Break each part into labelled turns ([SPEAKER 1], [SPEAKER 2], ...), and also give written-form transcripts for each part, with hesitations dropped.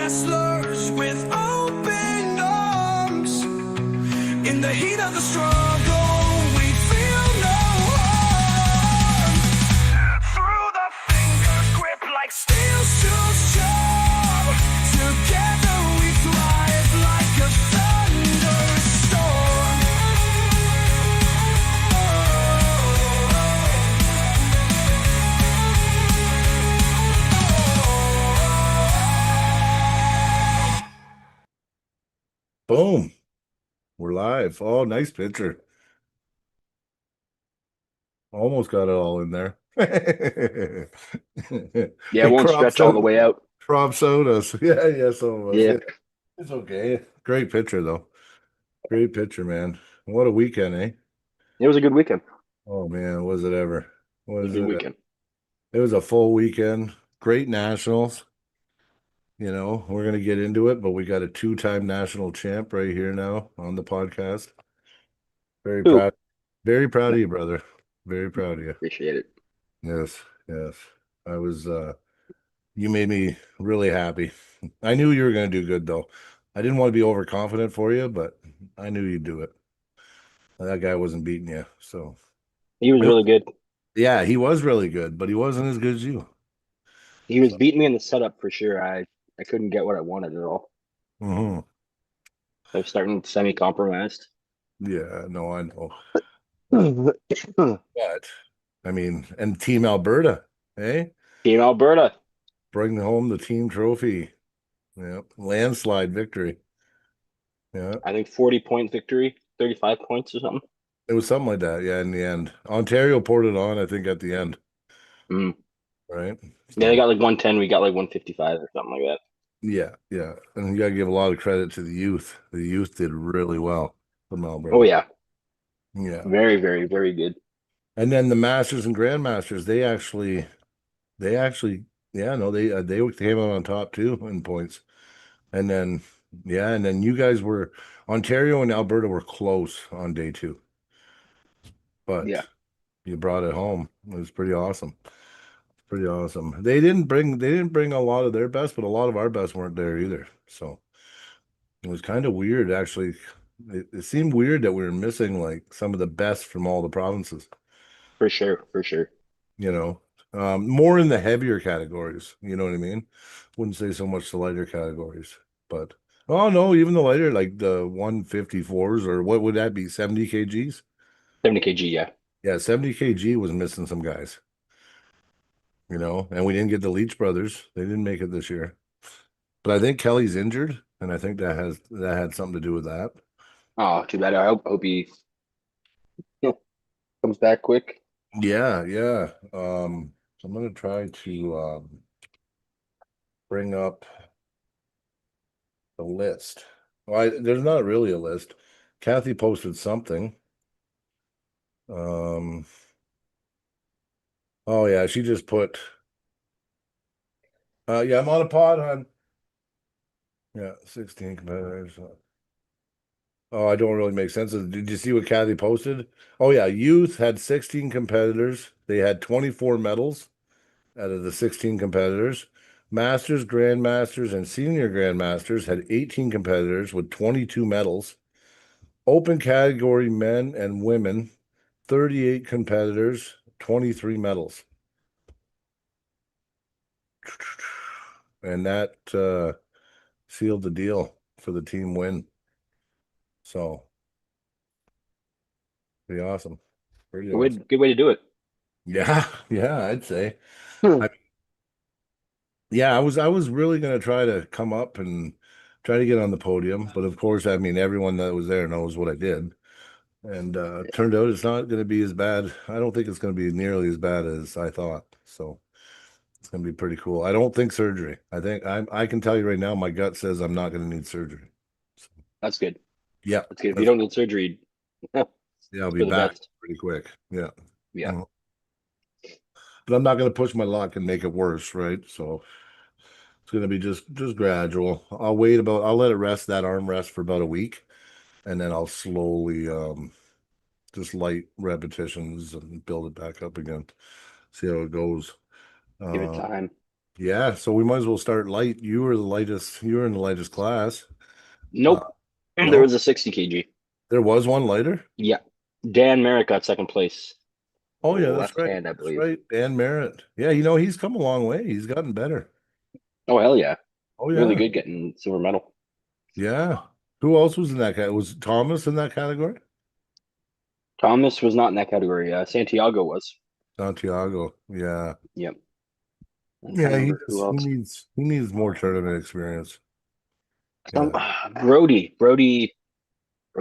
[SPEAKER 1] wrestlers with open arms. In the heat of the struggle, we feel no harm. Through the fingers grip like steel's too strong. Together we thrive like a thunderstorm.
[SPEAKER 2] Boom. We're live. Oh, nice picture. Almost got it all in there.
[SPEAKER 3] Yeah, it
[SPEAKER 2] It
[SPEAKER 3] won't
[SPEAKER 2] crops
[SPEAKER 3] stretch all the
[SPEAKER 2] out,
[SPEAKER 3] way out.
[SPEAKER 2] crops out us. Yeah, some of us.
[SPEAKER 3] Yeah,
[SPEAKER 2] It's okay. Great picture though. Great picture, man. What a weekend, eh?
[SPEAKER 3] it was a good weekend.
[SPEAKER 2] Oh man, was it ever?
[SPEAKER 3] It was a
[SPEAKER 2] Was
[SPEAKER 3] good
[SPEAKER 2] it?
[SPEAKER 3] weekend.
[SPEAKER 2] It was a full weekend. Great nationals. We're gonna get into it, but we got a two-time national champ right here now on the podcast. Very
[SPEAKER 3] Ooh,
[SPEAKER 2] proud. Very proud of you, brother. Very proud of you.
[SPEAKER 3] appreciate it.
[SPEAKER 2] Yes, yes. I was you made me really happy. I knew you were gonna do good though. I didn't want to be overconfident for you, but I knew you'd do it. That guy wasn't beating you. So
[SPEAKER 3] He was
[SPEAKER 2] it was,
[SPEAKER 3] really good.
[SPEAKER 2] yeah, he was really good, but he wasn't as good as you.
[SPEAKER 3] He was
[SPEAKER 2] So
[SPEAKER 3] beating me in the setup for sure. I couldn't get what I wanted at all.
[SPEAKER 2] mhm.
[SPEAKER 3] I was starting semi-compromised.
[SPEAKER 2] Yeah, no, I know.
[SPEAKER 3] Team
[SPEAKER 2] But I mean, and Team Alberta, eh?
[SPEAKER 3] Alberta.
[SPEAKER 2] Bring home the team trophy. Yeah, landslide victory. Yeah,
[SPEAKER 3] I think 40-point victory, 35 points or something.
[SPEAKER 2] it was something like that. Yeah, in the end, Ontario poured it on. I think at the end,
[SPEAKER 3] Mm.
[SPEAKER 2] right?
[SPEAKER 3] Yeah, they
[SPEAKER 2] So
[SPEAKER 3] got like 110. We got like 155 or something like that.
[SPEAKER 2] yeah, yeah, and you got to give a lot of credit to the youth. The youth did really well from
[SPEAKER 3] Oh
[SPEAKER 2] Alberta.
[SPEAKER 3] yeah,
[SPEAKER 2] Yeah,
[SPEAKER 3] very, very, very good.
[SPEAKER 2] and then the Masters and Grandmasters, they actually, yeah, no, they came out on top too in points. And then, yeah, and then you guys were Ontario and Alberta were close on day two, but
[SPEAKER 3] Yeah,
[SPEAKER 2] you brought it home. It was pretty awesome. Pretty awesome. They didn't bring a lot of their best, but a lot of our best weren't there either. So it was kind of weird actually. It seemed weird that we were missing like some of the best from all the provinces,
[SPEAKER 3] for sure, for sure.
[SPEAKER 2] you know. More in the heavier categories, you know what I mean? Wouldn't say so much the lighter categories, but oh no, even the lighter, like the 154s or what would that be, 70 kgs?
[SPEAKER 3] 70 kg, yeah.
[SPEAKER 2] Yeah, 70 kg was missing some guys, and we didn't get the Leach brothers. They didn't make it this year. But I think Kelly's injured, and I think that had something to do with that.
[SPEAKER 3] Oh, too bad. I hope he comes back quick.
[SPEAKER 2] Yeah, yeah. So I'm gonna try to bring up the list. Well, there's not really a list. Kathy posted something. Um, oh yeah, she just put yeah, I'm on a pod on yeah, 16 competitors. Oh, I don't really make sense. Did you see what Kathy posted? Oh yeah, youth had 16 competitors. They had 24 medals out of the 16 competitors. Masters, Grandmasters, and Senior Grandmasters had 18 competitors with 22 medals. Open category men and women, 38 competitors, 23 medals. And that sealed the deal for the team win. So pretty awesome. Pretty awesome.
[SPEAKER 3] Good way to do it.
[SPEAKER 2] Yeah, yeah, I'd say.
[SPEAKER 3] Hmm.
[SPEAKER 2] I yeah, I was really gonna try to come up and try to get on the podium, but of course, I mean everyone that was there knows what I did. And turned out it's not gonna be as bad. I don't think it's gonna be nearly as bad as I thought. So it's gonna be pretty cool. I don't think surgery. I can tell you right now, my gut says I'm not gonna need surgery. So,
[SPEAKER 3] That's good.
[SPEAKER 2] yeah,
[SPEAKER 3] That's good. If you don't need surgery, it's
[SPEAKER 2] yeah, I'll be
[SPEAKER 3] for the
[SPEAKER 2] back
[SPEAKER 3] best.
[SPEAKER 2] pretty quick. Yeah.
[SPEAKER 3] Yeah.
[SPEAKER 2] Mhm. But I'm not gonna push my luck and make it worse, right? So it's gonna be just gradual. I'll let it rest, that arm rest for about a week, and then I'll slowly just light repetitions and build it back up again. See how it goes.
[SPEAKER 3] Give it
[SPEAKER 2] Uh
[SPEAKER 3] time.
[SPEAKER 2] Yeah, so we might as well start light. You were the lightest. You were in the lightest class. Uh,
[SPEAKER 3] Nope. There
[SPEAKER 2] no,
[SPEAKER 3] was a 60 kg.
[SPEAKER 2] there was one lighter.
[SPEAKER 3] Yeah. Dan Merritt got second place.
[SPEAKER 2] Oh yeah, that's
[SPEAKER 3] Left
[SPEAKER 2] right.
[SPEAKER 3] hand, I
[SPEAKER 2] That's
[SPEAKER 3] believe.
[SPEAKER 2] right. Dan Merritt. Yeah, he's come a long way. He's gotten better.
[SPEAKER 3] Oh, hell yeah.
[SPEAKER 2] Oh
[SPEAKER 3] Really
[SPEAKER 2] yeah,
[SPEAKER 3] good getting silver medal.
[SPEAKER 2] yeah. Who else was in that category? Was Thomas in that category?
[SPEAKER 3] Thomas was not in that category. Santiago was.
[SPEAKER 2] Santiago. Yeah,
[SPEAKER 3] Yep. I'm trying to
[SPEAKER 2] yeah.
[SPEAKER 3] remember who else.
[SPEAKER 2] He needs more tournament experience. Yeah.
[SPEAKER 3] Brody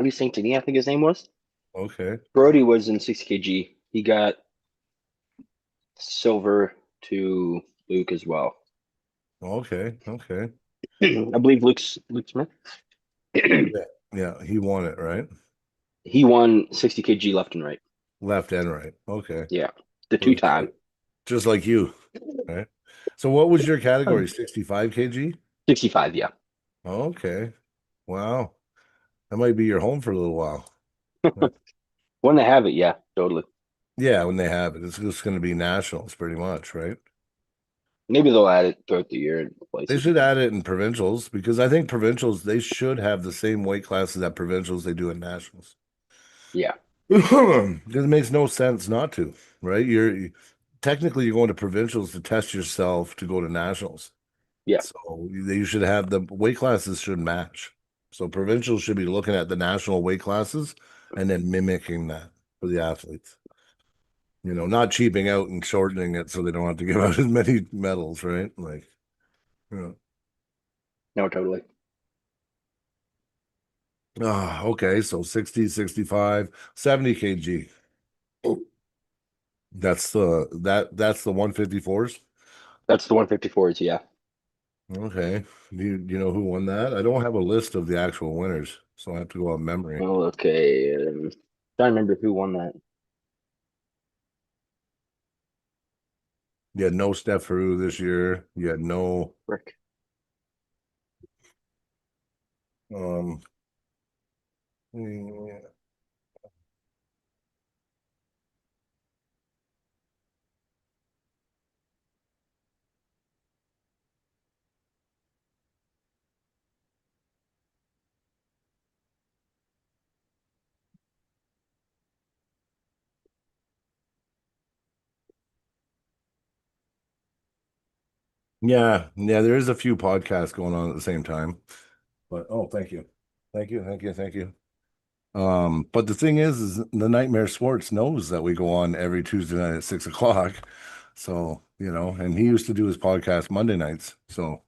[SPEAKER 3] St. Denis, I think his name was.
[SPEAKER 2] Okay.
[SPEAKER 3] Brody was in 60 kg. He got silver to Luke as well.
[SPEAKER 2] Okay. Okay.
[SPEAKER 3] I believe Luke Smith.
[SPEAKER 2] Yeah. Yeah. He won it, right?
[SPEAKER 3] He won 60 kg left and right.
[SPEAKER 2] Left and right. Okay.
[SPEAKER 3] Yeah, the
[SPEAKER 2] So
[SPEAKER 3] two time.
[SPEAKER 2] just like you, right? So what was your category? 65 kg?
[SPEAKER 3] 65. Yeah.
[SPEAKER 2] Okay. Wow. That might be your home for a little while. Yeah.
[SPEAKER 3] When they have it, yeah, totally.
[SPEAKER 2] Yeah, when they have it, it's just going to be nationals pretty much, right?
[SPEAKER 3] Maybe they'll add it throughout the year in
[SPEAKER 2] They
[SPEAKER 3] places.
[SPEAKER 2] should add it in provincials because I think provincials, they should have the same weight classes at provincials they do at nationals.
[SPEAKER 3] Yeah,
[SPEAKER 2] Because it makes no sense not to, right? Technically you're going to provincials to test yourself to go to nationals.
[SPEAKER 3] yeah.
[SPEAKER 2] So you should have the weight classes should match. So provincials should be looking at the national weight classes and then mimicking that for the athletes. Not cheaping out and shortening it so they don't have to give out as many medals, right? Like, yeah.
[SPEAKER 3] No, totally.
[SPEAKER 2] Okay. So 60, 65, 70 kg. That's the 154s.
[SPEAKER 3] That's the 154s. Yeah.
[SPEAKER 2] Okay. Do you know who won that? I don't have a list of the actual winners, so I have to go on memory.
[SPEAKER 3] Well, okay. Trying to remember who won that.
[SPEAKER 2] You had no Steph Curry this year. You had no
[SPEAKER 3] Rick.
[SPEAKER 2] um yeah. Yeah, there is a few podcasts going on at the same time. But thank you. Thank you, thank you, thank you. But the thing is the Nightmare Sports knows that we go on every Tuesday night at 6 o'clock. So, and he used to do his podcast Monday nights. So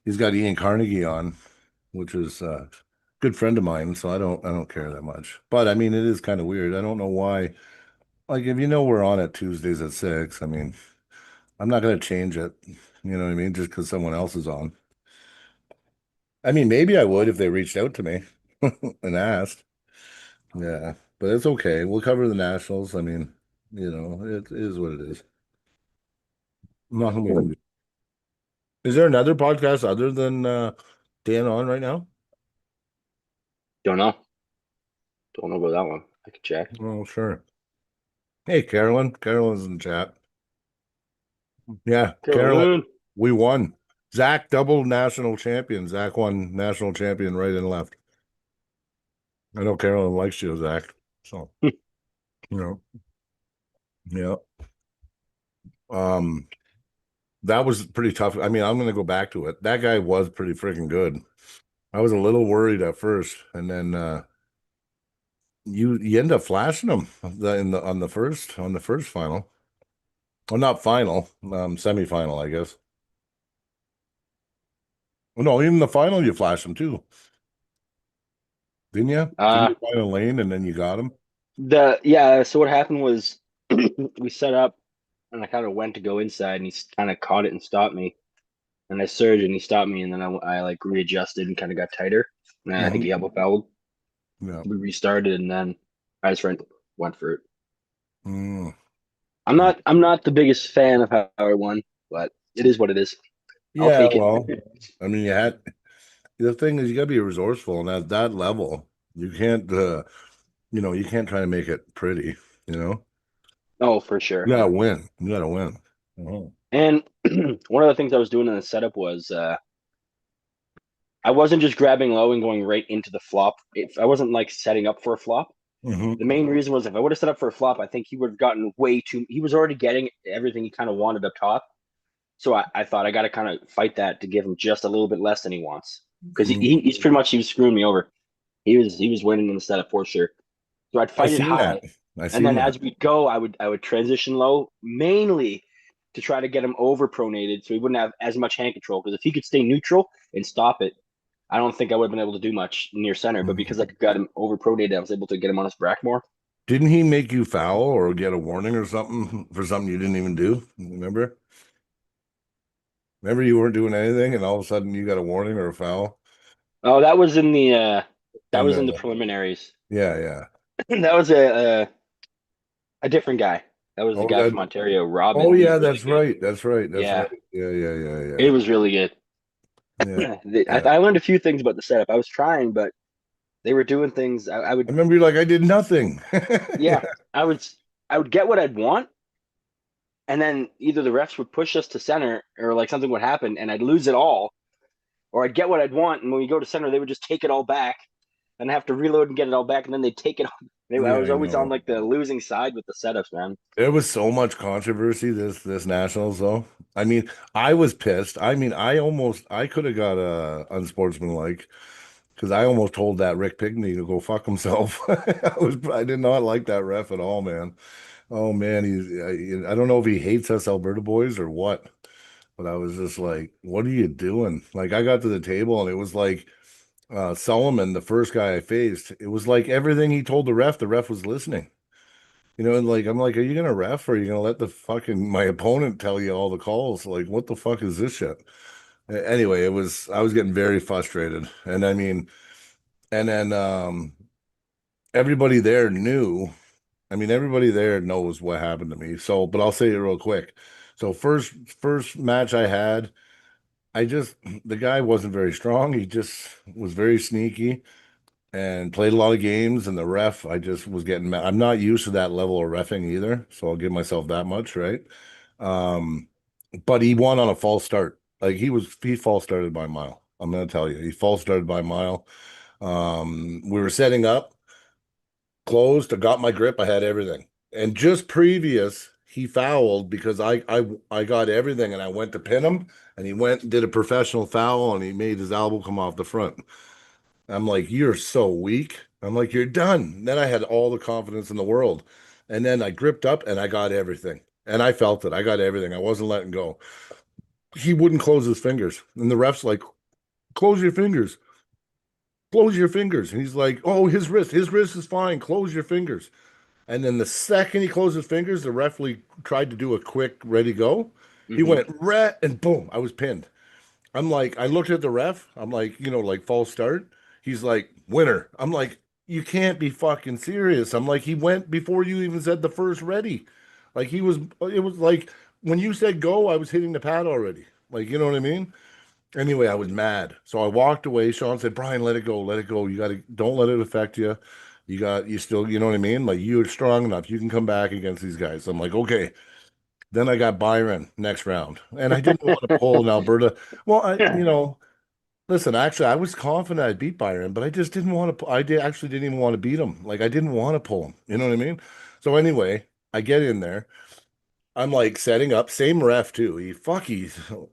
[SPEAKER 2] he's got Ian Carnegie on, which is a good friend of mine. So I don't care that much. But I mean, it is kind of weird. I don't know why. Like, if we're on at Tuesdays at 6, I mean, I'm not going to change it. You know what I mean? Just because someone else is on. I mean, maybe I would if they reached out to me and asked. Yeah, but it's okay. We'll cover the nationals. I mean, it is what it is. Nothing we can do. Is there another podcast other than Dan on right now?
[SPEAKER 3] Don't know. Don't know about that one. I could check.
[SPEAKER 2] Oh, sure. Hey, Carolyn. Carolyn's in the chat. Yeah, Carolyn,
[SPEAKER 3] Carolyn.
[SPEAKER 2] we won. Zach double national champion. Zach won national champion right and left. I know Carolyn likes you, Zach. So, you know, yeah. Um, that was pretty tough. I mean, I'm gonna go back to it. That guy was pretty freaking good. I was a little worried at first, and then you end up flashing him on the first final. Well, not final, semifinal, I guess. Well, no, even the final you flashed him too, didn't you? Didn't
[SPEAKER 3] Uh,
[SPEAKER 2] you find a lane and then you got him?
[SPEAKER 3] yeah. So what happened was we set up, and I kind of went to go inside, and he kind of caught it and stopped me. And I surged, and he stopped me, and then I like readjusted and kind of got tighter. And I think he
[SPEAKER 2] Mhm.
[SPEAKER 3] elbow fouled.
[SPEAKER 2] Yeah.
[SPEAKER 3] We restarted, and then I just went for it.
[SPEAKER 2] Mm.
[SPEAKER 3] I'm not the biggest fan of how I won, but it is what it is. I'll
[SPEAKER 2] Yeah,
[SPEAKER 3] take it.
[SPEAKER 2] well, I mean, the thing is you gotta be resourceful, and at that level, you can't you can't try to make it pretty, you know.
[SPEAKER 3] Oh, for
[SPEAKER 2] You
[SPEAKER 3] sure.
[SPEAKER 2] gotta win. You gotta win. Mhm.
[SPEAKER 3] And one of the things I was doing in the setup was I wasn't just grabbing low and going right into the flop. If I wasn't like setting up for a flop.
[SPEAKER 2] Hmm.
[SPEAKER 3] The main reason was if I would have set up for a flop, I think he would have gotten way too. He was already getting everything he kind of wanted up top. So I thought I got to kind of fight that to give him just a little bit less than he wants because he's pretty much he was screwing me over. He was winning in the setup for sure. So I'd
[SPEAKER 2] I
[SPEAKER 3] fight it
[SPEAKER 2] seen that.
[SPEAKER 3] high,
[SPEAKER 2] I
[SPEAKER 3] and
[SPEAKER 2] seen
[SPEAKER 3] then
[SPEAKER 2] that.
[SPEAKER 3] as we go, I would transition low mainly to try to get him over pronated so he wouldn't have as much hand control. Because if he could stay neutral and stop it, I don't think I would have been able to do much near center. But because I
[SPEAKER 2] Mhm.
[SPEAKER 3] got him over pronated, I was able to get him on his brack more.
[SPEAKER 2] Didn't he make you foul or get a warning or something for something you didn't even do? Remember? Remember you weren't doing anything and all of a sudden you got a warning or a foul?
[SPEAKER 3] Oh, that was
[SPEAKER 2] And
[SPEAKER 3] in the preliminaries.
[SPEAKER 2] yeah, yeah.
[SPEAKER 3] That was a different guy. That was the
[SPEAKER 2] Oh,
[SPEAKER 3] guy
[SPEAKER 2] that.
[SPEAKER 3] from Ontario,
[SPEAKER 2] Oh,
[SPEAKER 3] Robin. He was
[SPEAKER 2] yeah.
[SPEAKER 3] really
[SPEAKER 2] That's
[SPEAKER 3] good.
[SPEAKER 2] right. That's right. That's right.
[SPEAKER 3] Yeah,
[SPEAKER 2] Yeah, yeah, yeah,
[SPEAKER 3] it
[SPEAKER 2] yeah,
[SPEAKER 3] was really good.
[SPEAKER 2] yeah,
[SPEAKER 3] I,
[SPEAKER 2] yeah.
[SPEAKER 3] I learned a few things about the setup. I was trying, but they were doing things. I
[SPEAKER 2] I
[SPEAKER 3] would,
[SPEAKER 2] remember you're like, I did nothing.
[SPEAKER 3] yeah,
[SPEAKER 2] Yeah,
[SPEAKER 3] I would get what I'd want, and then either the refs would push us to center, or like something would happen, and I'd lose it all, or I'd get what I'd want, and when we go to center, they would just take it all back, and I have to reload and get it all back, and then they take it. I
[SPEAKER 2] yeah,
[SPEAKER 3] was
[SPEAKER 2] I
[SPEAKER 3] always on
[SPEAKER 2] know.
[SPEAKER 3] like the losing side with the setups, man.
[SPEAKER 2] There was so much controversy this nationals though. I mean, I was pissed. I mean, I could have got unsportsmanlike because I almost told that Rick Pigney to go fuck himself. I did not like that ref at all, man. Oh man, I don't know if he hates us Alberta boys or what, but I was just like, what are you doing? Like I got to the table and it was like Solomon, the first guy I faced, it was like everything he told the ref was listening. And like I'm like, are you gonna ref or are you gonna let the fucking my opponent tell you all the calls? Like, what the fuck is this shit? Anyway, I was getting very frustrated. And I mean, and then everybody there knew. I mean, everybody there knows what happened to me. So, but I'll say it real quick. So first match I had, I just the guy wasn't very strong. He just was very sneaky and played a lot of games. And the ref, I just was getting mad. I'm not used to that level of reffing either, so I'll give myself that much, right? Um, but he won on a false start. Like he false started by a mile. I'm gonna tell you, he false started by a mile. We were setting up, closed, I got my grip, I had everything. And just previous, he fouled because I got everything and I went to pin him and he went and did a professional foul and he made his elbow come off the front. I'm like, you're so weak. I'm like, you're done. Then I had all the confidence in the world. And then I gripped up and I got everything. And I felt it. I got everything. I wasn't letting go. He wouldn't close his fingers. And the ref's like, close your fingers. Close your fingers. And he's like, oh, his wrist is fine. Close your fingers. And then the second he closed his fingers, the referee tried to do a quick ready go. He
[SPEAKER 3] Hmm.
[SPEAKER 2] went red and boom, I was pinned. I'm like, I looked at the ref. I'm like, like false start. He's like, winner. I'm like, you can't be fucking serious. I'm like, he went before you even said the first ready. Like it was like when you said go, I was hitting the pad already. Like, you know what I mean? Anyway, I was mad. So I walked away. Sean said, Brian, let it go. Let it go. You got to, don't let it affect you. You still, you know what I mean? Like, you're strong enough. You can come back against these guys. I'm like, okay. Then I got Byron next round. And I didn't want to pull in Alberta. Well, listen, actually, I was confident I'd beat Byron, but I just didn't want to. Actually didn't even want to beat him. Like, I didn't want to pull him. You know what I mean? So anyway, I get in there. I'm like setting up, same ref too.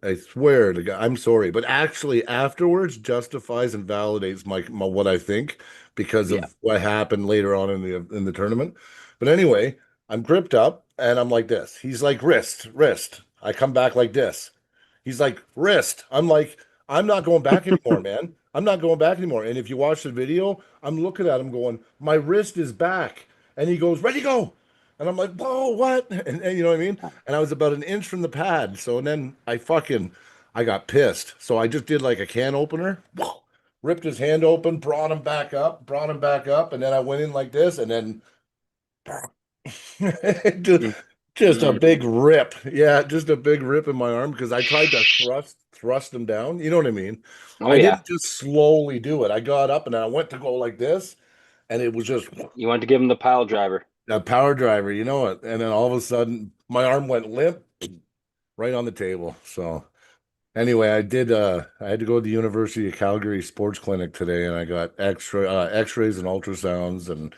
[SPEAKER 2] I swear to God, I'm sorry, but actually afterwards justifies and validates my what I think because
[SPEAKER 3] Yeah.
[SPEAKER 2] of what happened later on in the tournament. But anyway, I'm gripped up and I'm like this. He's like wrist, wrist. I come back like this. He's like wrist. I'm like, I'm not going back anymore, man. I'm not going back anymore. And if you watch the video, I'm looking at him going, my wrist is back. And he goes, ready, go. And I'm like, whoa, what? And you know what I mean? And I was about an inch from the pad. So and then I got pissed. So I just did like a can opener, ripped his hand open, brought him back up, and then I went in like this, and then just, just a
[SPEAKER 3] Mm-hmm.
[SPEAKER 2] big rip. Yeah, just a big rip in my arm because I tried to thrust him down. You know what I mean?
[SPEAKER 3] Oh
[SPEAKER 2] I
[SPEAKER 3] yeah.
[SPEAKER 2] didn't just slowly do it. I got up and then I went to go like this, and it was just
[SPEAKER 3] You want to give him the pile driver.
[SPEAKER 2] a power driver, you know it. And then all of a sudden, my arm went limp, right on the table. So anyway, I had to go to the University of Calgary Sports Clinic today, and I got X-rays and ultrasounds, and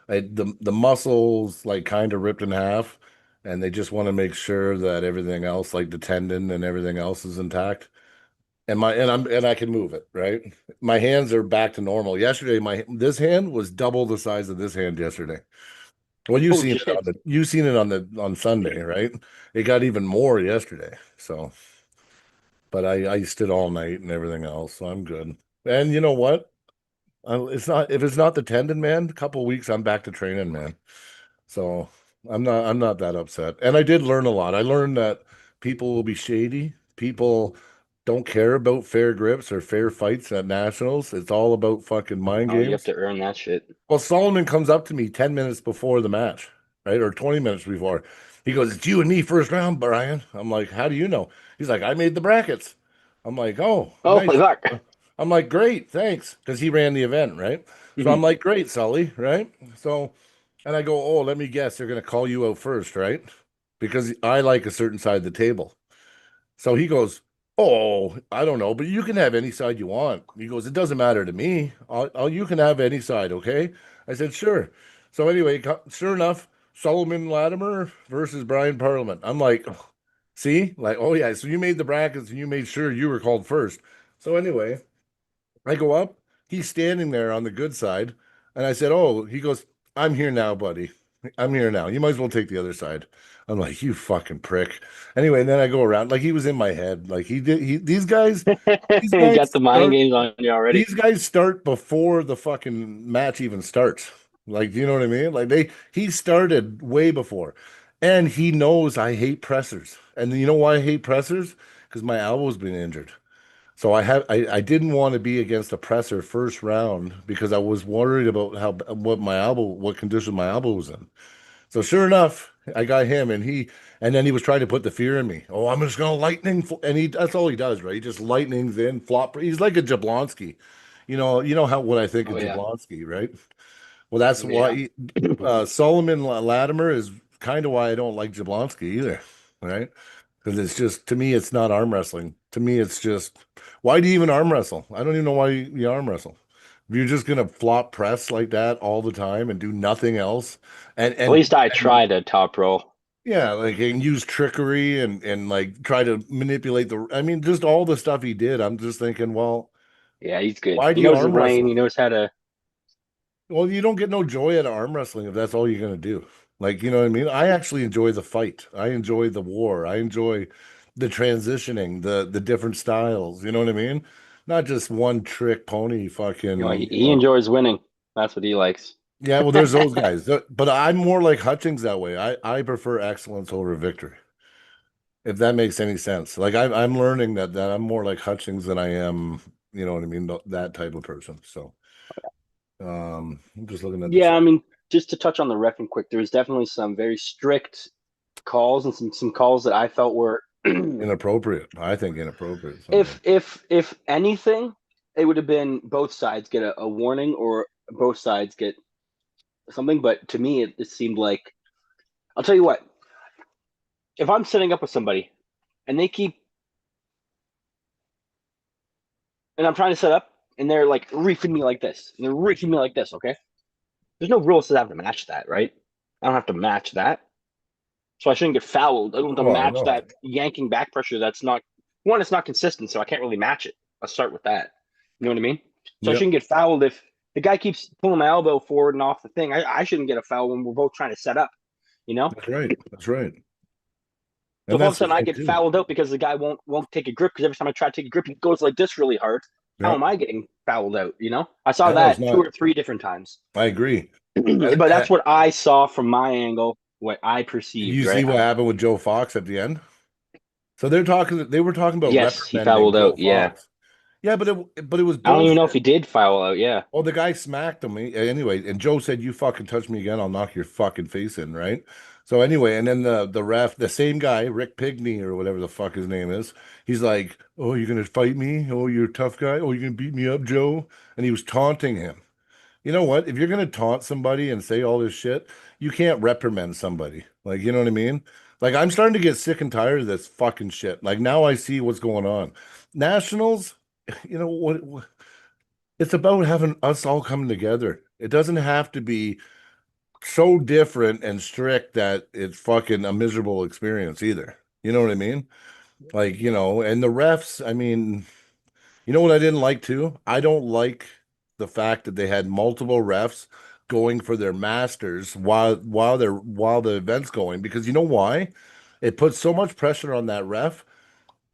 [SPEAKER 2] the muscles like kind of ripped in half, and they just want to make sure that everything else, like the tendon and everything else, is intact. And I can move it, right? My hands are back to normal. Yesterday, my this hand was double the size of this hand yesterday. Well,
[SPEAKER 3] Oh shit.
[SPEAKER 2] you seen it on Sunday, right? It got even more yesterday. So, but I iced it all night and everything else, so I'm good. And you know what? It's not if it's not the tendon, man. A couple weeks, I'm back to training, man. So I'm not that upset. And I did learn a lot. I learned that people will be shady. People don't care about fair grips or fair fights at nationals. It's all about fucking mind
[SPEAKER 3] Oh, you have
[SPEAKER 2] games.
[SPEAKER 3] to earn that shit.
[SPEAKER 2] Well, Solomon comes up to me 10 minutes before the match, right? Or 20 minutes before. He goes, "It's you and me first round, Brian." I'm like, "How do you know?" He's like, "I made the brackets." I'm like, "Oh,
[SPEAKER 3] Oh
[SPEAKER 2] nice."
[SPEAKER 3] fuck.
[SPEAKER 2] I'm like, "Great, thanks." Because he ran the event, right? So I'm
[SPEAKER 3] Mhm.
[SPEAKER 2] like, "Great, Sully," right? So, and I go, "Oh, let me guess, they're going to call you out first, right?" Because I like a certain side of the table. So he goes, "Oh, I don't know, but you can have any side you want." He goes, "It doesn't matter to me. You can have any side, okay?" I said, "Sure." So anyway, sure enough, Solomon Latimer versus Brian Parliament. I'm like, see, like, oh yeah, so you made the brackets and you made sure you were called first. So anyway, I go up. He's standing there on the good side. And I said, "Oh," he goes, "I'm here now, buddy. I'm here now. You might as well take the other side." I'm like, "You fucking prick." Anyway, and then I go around like he was in my head. Like he did these
[SPEAKER 3] You
[SPEAKER 2] guys
[SPEAKER 3] got the mind
[SPEAKER 2] start
[SPEAKER 3] games on you already.
[SPEAKER 2] these guys start before the fucking match even starts. Like, you know what I mean? Like he started way before. And he knows I hate pressers. And you know why I hate pressers? Because my elbow's been injured. So I didn't want to be against a presser first round because I was worried about what condition my elbow was in. So sure enough, I got him, and then he was trying to put the fear in me. Oh, I'm just gonna and that's all he does, right? He just lightnings in, flop. He's like a Jablonski, you know how what I think
[SPEAKER 3] Oh
[SPEAKER 2] of
[SPEAKER 3] yeah.
[SPEAKER 2] Jablonski, right? Well, that's why
[SPEAKER 3] Yeah.
[SPEAKER 2] Solomon Latimer is kind of why I don't like Jablonski either, right? Because it's just to me, it's not arm wrestling. To me, it's just why do you even arm wrestle? I don't even know why you arm wrestle. If you're just gonna flop press like that all the time and do nothing else, and
[SPEAKER 3] At
[SPEAKER 2] and
[SPEAKER 3] least I
[SPEAKER 2] and
[SPEAKER 3] tried a top roll.
[SPEAKER 2] yeah, like and use trickery and like try to manipulate I mean, just all the stuff he did. I'm just thinking, well,
[SPEAKER 3] Yeah, he's good.
[SPEAKER 2] why
[SPEAKER 3] He
[SPEAKER 2] do you
[SPEAKER 3] knows his
[SPEAKER 2] arm
[SPEAKER 3] lane.
[SPEAKER 2] wrestle?
[SPEAKER 3] He knows how to.
[SPEAKER 2] Well, you don't get no joy out of arm wrestling if that's all you're gonna do. Like, you know what I mean? I actually enjoy the fight. I enjoy the war. I enjoy the transitioning, the different styles. You know what I mean? Not just one trick pony
[SPEAKER 3] You know,
[SPEAKER 2] fucking,
[SPEAKER 3] he enjoys winning. That's what he likes.
[SPEAKER 2] Yeah, well, there's those guys. But I'm more like Hutchings that way. I prefer excellence over victory. If that makes any sense. Like I'm learning that I'm more like Hutchings than I am, you know what I mean, that type of person. So, I'm just looking at this
[SPEAKER 3] Yeah, I mean, just to touch on the reffing quick, there was definitely some very strict calls and some calls that I felt were
[SPEAKER 2] inappropriate. I think inappropriate
[SPEAKER 3] if
[SPEAKER 2] sometimes.
[SPEAKER 3] if anything, it would have been both sides get a warning or both sides get something. But to me, it seemed like I'll tell you what, if I'm setting up with somebody and they keep and I'm trying to set up and they're like reefing me like this and they're reefing me like this, okay? There's no rules that have to match that, right? I don't have to match that. So I shouldn't get fouled. I don't have to
[SPEAKER 2] Oh, I
[SPEAKER 3] match
[SPEAKER 2] know.
[SPEAKER 3] that yanking back pressure. That's not one. It's not consistent, so I can't really match it. I'll start with that. You know what I mean? So I
[SPEAKER 2] Yep,
[SPEAKER 3] shouldn't get fouled if the guy keeps pulling my elbow forward and off the thing. I shouldn't get a foul when we're both trying to set up. You know.
[SPEAKER 2] that's right. That's right.
[SPEAKER 3] So
[SPEAKER 2] And
[SPEAKER 3] if all of a
[SPEAKER 2] that's the
[SPEAKER 3] sudden I
[SPEAKER 2] thing
[SPEAKER 3] get
[SPEAKER 2] too.
[SPEAKER 3] fouled out because the guy won't take a grip because every time I try to take a grip he goes like this really hard. How
[SPEAKER 2] Yeah.
[SPEAKER 3] am I getting fouled out? You know. I saw
[SPEAKER 2] I know it's
[SPEAKER 3] that two
[SPEAKER 2] not.
[SPEAKER 3] or three different times.
[SPEAKER 2] I agree.
[SPEAKER 3] But that's what I saw from my angle, what I
[SPEAKER 2] Did
[SPEAKER 3] perceived.
[SPEAKER 2] you see
[SPEAKER 3] Right.
[SPEAKER 2] what happened with Joe Fox at the end? So they were talking about
[SPEAKER 3] Yes, he
[SPEAKER 2] reprimanding
[SPEAKER 3] fouled
[SPEAKER 2] Joe
[SPEAKER 3] out. Yeah.
[SPEAKER 2] Fox. Yeah, but it was
[SPEAKER 3] I don't even know if
[SPEAKER 2] bullshit.
[SPEAKER 3] he did foul out. Yeah.
[SPEAKER 2] Well, the guy smacked him anyway, and Joe said, "You fucking touch me again, I'll knock your fucking face in," right? So anyway, and then the ref, the same guy, Rick Pigney or whatever the fuck his name is, he's like, "Oh, you're gonna fight me? Oh, you're a tough guy. Oh, you're gonna beat me up, Joe?" And he was taunting him. You know what? If you're gonna taunt somebody and say all this shit, you can't reprimand somebody. Like, you know what I mean? Like I'm starting to get sick and tired of this fucking shit. Like now I see what's going on. Nationals, you know what it's about having us all come together. It doesn't have to be so different and strict that it's fucking a miserable experience either. You know what I mean? Like, and the refs, I mean, you know what I didn't like too? I don't like the fact that they had multiple refs going for their masters while the event's going because you know why? It puts so much pressure on that ref.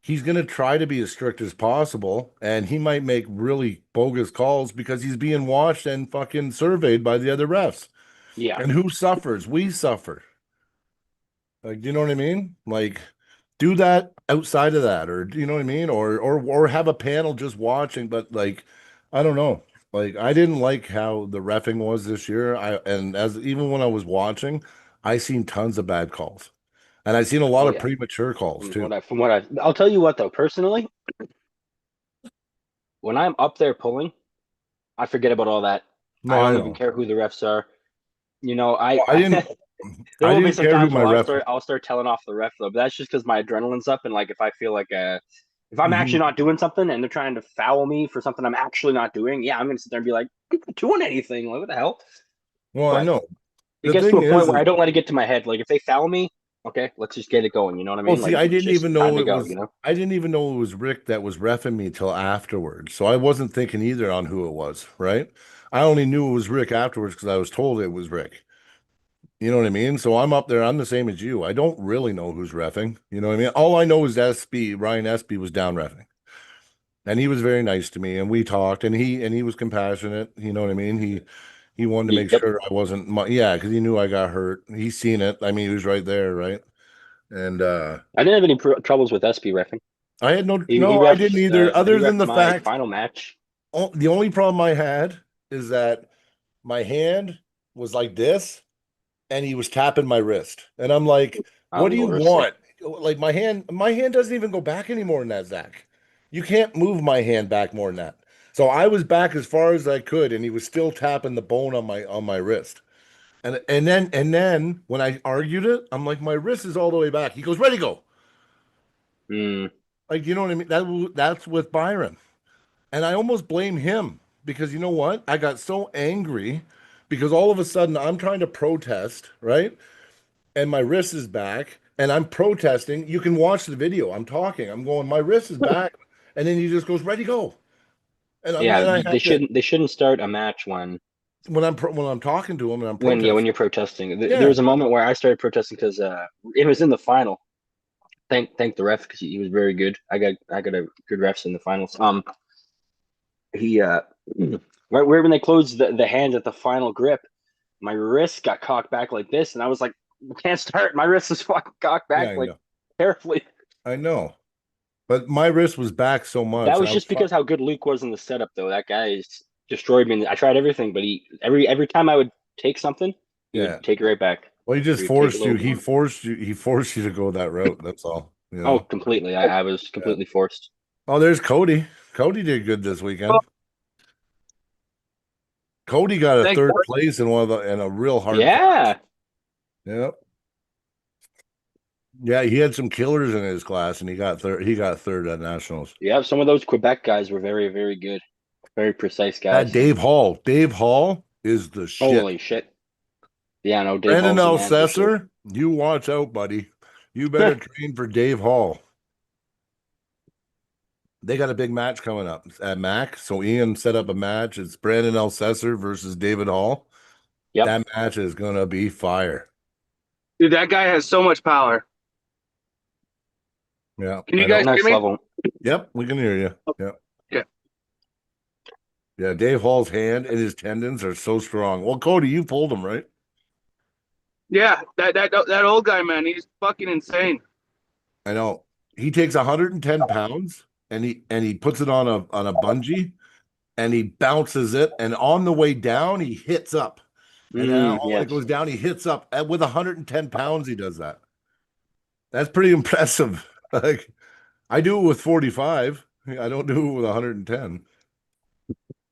[SPEAKER 2] He's going to try to be as strict as possible and he might make really bogus calls because he's being watched and fucking surveyed by the other refs.
[SPEAKER 3] Yeah.
[SPEAKER 2] And who suffers? We suffer. Like, do you know what I mean? Like, do that outside of that, or do you know what I mean? Or have a panel just watching, but like, I don't know. Like, I didn't like how the reffing was this year. And as even when I was watching, I seen tons of bad calls. And I seen a lot
[SPEAKER 3] Oh
[SPEAKER 2] of
[SPEAKER 3] yeah.
[SPEAKER 2] premature calls too.
[SPEAKER 3] I'll tell you what though, personally, when I'm up there pulling, I forget about all that.
[SPEAKER 2] No,
[SPEAKER 3] I
[SPEAKER 2] I
[SPEAKER 3] don't even
[SPEAKER 2] know.
[SPEAKER 3] care who the refs are. You know, I,
[SPEAKER 2] Well, I didn't
[SPEAKER 3] there
[SPEAKER 2] I
[SPEAKER 3] will be
[SPEAKER 2] didn't
[SPEAKER 3] some
[SPEAKER 2] care who
[SPEAKER 3] times
[SPEAKER 2] my
[SPEAKER 3] where
[SPEAKER 2] ref.
[SPEAKER 3] I'll start telling off the ref though, but that's just because my adrenaline's up and like if I feel like if I'm
[SPEAKER 2] Mhm.
[SPEAKER 3] actually not doing something and they're trying to foul me for something I'm actually not doing, yeah, I'm gonna sit there and be like, I'm not doing anything. Like what the hell?
[SPEAKER 2] Well, I
[SPEAKER 3] But
[SPEAKER 2] know.
[SPEAKER 3] it
[SPEAKER 2] The
[SPEAKER 3] gets to
[SPEAKER 2] thing
[SPEAKER 3] a point
[SPEAKER 2] is,
[SPEAKER 3] where I don't let it get to my head. Like if they foul me, okay, let's just get it going. You know what I
[SPEAKER 2] well,
[SPEAKER 3] mean?
[SPEAKER 2] see,
[SPEAKER 3] Like
[SPEAKER 2] I
[SPEAKER 3] it's
[SPEAKER 2] didn't
[SPEAKER 3] just
[SPEAKER 2] even
[SPEAKER 3] time
[SPEAKER 2] know
[SPEAKER 3] to
[SPEAKER 2] it
[SPEAKER 3] go.
[SPEAKER 2] was
[SPEAKER 3] You know?
[SPEAKER 2] I didn't even know it was Rick that was reffing me till afterwards. So I wasn't thinking either on who it was, right? I only knew it was Rick afterwards because I was told it was Rick. You know what I mean? So I'm up there, I'm the same as you. I don't really know who's reffing. You know what I mean? All I know is SB, Ryan SB was down reffing. And he was very nice to me and we talked and he was compassionate. You know what I mean? He wanted to make
[SPEAKER 3] Yep.
[SPEAKER 2] sure I wasn't yeah, because he knew I got hurt. He's seen it. I mean, he was right there, right? And
[SPEAKER 3] I didn't have any troubles with SB refing.
[SPEAKER 2] I had
[SPEAKER 3] He
[SPEAKER 2] no, I didn't
[SPEAKER 3] refed
[SPEAKER 2] either,
[SPEAKER 3] he
[SPEAKER 2] other than
[SPEAKER 3] refed
[SPEAKER 2] the
[SPEAKER 3] my
[SPEAKER 2] fact,
[SPEAKER 3] final match.
[SPEAKER 2] the only problem I had is that my hand was like this and he was tapping my wrist. And I'm like, what do you
[SPEAKER 3] Mercy.
[SPEAKER 2] want? Like my hand doesn't even go back any more than that, Zach. You can't move my hand back more than that. So I was back as far as I could, and he was still tapping the bone on my wrist. And then when I argued it, I'm like, my wrist is all the way back. He goes, ready, go.
[SPEAKER 3] Mm,
[SPEAKER 2] Like, you know what I mean? That's with Byron. And I almost blame him because you know what? I got so angry because all of a sudden I'm trying to protest, right? And my wrist is back and I'm protesting. You can watch the video. I'm talking. I'm going, my wrist is back. And then he just goes, ready, go.
[SPEAKER 3] yeah,
[SPEAKER 2] And I have to
[SPEAKER 3] they shouldn't start a match
[SPEAKER 2] when I'm talking to him and I'm
[SPEAKER 3] when
[SPEAKER 2] protesting.
[SPEAKER 3] you're protesting. There
[SPEAKER 2] Yeah.
[SPEAKER 3] was a moment where I started protesting because it was in the final. Thank the ref because he was very good. I got a good refs in the finals. He right when they closed the hands at the final grip, my wrist got cocked back like this, and I was like, I can't start. My wrist is fucking cocked
[SPEAKER 2] Yeah,
[SPEAKER 3] back
[SPEAKER 2] I
[SPEAKER 3] like
[SPEAKER 2] know.
[SPEAKER 3] carefully.
[SPEAKER 2] I know. But my wrist was back so
[SPEAKER 3] That
[SPEAKER 2] much and
[SPEAKER 3] was
[SPEAKER 2] I was
[SPEAKER 3] just because how good Luke was in the setup, though. That guy destroyed me. I tried everything, but he every time I would take something, he
[SPEAKER 2] yeah.
[SPEAKER 3] would take it right back.
[SPEAKER 2] Well, he just
[SPEAKER 3] He would take a
[SPEAKER 2] forced you.
[SPEAKER 3] little bit.
[SPEAKER 2] He forced you to go that route. That's all, you
[SPEAKER 3] Oh,
[SPEAKER 2] know.
[SPEAKER 3] completely. I was
[SPEAKER 2] Yeah.
[SPEAKER 3] completely forced.
[SPEAKER 2] Oh, there's Cody. Cody did good this
[SPEAKER 4] Oh,
[SPEAKER 2] weekend. Cody got a
[SPEAKER 4] thank
[SPEAKER 2] third place in one of the in a real hard class.
[SPEAKER 3] Yeah,
[SPEAKER 2] Yep. Yeah, he had some killers in his class, and he got third. He got third at nationals.
[SPEAKER 3] yeah. Some of those Quebec guys were very, very good, very precise
[SPEAKER 2] That
[SPEAKER 3] guys.
[SPEAKER 2] Dave Hall. Dave Hall is the shit.
[SPEAKER 3] Holy shit! Yeah, no, Dave
[SPEAKER 2] Brandon
[SPEAKER 3] Hall's the man for sure.
[SPEAKER 2] Alcessor, you watch out, buddy. You better train for Dave Hall. They got a big match coming up at Mac. So Ian set up a match. It's Brandon Alcessor versus David Hall.
[SPEAKER 3] Yep.
[SPEAKER 2] That match is gonna be fire.
[SPEAKER 4] dude, that guy has so much power.
[SPEAKER 2] Yeah.
[SPEAKER 4] Can you
[SPEAKER 2] I know.
[SPEAKER 4] guys hear
[SPEAKER 3] Next
[SPEAKER 4] me?
[SPEAKER 3] level.
[SPEAKER 2] Yep, we can hear you. Yeah.
[SPEAKER 4] Okay.
[SPEAKER 2] Yeah, Dave Hall's hand and his tendons are so strong. Well, Cody, you pulled him, right?
[SPEAKER 4] Yeah, that old guy, man, he's fucking insane.
[SPEAKER 2] I know. He takes 110 pounds and he puts it on a bungee and he bounces it. And on the way down, he hits up. And then when it
[SPEAKER 3] Yes.
[SPEAKER 2] goes down, he hits up. And with 110 pounds, he does that. That's pretty impressive. Like I do it with 45. I don't do it with 110.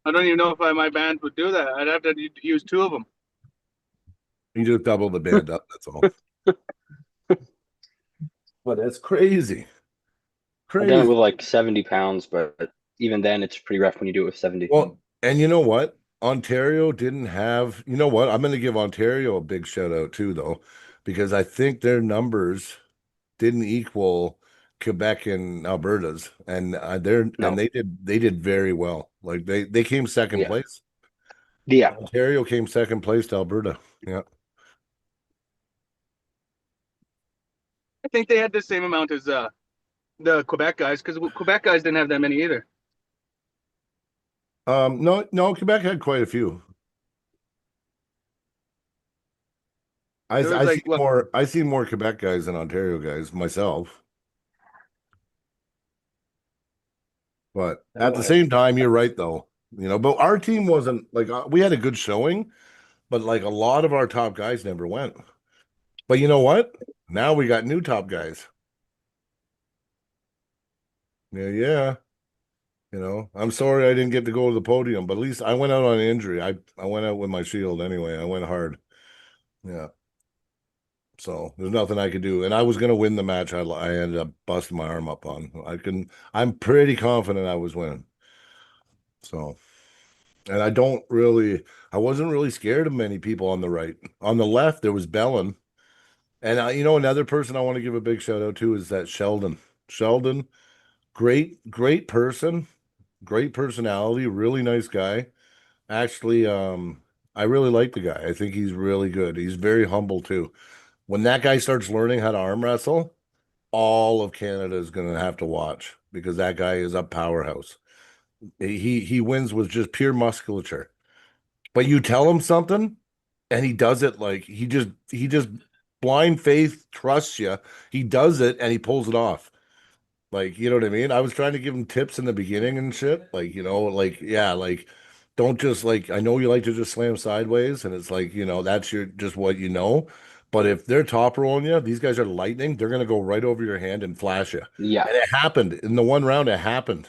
[SPEAKER 4] I don't even know if my band would do that. I'd have to use two of them.
[SPEAKER 2] You just double the band up. That's all. But that's crazy.
[SPEAKER 3] I've done it
[SPEAKER 2] Crazy.
[SPEAKER 3] with like 70 pounds, but even then, it's pretty rough when you do it with 70.
[SPEAKER 2] Well, and you know what? Ontario didn't have, you know what? I'm going to give Ontario a big shout out too, though, because I think their numbers didn't equal Quebec and Alberta's, and
[SPEAKER 3] No.
[SPEAKER 2] they did very well. Like they came second
[SPEAKER 3] Yeah.
[SPEAKER 2] place.
[SPEAKER 3] Yeah.
[SPEAKER 2] Ontario came second place to Alberta. Yeah.
[SPEAKER 4] I think they had the same amount as the Quebec guys, because Quebec guys didn't have that many either.
[SPEAKER 2] No, no, Quebec had quite a few.
[SPEAKER 4] There was like what?
[SPEAKER 2] I see more Quebec guys than Ontario guys myself. But at the
[SPEAKER 3] Oh,
[SPEAKER 2] same time, you're right though. You know, but our team wasn't like we had a good showing, but like a lot of our top guys never went. But you know what? Now we got new top guys. Yeah, yeah. You know, I'm sorry I didn't get to go to the podium, but at least I went out on injury. I went out with my shield anyway. I went hard. Yeah. So there's nothing I could do. And I was gonna win the match. I ended up busting my arm up on. I'm pretty confident I was winning. So and I wasn't really scared of many people on the right. On the left, there was Bellin. And you know, another person I want to give a big shout out to is that Sheldon. Sheldon, great person, great personality, really nice guy. Actually, I really like the guy. I think he's really good. He's very humble too. When that guy starts learning how to arm wrestle, all of Canada is going to have to watch because that guy is a powerhouse. He wins with just pure musculature. But you tell him something and he does it like he just blind faith trusts you. He does it and he pulls it off. Like, you know what I mean? I was trying to give him tips in the beginning and shit. Like, you know, like, yeah, like, don't just like, I know you like to just slam sideways, and it's like, you know, that's your just what you know. But if they're top rolling you, these guys are lightning, they're gonna go right over your hand and flash you.
[SPEAKER 3] yeah.
[SPEAKER 2] And it happened in the one round, it happened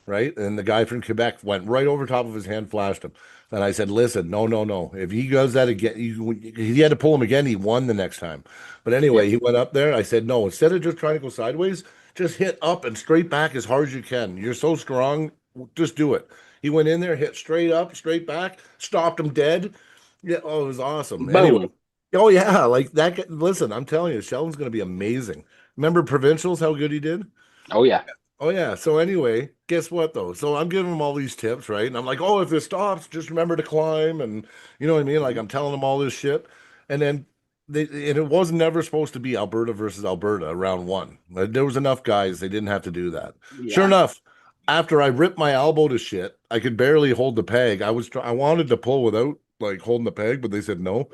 [SPEAKER 2] right? And the guy from Quebec went right over top of his hand, flashed him. And I said, "Listen, no, no, no. If he does that again, he had to pull him again. He won the next time. But anyway,
[SPEAKER 3] Yep.
[SPEAKER 2] he went up there. I said, no. Instead of just trying to go sideways, just hit up and straight back as hard as you can. You're so strong. Just do it." He went in there, hit straight up, straight back, stopped him dead. Yeah, oh, it was awesome. Anyway,
[SPEAKER 3] Boom.
[SPEAKER 2] oh yeah, like that. Listen, I'm telling you, Sheldon's going to be amazing. Remember provincials? How good he did.
[SPEAKER 3] Oh, yeah.
[SPEAKER 2] Oh yeah. So anyway, guess what though? So I'm giving him all these tips, right? And I'm like, oh, if this stops, just remember to climb, and you know what I mean? Like I'm telling him all this shit, and then and it was never supposed to be Alberta versus Alberta round one. Like, there was enough guys; they didn't have to do that. Sure
[SPEAKER 3] Yeah.
[SPEAKER 2] enough, after I ripped my elbow to shit, I could barely hold the peg. I wanted to pull without like holding the peg, but they said no,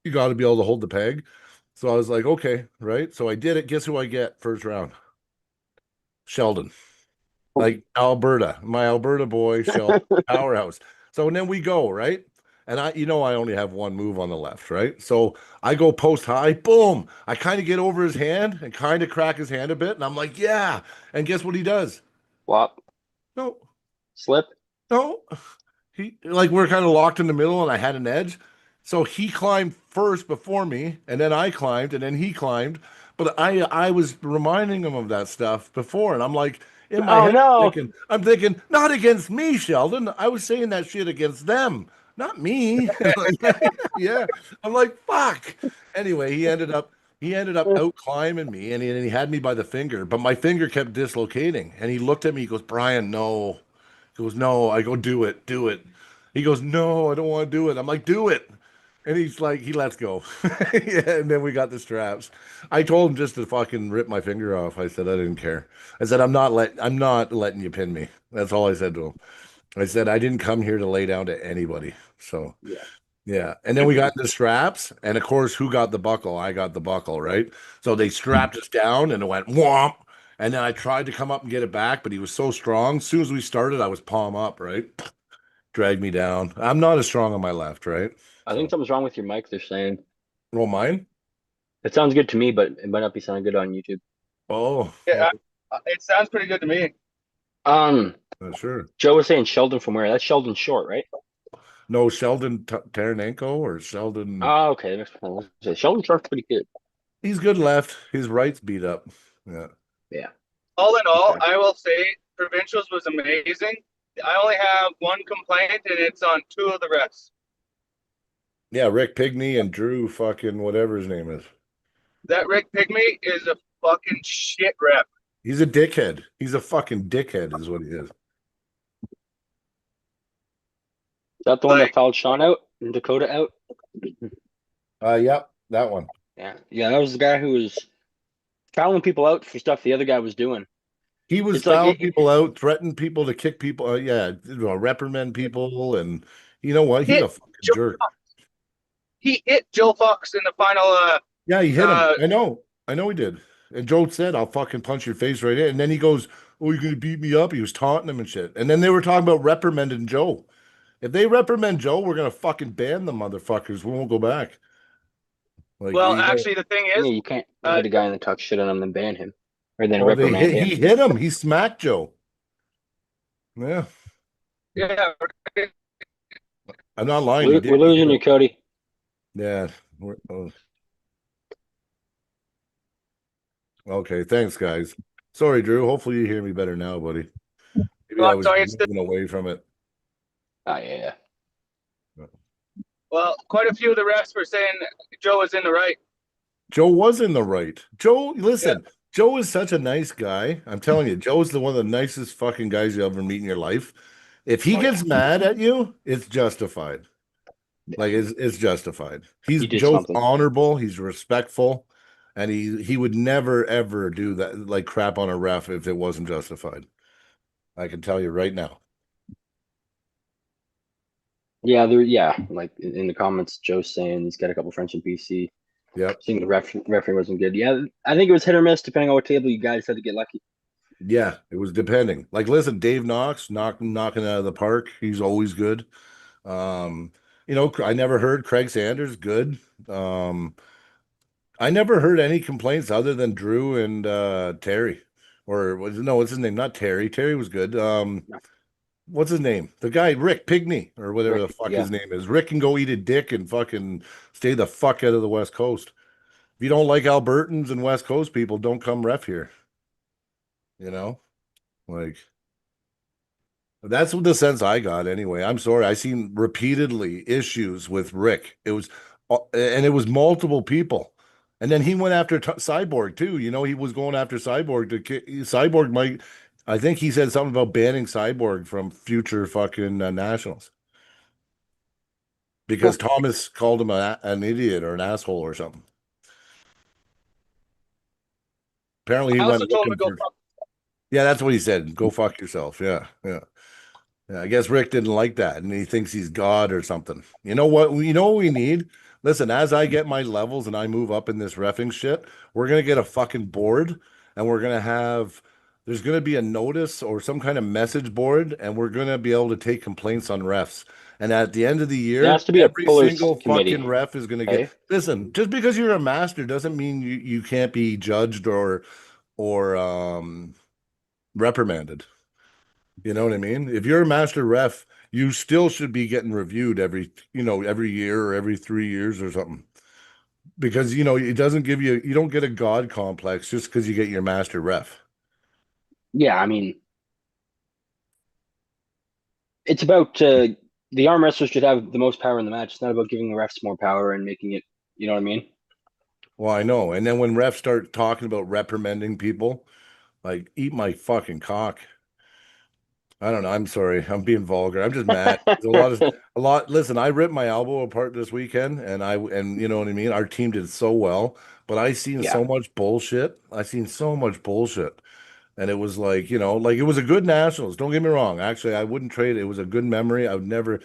[SPEAKER 2] you got to be able to hold the peg. So I was like, okay, right. So I did it. Guess who I get first round? Sheldon. Like Alberta, my Alberta boy, Sheldon, powerhouse. So and then we go, right? And you know, I only have one move on the left, right? So I go post high, boom. I kind of get over his hand and kind of crack his hand a bit. And I'm like, yeah. And guess what he does?
[SPEAKER 3] Flop.
[SPEAKER 2] No,
[SPEAKER 3] Slip.
[SPEAKER 2] no. He like we're kind of locked in the middle and I had an edge. So he climbed first before me, and then I climbed, and then he climbed. But I was reminding him of that stuff before, and I'm like in my
[SPEAKER 3] Oh,
[SPEAKER 2] head
[SPEAKER 3] no.
[SPEAKER 2] I'm thinking, not against me, Sheldon. I was saying that shit against them, not me. Yeah. I'm like, fuck. Anyway, he ended up out climbing me and he had me by the finger, but my finger kept dislocating. And he looked at me, he goes, Brian, no. He goes, no. I go, do it, do it. He goes, no, I don't want to do it. I'm like, do it. And he's like, he lets go. Yeah, and then we got the straps. I told him just to fucking rip my finger off. I said I didn't care. I said I'm not letting you pin me. That's all I said to him. I said I didn't come here to lay down to anybody. So
[SPEAKER 3] Yeah.
[SPEAKER 2] yeah. And then we got the straps. And of course, who got the buckle? I got the buckle, right? So they strapped us down and it went whomp. And then I tried to come up and get it back, but he was so strong. As soon as we started, I was palm up, right? Dragged me down. I'm not as strong on my left, right?
[SPEAKER 3] I think
[SPEAKER 2] So,
[SPEAKER 3] something's wrong with your mic, they're saying.
[SPEAKER 2] roll mine.
[SPEAKER 3] It sounds good to me, but it might not be sounding good on YouTube.
[SPEAKER 2] Oh,
[SPEAKER 4] Yeah, it sounds pretty good to me.
[SPEAKER 3] Um,
[SPEAKER 2] sure.
[SPEAKER 3] Joe was saying Sheldon from where? That's Sheldon Short, right?
[SPEAKER 2] No, Sheldon Taranenko or Sheldon.
[SPEAKER 3] Oh, okay. That makes sense. Sheldon Short's pretty good.
[SPEAKER 2] He's good left. His right's beat up. Yeah.
[SPEAKER 3] Yeah.
[SPEAKER 4] All in all,
[SPEAKER 3] Okay.
[SPEAKER 4] I will say provincials was amazing. I only have one complaint, and it's on 2 of the refs.
[SPEAKER 2] Yeah, Rick Pigney and Drew fucking whatever his name is.
[SPEAKER 4] That Rick Pygmy is a fucking shit rep.
[SPEAKER 2] He's a dickhead. He's a fucking dickhead, is what he is.
[SPEAKER 3] Is that the one that
[SPEAKER 4] Like,
[SPEAKER 3] fouled Sean out and Dakota out?
[SPEAKER 2] Yeah, that one.
[SPEAKER 3] Yeah. Yeah, that was the guy who was fouling people out for stuff the other guy was doing.
[SPEAKER 2] He was
[SPEAKER 3] It's like
[SPEAKER 2] fouling people out, threatened people to kick people. Yeah, reprimand people, and you know what? He's a
[SPEAKER 4] hit
[SPEAKER 2] fucking
[SPEAKER 4] Joe
[SPEAKER 2] jerk.
[SPEAKER 4] Fox. He hit Joe Fox in the final.
[SPEAKER 2] Yeah, he hit him.
[SPEAKER 4] Uh,
[SPEAKER 2] I know he did. And Joe said, "I'll fucking punch your face right in." And then he goes, "Oh, you're gonna beat me up?" He was taunting him and shit. And then they were talking about reprimanding Joe. If they reprimand Joe, we're gonna fucking ban the motherfuckers. We won't go back. Like,
[SPEAKER 4] well, actually, the thing
[SPEAKER 3] Yeah,
[SPEAKER 4] is,
[SPEAKER 3] you can't hit a guy and then talk shit on him and ban him. Or then
[SPEAKER 2] oh,
[SPEAKER 3] reprimand him.
[SPEAKER 2] he hit him. He smacked Joe. Yeah,
[SPEAKER 4] yeah,
[SPEAKER 2] I'm not lying.
[SPEAKER 3] We're losing you, Cody.
[SPEAKER 2] Yeah. Okay, thanks, guys. Sorry, Drew. Hopefully you hear me better now, buddy. Maybe I
[SPEAKER 4] well,
[SPEAKER 2] was
[SPEAKER 4] sorry, it's
[SPEAKER 2] moving away from it.
[SPEAKER 3] Oh, yeah.
[SPEAKER 4] well, quite a few of the refs were saying Joe was in the right.
[SPEAKER 2] Joe was in the right. Joe, listen, Joe is such a nice guy. I'm telling you, Joe's one of the nicest fucking guys you'll ever meet in your life. If he gets mad at you, it's justified. Like it's justified.
[SPEAKER 3] He did
[SPEAKER 2] Joe's
[SPEAKER 3] something.
[SPEAKER 2] honorable, he's respectful, and he would never ever do that like crap on a ref if it wasn't justified. I can tell you right now.
[SPEAKER 3] Yeah, like in the comments, Joe's saying he's got a couple friends in BC.
[SPEAKER 2] Yep.
[SPEAKER 3] Seeing the referee wasn't good. Yeah, I think it was hit or miss depending on what table you guys had to get lucky.
[SPEAKER 2] Yeah, it was depending. Like, listen, Dave Knox knocking out of the park. He's always good. I never heard Craig Sanders good. I never heard any complaints other than Drew and Terry. What's his name? Not Terry. Terry was good. What's his name? The guy, Rick Pigney, or whatever the fuck his name is. Rick can go eat a dick and fucking stay the fuck out of the West Coast. If you don't like Albertans and West Coast people, don't come ref here. You know? Like, that's what the sense I got anyway. I'm sorry. I seen repeatedly issues with Rick. It was multiple people. And then he went after Cyborg too. You know, he was going after Cyborg Cyborg might, I think he said something about banning Cyborg from future fucking nationals. Because Thomas called him an idiot or an asshole or something. Apparently he
[SPEAKER 4] I
[SPEAKER 2] went
[SPEAKER 4] also told him
[SPEAKER 2] looking
[SPEAKER 4] to go.
[SPEAKER 2] Yeah, that's what he said. Go fuck yourself. Yeah, yeah. Yeah, I guess Rick didn't like that, and he thinks he's God or something. You know what? You know what we need? Listen, as I get my levels and I move up in this reffing shit, we're gonna get a fucking board, and there's gonna be a notice or some kind of message board, and we're gonna be able to take complaints on refs. And at the end of the year,
[SPEAKER 3] There has to be a
[SPEAKER 2] every
[SPEAKER 3] pullers
[SPEAKER 2] single
[SPEAKER 3] committee.
[SPEAKER 2] fucking ref is gonna
[SPEAKER 3] Hey?
[SPEAKER 2] get. Listen, just because you're a master doesn't mean you can't be judged or reprimanded. You know what I mean? If you're a master ref, you still should be getting reviewed every year or every 3 years or something. Because, it doesn't give you don't get a God complex just because you get your master ref.
[SPEAKER 3] Yeah, I mean, it's about the arm wrestler should have the most power in the match. It's not about giving the refs more power and making it, you know what I mean?
[SPEAKER 2] Well, I know. And then when refs start talking about reprimanding people, like, eat my fucking cock. I don't know. I'm sorry. I'm being vulgar. I'm just mad. There's a lot. Listen, I ripped my elbow apart this weekend, and you know what I mean. Our team did so well, but I seen
[SPEAKER 3] Yeah.
[SPEAKER 2] so much bullshit. I seen so much bullshit, and it was like, like it was a good nationals. Don't get me wrong. Actually, I wouldn't trade it. It was a good memory. I would never.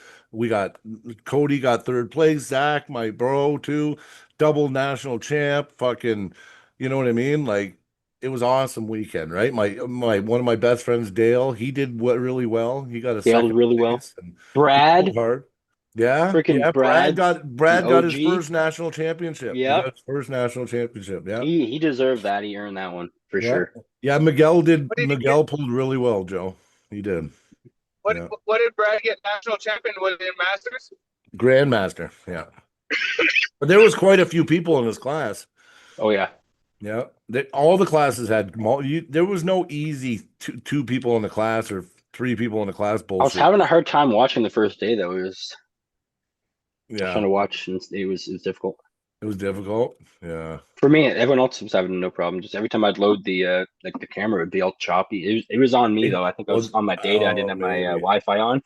[SPEAKER 2] Cody got third place. Zach, my bro, too, double national champ. Fucking, you know what I mean? Like, it was awesome weekend, right? My one of my best friends, Dale, he did really well. He got a
[SPEAKER 3] Dale did
[SPEAKER 2] second
[SPEAKER 3] really well.
[SPEAKER 2] place, and he
[SPEAKER 3] Brad,
[SPEAKER 2] pulled hard. Yeah,
[SPEAKER 3] freaking
[SPEAKER 2] Brad got his
[SPEAKER 3] OG.
[SPEAKER 2] first national championship. He
[SPEAKER 3] Yep.
[SPEAKER 2] got his first national championship. Yeah,
[SPEAKER 3] He deserved that. He earned that one for
[SPEAKER 2] yeah,
[SPEAKER 3] sure.
[SPEAKER 2] yeah. Miguel
[SPEAKER 4] What did he
[SPEAKER 2] Miguel pulled really well, Joe. He did.
[SPEAKER 4] What,
[SPEAKER 2] Yeah.
[SPEAKER 4] what did Brad get national champion? Was it in Masters?
[SPEAKER 2] Grandmaster. Yeah, but there was quite a few people in his class.
[SPEAKER 3] Oh yeah.
[SPEAKER 2] Yeah, all the classes had there was no easy two people in the class or three people in the class
[SPEAKER 3] I was
[SPEAKER 2] bullshit.
[SPEAKER 3] having a hard time watching the first day though. I was
[SPEAKER 2] Yeah,
[SPEAKER 3] trying to watch and it was difficult.
[SPEAKER 2] it was difficult. Yeah,
[SPEAKER 3] For me, everyone else was having no problem. Just every time I'd load the like the camera would be all choppy. It was on me though. I think I was on my data. I didn't
[SPEAKER 2] oh
[SPEAKER 3] have my
[SPEAKER 2] maybe.
[SPEAKER 3] Wi-Fi on.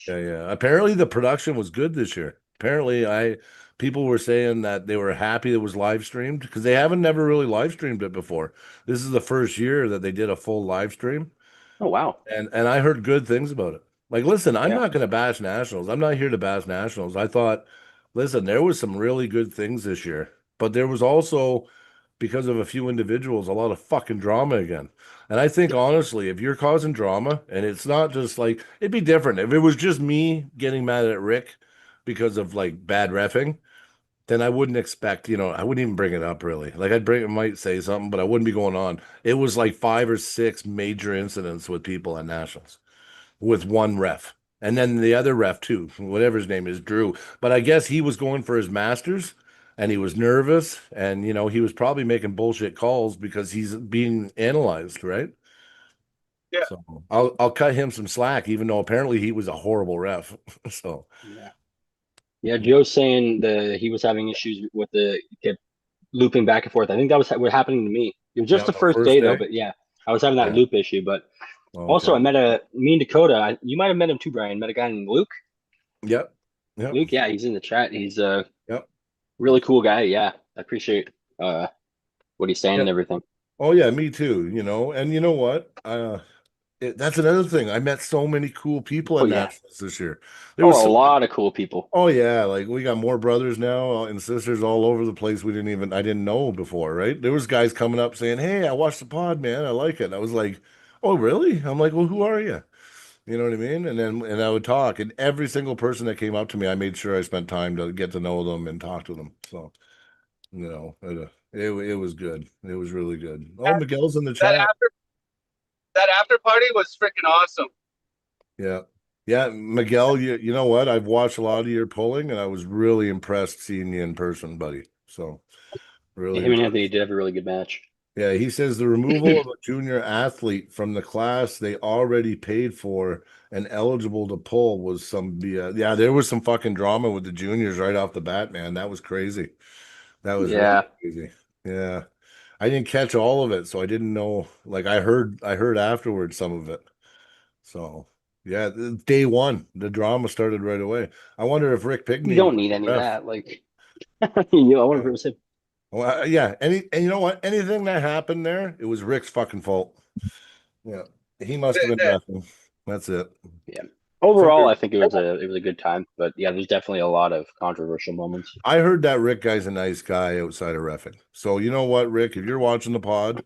[SPEAKER 2] Yeah. Apparently the production was good this year. Apparently people were saying that they were happy it was live streamed because they haven't never really live streamed it before. This is the first year that they did a full live stream.
[SPEAKER 3] Oh wow.
[SPEAKER 2] And I heard good things about it. Like, listen, I'm
[SPEAKER 3] Yeah.
[SPEAKER 2] not going to bash Nationals. I'm not here to bash Nationals. I thought, listen, there was some really good things this year, but there was also, because of a few individuals, a lot of fucking drama again. And I think honestly, if you're causing drama, and it's not just like it'd be different if it was just me getting mad at Rick because of like bad reffing, then I wouldn't expect, I wouldn't even bring it up really. Like might say something, but I wouldn't be going on. It was like 5 or 6 major incidents with people at Nationals with one ref. And then the other ref too, whatever his name is, Drew. But I guess he was going for his masters and he was nervous and he was probably making bullshit calls because he's being analyzed, right?
[SPEAKER 4] Yeah.
[SPEAKER 2] So I'll cut him some slack, even though apparently he was a horrible ref. So
[SPEAKER 3] Yeah. Yeah. Joe's saying he was having issues with kept looping back and forth. I think that was what happening to me. It was just the
[SPEAKER 2] the
[SPEAKER 3] first
[SPEAKER 2] first
[SPEAKER 3] day though,
[SPEAKER 2] day.
[SPEAKER 3] but yeah, I was having that
[SPEAKER 2] Yeah.
[SPEAKER 3] loop issue. But also,
[SPEAKER 2] Okay.
[SPEAKER 3] I met me and Dakota. You might have met him too, Brian. Met a guy named Luke.
[SPEAKER 2] Yep. Yep.
[SPEAKER 3] Luke, yeah, he's in the chat. He's a
[SPEAKER 2] Yep.
[SPEAKER 3] really cool guy. Yeah, I appreciate what he's saying and
[SPEAKER 2] Yep.
[SPEAKER 3] everything.
[SPEAKER 2] Oh yeah, me too, and you know what? That's another thing. I met so many cool people
[SPEAKER 3] Oh
[SPEAKER 2] at
[SPEAKER 3] yeah.
[SPEAKER 2] Nationals this year. There
[SPEAKER 3] Oh,
[SPEAKER 2] was
[SPEAKER 3] a
[SPEAKER 2] so
[SPEAKER 3] lot of cool people.
[SPEAKER 2] Oh yeah, like we got more brothers now and sisters all over the place I didn't know before, right? There was guys coming up saying, "Hey, I watched the pod, man. I like it." And I was like, "Oh, really?" I'm like, "Well, who are you?" You know what I mean? And I would talk, and every single person that came up to me, I made sure I spent time to get to know them and talk to them. So, it was good. It was really good. Oh,
[SPEAKER 4] That,
[SPEAKER 2] Miguel's in the
[SPEAKER 4] that
[SPEAKER 2] chat.
[SPEAKER 4] after that after party was freaking awesome.
[SPEAKER 2] Yeah. Yeah, Miguel, you know what? I've watched a lot of your polling and I was really impressed seeing you in person, buddy. So
[SPEAKER 3] Yeah,
[SPEAKER 2] really
[SPEAKER 3] him and
[SPEAKER 2] impressed.
[SPEAKER 3] Anthony did have a really good match.
[SPEAKER 2] Yeah, he says the removal of a junior athlete from the class they already paid for and eligible to pull was some yeah, there was some fucking drama with the juniors right off the bat, man. That was crazy. That was really
[SPEAKER 3] Yeah.
[SPEAKER 2] crazy. Yeah. I didn't catch all of it, so I didn't know. Like I heard afterwards some of it. So yeah, day one, the drama started right away. I wonder if Rick
[SPEAKER 3] You
[SPEAKER 2] Pigney
[SPEAKER 3] don't
[SPEAKER 2] was
[SPEAKER 3] need any
[SPEAKER 2] the
[SPEAKER 3] of
[SPEAKER 2] ref.
[SPEAKER 3] that. Like, you know, I wonder
[SPEAKER 2] Yeah.
[SPEAKER 3] if it was him.
[SPEAKER 2] Well, yeah. And you know what? Anything that happened there, it was Rick's fucking fault. Yeah, he must have been refing. That's it.
[SPEAKER 3] Yeah. Overall,
[SPEAKER 2] Figure.
[SPEAKER 3] I think it was a good time. But yeah, there's definitely a lot of controversial moments.
[SPEAKER 2] I heard that Rick guy's a nice guy outside of refing. So you know what, Rick? If you're watching the pod,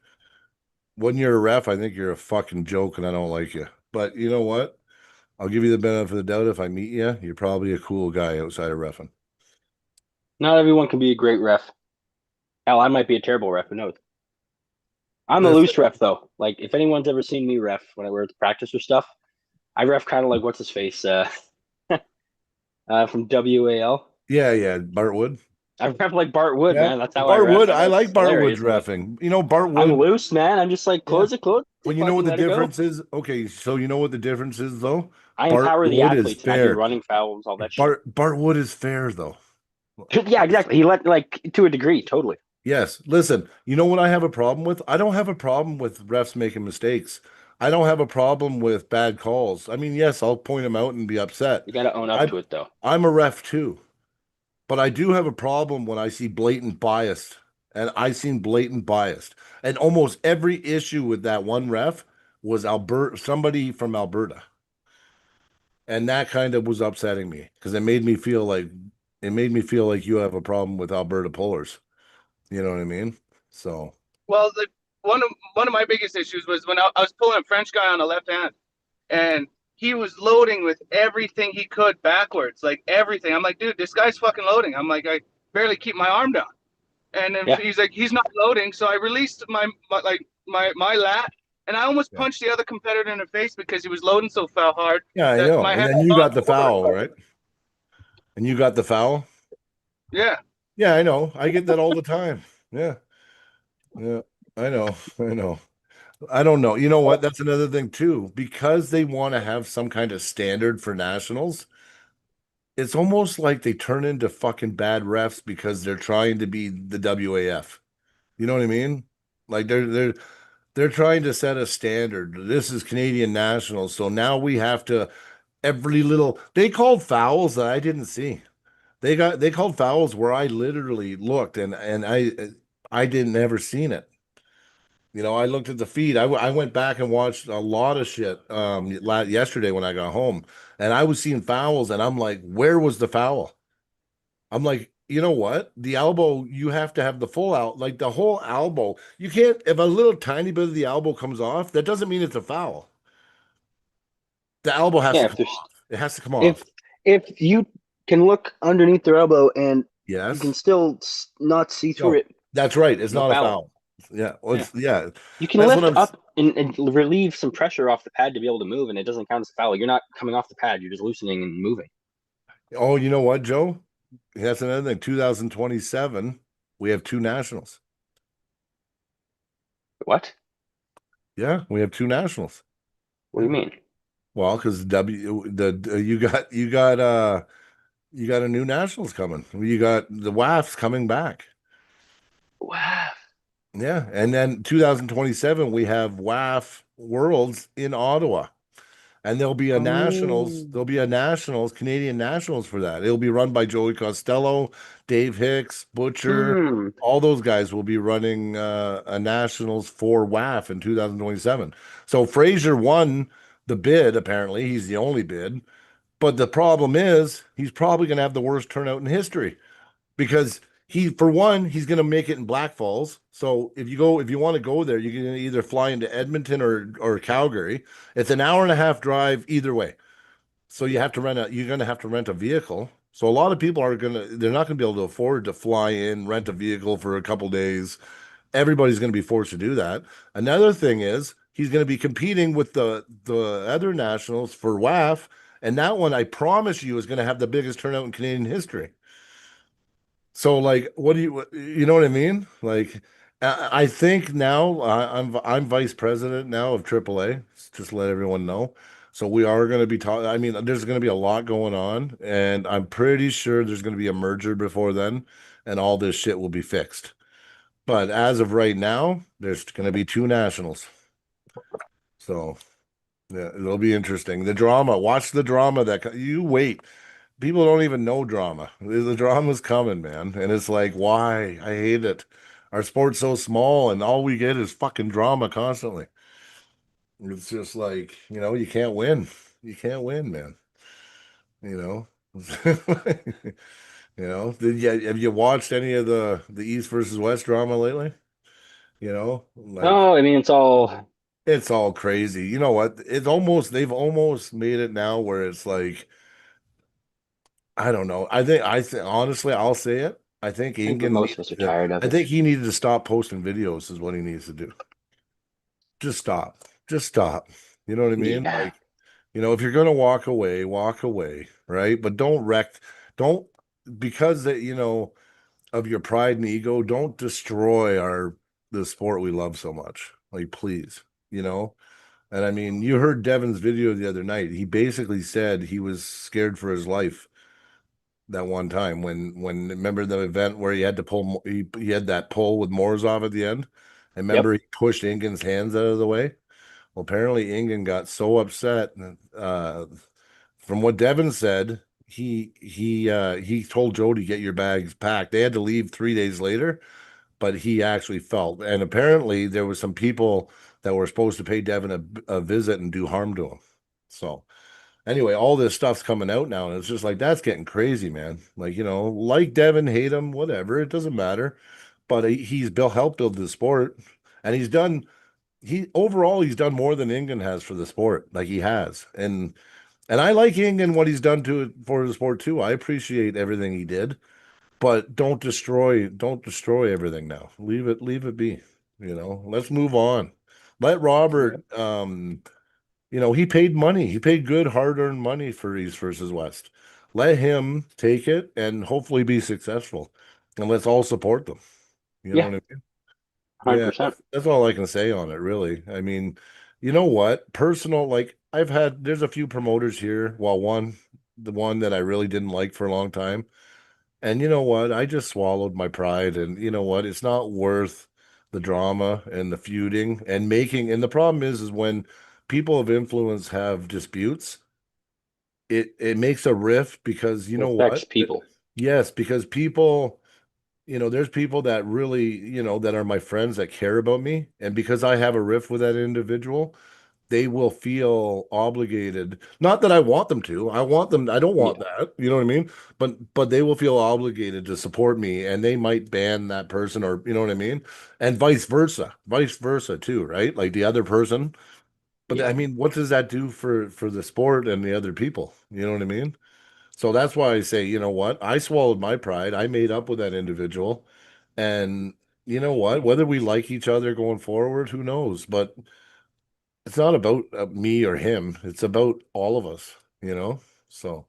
[SPEAKER 2] when you're a ref, I think you're a fucking joke, and I don't like you. But you know what? I'll give you the benefit of the doubt. If I meet you, you're probably a cool guy outside of refing.
[SPEAKER 3] Not everyone can be a great ref. Hell, I might be a terrible ref. Who knows? I'm a
[SPEAKER 2] Listen,
[SPEAKER 3] loose ref though. Like, if anyone's ever seen me ref when I were at practice or stuff, I ref kind of like what's his face, from WAL.
[SPEAKER 2] yeah, Bart Wood.
[SPEAKER 3] I ref like Bart Wood,
[SPEAKER 2] Yeah,
[SPEAKER 3] man. That's how I
[SPEAKER 2] Bart
[SPEAKER 3] ref.
[SPEAKER 2] Wood.
[SPEAKER 3] And
[SPEAKER 2] I like
[SPEAKER 3] it's
[SPEAKER 2] Bart Wood's
[SPEAKER 3] hilarious. But
[SPEAKER 2] refing. Bart
[SPEAKER 3] I'm
[SPEAKER 2] Wood.
[SPEAKER 3] loose, man. I'm just like
[SPEAKER 2] Yeah.
[SPEAKER 3] close it, close.
[SPEAKER 2] Well, you know what
[SPEAKER 3] Fucking
[SPEAKER 2] the
[SPEAKER 3] let it go.
[SPEAKER 2] difference is? Okay, so you know what the difference is, though?
[SPEAKER 3] I
[SPEAKER 2] Bart
[SPEAKER 3] empower the
[SPEAKER 2] Wood is
[SPEAKER 3] athletes and I do
[SPEAKER 2] fair.
[SPEAKER 3] running fouls, all that shit.
[SPEAKER 2] Bart Wood is fair, though.
[SPEAKER 3] Yeah, exactly. He let like to a degree, totally.
[SPEAKER 2] Yes. Listen, you know what I have a problem with? I don't have a problem with refs making mistakes. I don't have a problem with bad calls. I mean, yes, I'll point them out and be upset.
[SPEAKER 3] You got to own up to it, though.
[SPEAKER 2] I'm a ref too, but I do have a problem when I see blatant bias, and I seen blatant bias. And almost every issue with that one ref was somebody from Alberta. And that kind of was upsetting me because it made me feel like you have a problem with Alberta pullers. You know what I mean? So
[SPEAKER 4] Well, one of my biggest issues was when I was pulling a French guy on the left hand, and he was loading with everything he could backwards, like everything. I'm like, dude, this guy's fucking loading. I'm like, I barely keep my arm down. And then
[SPEAKER 3] Yeah.
[SPEAKER 4] he's like, he's not loading. So I released my lat, and I almost
[SPEAKER 2] Yeah.
[SPEAKER 4] punched the other competitor in the face because he was loading so hard.
[SPEAKER 2] yeah, I
[SPEAKER 4] that
[SPEAKER 2] know.
[SPEAKER 4] my
[SPEAKER 2] And
[SPEAKER 4] hand
[SPEAKER 2] then you got the
[SPEAKER 4] knocked over.
[SPEAKER 2] foul, right? And you got the foul.
[SPEAKER 4] Yeah.
[SPEAKER 2] Yeah, I know. I get that all the time. Yeah. Yeah, I know. I know. I don't know. You know what? That's another thing too. Because they want to have some kind of standard for nationals, it's almost like they turn into fucking bad refs because they're trying to be the WAF. You know what I mean? Like they're trying to set a standard. This is Canadian nationals, so now we have to every little they called fouls that I didn't see. They called fouls where I literally looked and I didn't ever seen it. You know, I looked at the feed. I went back and watched a lot of shit yesterday when I got home, and I was seeing fouls, and I'm like, where was the foul? I'm like, you know what? The elbow, you have to have the full out, like the whole elbow. You can't, if a little tiny bit of the elbow comes off, that doesn't mean it's a foul. The elbow has
[SPEAKER 3] Yeah,
[SPEAKER 2] to
[SPEAKER 3] if
[SPEAKER 2] come
[SPEAKER 3] there's
[SPEAKER 2] off. It has to come
[SPEAKER 3] if
[SPEAKER 2] off.
[SPEAKER 3] if you can look underneath their elbow and you can
[SPEAKER 2] Yes.
[SPEAKER 3] still not see through
[SPEAKER 2] No,
[SPEAKER 3] it,
[SPEAKER 2] that's right. It's
[SPEAKER 3] no
[SPEAKER 2] not a
[SPEAKER 3] foul.
[SPEAKER 2] foul. Yeah. Well,
[SPEAKER 3] Yeah.
[SPEAKER 2] it's, yeah.
[SPEAKER 3] You can
[SPEAKER 2] That's what
[SPEAKER 3] lift
[SPEAKER 2] I'm.
[SPEAKER 3] up and relieve some pressure off the pad to be able to move, and it doesn't count as a foul. You're not coming off the pad; you're just loosening and moving.
[SPEAKER 2] Oh, you know what, Joe? That's another thing. 2027, we have two nationals.
[SPEAKER 3] What?
[SPEAKER 2] Yeah, we have two nationals.
[SPEAKER 3] What do you mean?
[SPEAKER 2] Well, because you got a new nationals coming. You got the WAFs coming back.
[SPEAKER 3] Wow.
[SPEAKER 2] Yeah, and then 2027 we have WAF Worlds in Ottawa. And
[SPEAKER 3] Oh.
[SPEAKER 2] there'll be a nationals, Canadian nationals for that. It'll be run by Joey Costello, Dave Hicks, Butcher.
[SPEAKER 3] Hmm.
[SPEAKER 2] All those guys will be running a nationals for WAF in 2027. So Fraser won the bid, apparently. He's the only bid. But the problem is he's probably going to have the worst turnout in history because for one, he's going to make it in Black Falls. So if you want to go there, you can either fly into Edmonton or Calgary. It's an hour and a half drive either way. So you're going to have to rent a vehicle. So a lot of people they're not going to be able to afford to fly in, rent a vehicle for a couple days. Everybody's going to be forced to do that. Another thing is he's going to be competing with the other nationals for WAF, and that one I promise you is going to have the biggest turnout in Canadian history. So like, you know what I mean? Like, I think now I'm vice president now of AAA. Just to let everyone know. So we are going to be talking. I mean, there's going to be a lot going on, and I'm pretty sure there's going to be a merger before then, and all this shit will be fixed. But as of right now, there's going to be two nationals. So yeah, it'll be interesting. The drama. Watch the drama you wait. People don't even know drama. The drama's coming, man. And it's like, why? I hate it. Our sport's so small and all we get is fucking drama constantly. It's just like, you can't win. You can't win, man. You know? Have you watched any of the East versus West drama lately? Like
[SPEAKER 3] No, I mean
[SPEAKER 2] it's all crazy. You know what? They've almost made it now where it's like I don't know. I think honestly, I'll say it. I think
[SPEAKER 3] I think
[SPEAKER 2] Ingen
[SPEAKER 3] most
[SPEAKER 2] needed
[SPEAKER 3] of us are
[SPEAKER 2] to,
[SPEAKER 3] tired of
[SPEAKER 2] I
[SPEAKER 3] it.
[SPEAKER 2] think he needed to stop posting videos is what he needs to do. Just stop. Just stop. You know what I mean?
[SPEAKER 3] Yeah.
[SPEAKER 2] Like, if you're gonna walk away, right? But don't because of your pride and ego, don't destroy the sport we love so much. Like, please, you know? And I mean, you heard Devin's video the other night. He basically said he was scared for his life that one time when remember the event where he had to he had that pull with Morozov at the end. And remember
[SPEAKER 3] Yep.
[SPEAKER 2] he pushed Ingen's hands out of the way. Well, apparently Ingen got so upset. From what Devin said, he told Jody get your bags packed. They had to leave 3 days later, but he actually felt. And apparently there was some people that were supposed to pay Devin a visit and do harm to him. So anyway, all this stuff's coming out now, and it's just like that's getting crazy, man. Like, like Devin, hate him, whatever, it doesn't matter. But he's helped build the sport, and he's done more than Ingen has for the sport. Like he has, and I like Ingen what he's done for the sport too. I appreciate everything he did, but don't destroy everything now. Leave it be. Let's move on. Let Robert he paid money. He paid good, hard-earned money for East versus West. Let him take it and hopefully be successful. And let's all support them. You know
[SPEAKER 3] Yeah.
[SPEAKER 2] what I mean? Yeah,
[SPEAKER 3] 100%.
[SPEAKER 2] that's all I can say on it, really. I mean, you know what? Personal, like there's a few promoters here. Well, the one that I really didn't like for a long time. And you know what? I just swallowed my pride. And you know what? It's not worth the drama and the feuding and making. And the problem is when people of influence have disputes, it makes a rift because you
[SPEAKER 3] It
[SPEAKER 2] know
[SPEAKER 3] affects
[SPEAKER 2] what?
[SPEAKER 3] people.
[SPEAKER 2] Yes, because people, there's people that really, that are my friends that care about me. And because I have a rift with that individual, they will feel obligated. Not that I want them to. I don't want
[SPEAKER 3] Yeah.
[SPEAKER 2] that. You know what I mean? But they will feel obligated to support me and they might ban that person or you know what I mean? And vice versa. Vice versa too, right? Like the other person. But
[SPEAKER 3] Yeah.
[SPEAKER 2] I mean, what does that do for the sport and the other people? You know what I mean? So that's why I say, you know what? I swallowed my pride. I made up with that individual. And you know what? Whether we like each other going forward, who knows? But it's not about me or him. It's about all of us, you know? So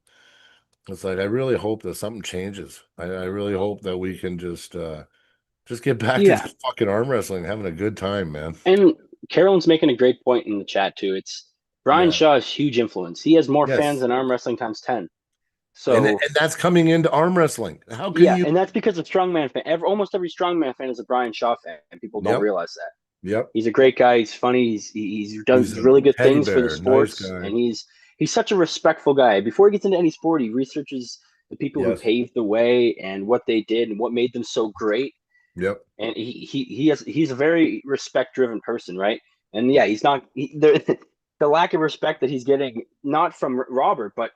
[SPEAKER 2] it's like I really hope that something changes. I really hope that we can just get back to
[SPEAKER 3] Yeah.
[SPEAKER 2] just fucking arm wrestling, having a good time, man.
[SPEAKER 3] And Carolyn's making a great point in the chat too. It's Brian
[SPEAKER 2] Yeah.
[SPEAKER 3] Shaw has huge influence. He has more fans
[SPEAKER 2] Yes.
[SPEAKER 3] than arm wrestling times 10.
[SPEAKER 2] And
[SPEAKER 3] So
[SPEAKER 2] that's coming into arm wrestling. How can
[SPEAKER 3] yeah,
[SPEAKER 2] you?
[SPEAKER 3] and that's because of strongman fan. Almost every strongman fan is a Brian Shaw fan, and people don't
[SPEAKER 2] Yep.
[SPEAKER 3] realize that.
[SPEAKER 2] Yep.
[SPEAKER 3] He's a great guy. He's funny. He's done
[SPEAKER 2] He's a
[SPEAKER 3] really good
[SPEAKER 2] teddy
[SPEAKER 3] things for the
[SPEAKER 2] bear, nice
[SPEAKER 3] sports,
[SPEAKER 2] guy.
[SPEAKER 3] and he's such a respectful guy. Before he gets into any sport, he researches the people who
[SPEAKER 2] Yes.
[SPEAKER 3] paved the way and what they did and what made them so great.
[SPEAKER 2] Yep.
[SPEAKER 3] And he's a very respect driven person, right? And yeah, he's not the lack of respect that he's getting not from Robert, but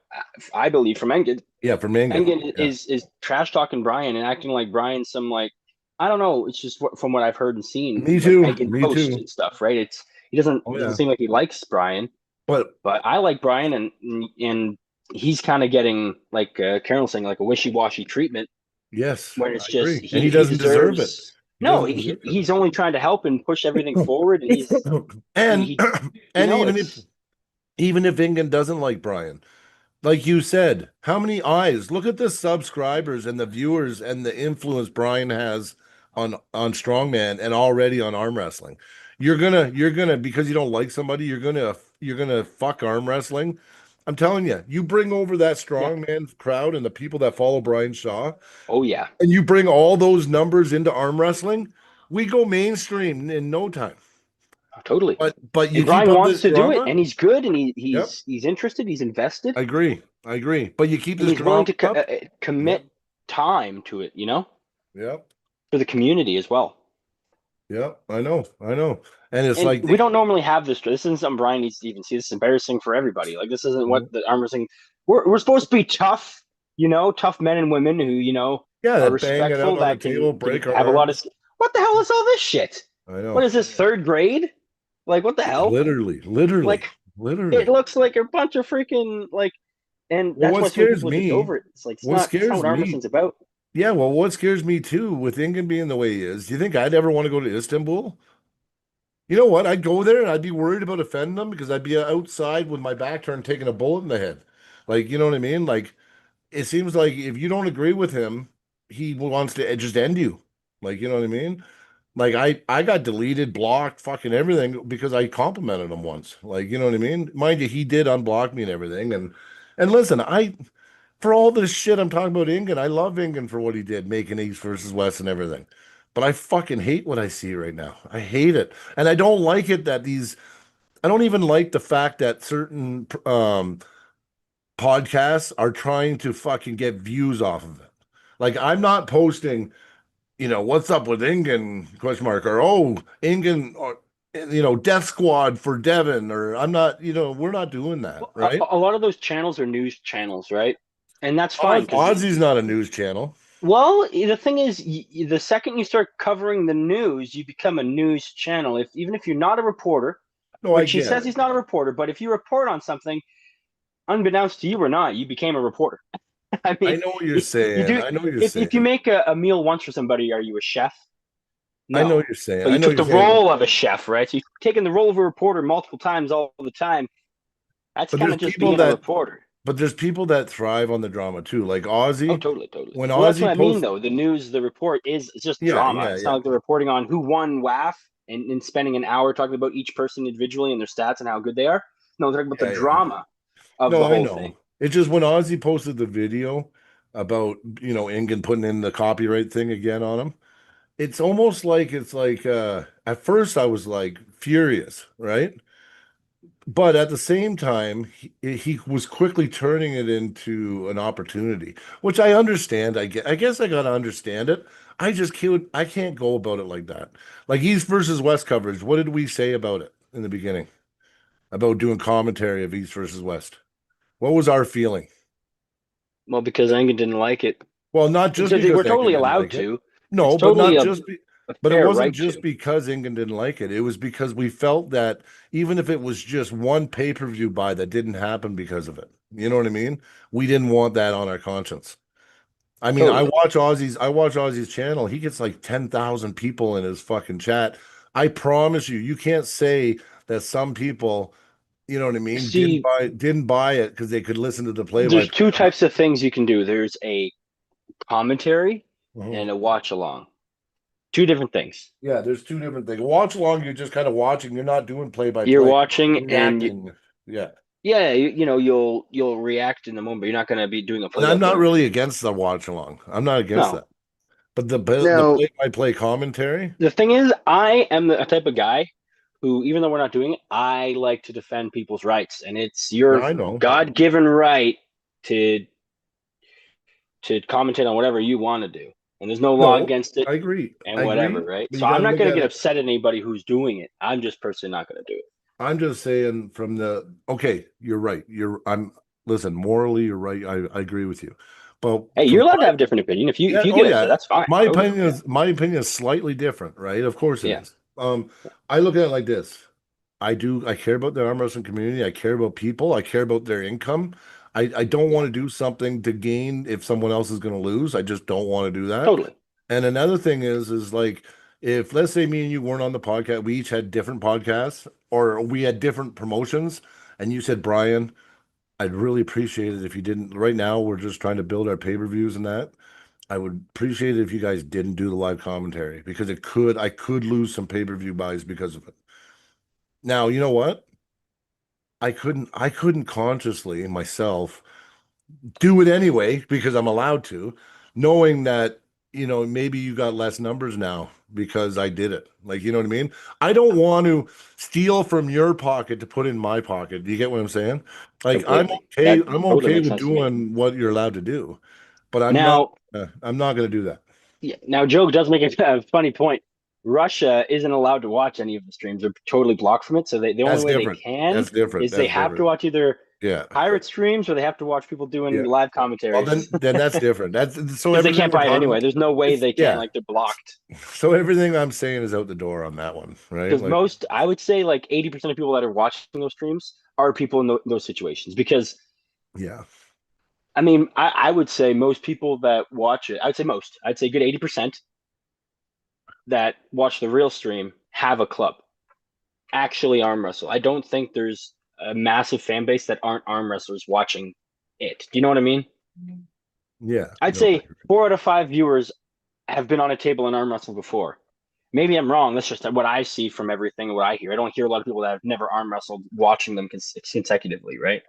[SPEAKER 3] I believe from Engen.
[SPEAKER 2] Yeah, for Mangan.
[SPEAKER 3] Engen
[SPEAKER 2] Yeah.
[SPEAKER 3] is trash talking Brian and acting like Brian's some like I don't know. It's just from what I've heard and seen,
[SPEAKER 2] Me
[SPEAKER 3] like
[SPEAKER 2] too.
[SPEAKER 3] Engen
[SPEAKER 2] Me
[SPEAKER 3] post
[SPEAKER 2] too.
[SPEAKER 3] and stuff, right? He
[SPEAKER 2] Oh
[SPEAKER 3] doesn't
[SPEAKER 2] yeah.
[SPEAKER 3] seem like he likes Brian,
[SPEAKER 2] But
[SPEAKER 3] but I like Brian, and he's kind of getting like Carol saying like a wishy washy treatment
[SPEAKER 2] yes,
[SPEAKER 3] when
[SPEAKER 2] I
[SPEAKER 3] it's just
[SPEAKER 2] agree. And he
[SPEAKER 3] he
[SPEAKER 2] doesn't deserve it.
[SPEAKER 3] deserves
[SPEAKER 2] He
[SPEAKER 3] no
[SPEAKER 2] doesn't deserve it.
[SPEAKER 3] he's only trying to help and push everything forward and
[SPEAKER 2] And
[SPEAKER 3] he
[SPEAKER 2] and
[SPEAKER 3] it's
[SPEAKER 2] even if England doesn't like Brian, like you said, how many eyes? Look at the subscribers and the viewers and the influence Brian has on strongman and already on arm wrestling. You're gonna because you don't like somebody, you're gonna fuck arm wrestling. I'm telling you, you bring over that
[SPEAKER 3] yeah,
[SPEAKER 2] strongman crowd and the people that follow Brian Shaw,
[SPEAKER 3] oh yeah,
[SPEAKER 2] and you bring all those numbers into arm wrestling, we go mainstream in no time.
[SPEAKER 3] totally.
[SPEAKER 2] But you
[SPEAKER 3] And
[SPEAKER 2] keep
[SPEAKER 3] Brian
[SPEAKER 2] up
[SPEAKER 3] wants
[SPEAKER 2] this
[SPEAKER 3] to do it
[SPEAKER 2] drama.
[SPEAKER 3] and he's good and
[SPEAKER 2] Yep,
[SPEAKER 3] he's interested, he's invested,
[SPEAKER 2] I agree. I agree. But you keep
[SPEAKER 3] and
[SPEAKER 2] this
[SPEAKER 3] he's willing
[SPEAKER 2] drama
[SPEAKER 3] to
[SPEAKER 2] up. Yep,
[SPEAKER 3] commit time to it,
[SPEAKER 2] yep,
[SPEAKER 3] for the community as well.
[SPEAKER 2] yep. I know. And it's
[SPEAKER 3] And
[SPEAKER 2] like
[SPEAKER 3] we don't normally have this. This isn't something Brian needs to even see. This is embarrassing for everybody. Like this isn't what the arm wrestling. We're supposed to be tough, tough men and women who
[SPEAKER 2] yeah,
[SPEAKER 3] are
[SPEAKER 2] that bang it
[SPEAKER 3] respectful
[SPEAKER 2] up on the
[SPEAKER 3] that
[SPEAKER 2] table,
[SPEAKER 3] can
[SPEAKER 2] break our
[SPEAKER 3] have a lot of.
[SPEAKER 2] arms.
[SPEAKER 3] What the hell is all this shit?
[SPEAKER 2] I know.
[SPEAKER 3] What is this, third grade? Like what the hell?
[SPEAKER 2] Literally, literally,
[SPEAKER 3] Like it
[SPEAKER 2] literally.
[SPEAKER 3] looks like a bunch of freaking like, and
[SPEAKER 2] Well,
[SPEAKER 3] that's
[SPEAKER 2] what
[SPEAKER 3] why so many
[SPEAKER 2] scares
[SPEAKER 3] people are just
[SPEAKER 2] me,
[SPEAKER 3] over it. It's like
[SPEAKER 2] what
[SPEAKER 3] that's not
[SPEAKER 2] scares
[SPEAKER 3] what arm
[SPEAKER 2] me,
[SPEAKER 3] wrestling's about.
[SPEAKER 2] yeah, well, what scares me too, with England being the way he is, do you think I'd ever want to go to Istanbul? You know what? I'd go there and I'd be worried about offending them because I'd be outside with my back turned, taking a bullet in the head. Like, you know what I mean? Like, it seems like if you don't agree with him, he wants to just end you. Like, you know what I mean? Like I got deleted, blocked, fucking everything because I complimented him once. Like, you know what I mean? Mind you, he did unblock me and everything. And listen, for all this shit I'm talking about Ingen, I love Ingen for what he did, making East versus West and everything. But I fucking hate what I see right now. I hate it. And I don't like it that I don't even like the fact that certain podcasts are trying to fucking get views off of it. Like I'm not posting, what's up with Ingen question mark or Ingen or Death Squad for Devin or I'm not, we're not doing that,
[SPEAKER 3] Well,
[SPEAKER 2] right?
[SPEAKER 3] a lot of those channels are news channels, right? And that's fine because
[SPEAKER 2] Ozzy's not a news channel.
[SPEAKER 3] well, the thing is, the second you start covering the news, you become a news channel. Even if you're not a reporter,
[SPEAKER 2] No, I
[SPEAKER 3] which he
[SPEAKER 2] get
[SPEAKER 3] says
[SPEAKER 2] it.
[SPEAKER 3] he's not a reporter, but if you report on something, unbeknownst to you or not, you became a reporter. I
[SPEAKER 2] I
[SPEAKER 3] mean,
[SPEAKER 2] know what you're
[SPEAKER 3] you
[SPEAKER 2] saying.
[SPEAKER 3] do.
[SPEAKER 2] I know what you're
[SPEAKER 3] If you
[SPEAKER 2] saying.
[SPEAKER 3] make a meal once for somebody, are you a chef?
[SPEAKER 2] I know
[SPEAKER 3] No,
[SPEAKER 2] what you're saying.
[SPEAKER 3] but
[SPEAKER 2] I
[SPEAKER 3] you
[SPEAKER 2] know what
[SPEAKER 3] took
[SPEAKER 2] you're
[SPEAKER 3] the
[SPEAKER 2] saying.
[SPEAKER 3] role of a chef, right? So you've taken the role of a reporter multiple times all the time. That's
[SPEAKER 2] But
[SPEAKER 3] kind
[SPEAKER 2] there's
[SPEAKER 3] of just
[SPEAKER 2] people
[SPEAKER 3] being a
[SPEAKER 2] that
[SPEAKER 3] reporter.
[SPEAKER 2] but there's people that thrive on the drama too. Like
[SPEAKER 3] Oh,
[SPEAKER 2] Ozzy,
[SPEAKER 3] totally, totally.
[SPEAKER 2] when
[SPEAKER 3] Well, that's what
[SPEAKER 2] Ozzy
[SPEAKER 3] I mean,
[SPEAKER 2] posts,
[SPEAKER 3] though. The news, the report is it's just
[SPEAKER 2] yeah,
[SPEAKER 3] drama.
[SPEAKER 2] yeah,
[SPEAKER 3] It's not
[SPEAKER 2] yeah.
[SPEAKER 3] like they're reporting on who won WAF and spending an hour talking about each person individually and their stats and how good they are. No, they're talking about the
[SPEAKER 2] Yeah, yeah.
[SPEAKER 3] drama of the
[SPEAKER 2] No, I
[SPEAKER 3] whole
[SPEAKER 2] know.
[SPEAKER 3] thing.
[SPEAKER 2] It's just when Ozzy posted the video about, Ingen putting in the copyright thing again on him, it's almost like it's like at first I was like furious, right? But at the same time, he was quickly turning it into an opportunity, which I understand. I guess I gotta understand it. I can't go about it like that. Like East versus West coverage. What did we say about it in the beginning? About doing commentary of East versus West. What was our feeling?
[SPEAKER 3] Well, because Engen didn't like it.
[SPEAKER 2] Well, not just
[SPEAKER 3] We're
[SPEAKER 2] because Ingen
[SPEAKER 3] totally
[SPEAKER 2] didn't
[SPEAKER 3] allowed
[SPEAKER 2] like it.
[SPEAKER 3] to. It's
[SPEAKER 2] No, but
[SPEAKER 3] totally
[SPEAKER 2] not
[SPEAKER 3] a,
[SPEAKER 2] just be,
[SPEAKER 3] a
[SPEAKER 2] but it
[SPEAKER 3] fair
[SPEAKER 2] wasn't
[SPEAKER 3] right
[SPEAKER 2] just
[SPEAKER 3] to.
[SPEAKER 2] because Ingen didn't like it. It was because we felt that even if it was just one pay-per-view buy that didn't happen because of it. You know what I mean? We didn't want that on our conscience. I mean, I
[SPEAKER 3] Totally.
[SPEAKER 2] watch Ozzy's channel. He gets like 10,000 people in his fucking chat. I promise you, you can't say that some people, you know what I mean, didn't
[SPEAKER 3] See,
[SPEAKER 2] buy it because they could listen to the
[SPEAKER 3] there's
[SPEAKER 2] play-by-play.
[SPEAKER 3] two types of things you can do. There's a commentary
[SPEAKER 2] Mhm.
[SPEAKER 3] and a watch along. Two different things.
[SPEAKER 2] Yeah, there's two different things. Watch along, you're just kind of watching. You're not doing play by
[SPEAKER 3] You're
[SPEAKER 2] play,
[SPEAKER 3] watching and
[SPEAKER 2] reacting. Yeah.
[SPEAKER 3] yeah, you'll react in the moment, but you're not going to be doing a
[SPEAKER 2] And I'm not
[SPEAKER 3] play-by-play.
[SPEAKER 2] really against the watch along. I'm not against
[SPEAKER 3] No.
[SPEAKER 2] that. But the
[SPEAKER 3] Now,
[SPEAKER 2] play by play commentary,
[SPEAKER 3] the thing is, I am the type of guy who, even though we're not doing it, I like to defend people's rights, and it's
[SPEAKER 2] no,
[SPEAKER 3] your
[SPEAKER 2] I know.
[SPEAKER 3] God-given right to commentate on whatever you want to do, and there's no law
[SPEAKER 2] No,
[SPEAKER 3] against it,
[SPEAKER 2] I agree. I
[SPEAKER 3] and whatever,
[SPEAKER 2] agree.
[SPEAKER 3] right?
[SPEAKER 2] But
[SPEAKER 3] So
[SPEAKER 2] you got
[SPEAKER 3] I'm
[SPEAKER 2] to
[SPEAKER 3] not
[SPEAKER 2] look
[SPEAKER 3] going to
[SPEAKER 2] at
[SPEAKER 3] get
[SPEAKER 2] it.
[SPEAKER 3] upset at anybody who's doing it. I'm just personally not going to do it.
[SPEAKER 2] I'm just saying from the okay, you're right. I'm listen, morally, you're right. I agree with you. But
[SPEAKER 3] Hey,
[SPEAKER 2] from
[SPEAKER 3] you're allowed to
[SPEAKER 2] my
[SPEAKER 3] have a different opinion. If
[SPEAKER 2] yeah,
[SPEAKER 3] you
[SPEAKER 2] oh
[SPEAKER 3] get upset,
[SPEAKER 2] yeah.
[SPEAKER 3] that's fine.
[SPEAKER 2] My
[SPEAKER 3] Totally.
[SPEAKER 2] opinion is my opinion is slightly different, right? Of course it
[SPEAKER 3] Yeah.
[SPEAKER 2] is. I look at it like this. I care about the arm wrestling community. I care about people. I care about their income. I don't
[SPEAKER 3] Yeah.
[SPEAKER 2] want to do something to gain if someone else is going to lose. I just don't want to do that.
[SPEAKER 3] Totally.
[SPEAKER 2] And another thing is like if let's say me and you weren't on the podcast, we each had different podcasts or we had different promotions, and you said, Brian, I'd really appreciate it if you didn't. Right now, we're just trying to build our pay-per-views and that. I would appreciate it if you guys didn't do the live commentary because I could lose some pay-per-view buys because of it. Now, you know what? I couldn't consciously myself do it anyway because I'm allowed to, knowing that, maybe you got less numbers now because I did it. Like, you know what I mean? I don't want to steal from your pocket to put in my pocket. Do you get what I'm saying? Like
[SPEAKER 3] Completely. That
[SPEAKER 2] I'm
[SPEAKER 3] totally
[SPEAKER 2] okay
[SPEAKER 3] makes
[SPEAKER 2] with
[SPEAKER 3] sense to me.
[SPEAKER 2] doing what you're allowed to do, but
[SPEAKER 3] Now,
[SPEAKER 2] I'm not going to do that.
[SPEAKER 3] yeah, now Joe does make a funny point. Russia isn't allowed to watch any of the streams. They're totally blocked from it. So the only
[SPEAKER 2] That's
[SPEAKER 3] way they
[SPEAKER 2] different.
[SPEAKER 3] can
[SPEAKER 2] That's different.
[SPEAKER 3] is they
[SPEAKER 2] That's
[SPEAKER 3] have to
[SPEAKER 2] different.
[SPEAKER 3] watch either
[SPEAKER 2] Yeah.
[SPEAKER 3] pirate streams or they have to watch people doing
[SPEAKER 2] Yeah.
[SPEAKER 3] live
[SPEAKER 2] Well,
[SPEAKER 3] commentaries
[SPEAKER 2] then that's different. That's so
[SPEAKER 3] because they
[SPEAKER 2] everything
[SPEAKER 3] can't
[SPEAKER 2] we're
[SPEAKER 3] buy it
[SPEAKER 2] talking
[SPEAKER 3] anyway.
[SPEAKER 2] about.
[SPEAKER 3] There's no way
[SPEAKER 2] It's
[SPEAKER 3] they can.
[SPEAKER 2] yeah.
[SPEAKER 3] Like they're blocked.
[SPEAKER 2] So everything I'm saying is out the door on that one, right?
[SPEAKER 3] Because
[SPEAKER 2] Like,
[SPEAKER 3] most, I would say, like 80% of people that are watching those streams are people in those situations. Because
[SPEAKER 2] yeah.
[SPEAKER 3] I mean, I would say most people that watch it, I'd say most, I'd say good 80% that watch the real stream have a club, actually arm wrestle. I don't think there's a massive fan base that aren't arm wrestlers watching it. Do you know what I mean?
[SPEAKER 2] Yeah.
[SPEAKER 3] I'd
[SPEAKER 2] No.
[SPEAKER 3] say 4 out of 5 viewers have been on a table and arm wrestled before. Maybe I'm wrong. That's just what I see from everything and what I hear. I don't hear a lot of people that have never arm wrestled watching them consecutively, right?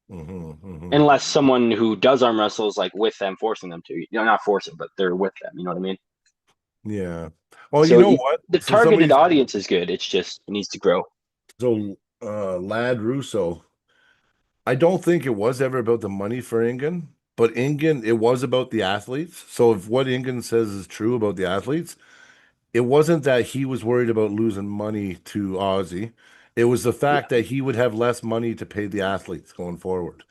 [SPEAKER 2] Hmm.
[SPEAKER 3] Unless someone who does arm wrestle is like with them, forcing them to. Not forcing, but they're with them. You know what I mean?
[SPEAKER 2] Yeah. Well, you
[SPEAKER 3] So
[SPEAKER 2] know what?
[SPEAKER 3] the
[SPEAKER 2] So
[SPEAKER 3] targeted audience is good. It's just it needs to grow.
[SPEAKER 2] Lad Russo, I don't think it was ever about the money for Ingen, but Ingen, it was about the athletes. So if what Ingen says is true about the athletes, it wasn't that he was worried about losing money to Ozzy. It was the
[SPEAKER 3] Yeah.
[SPEAKER 2] fact that he would have less money to pay the athletes going forward.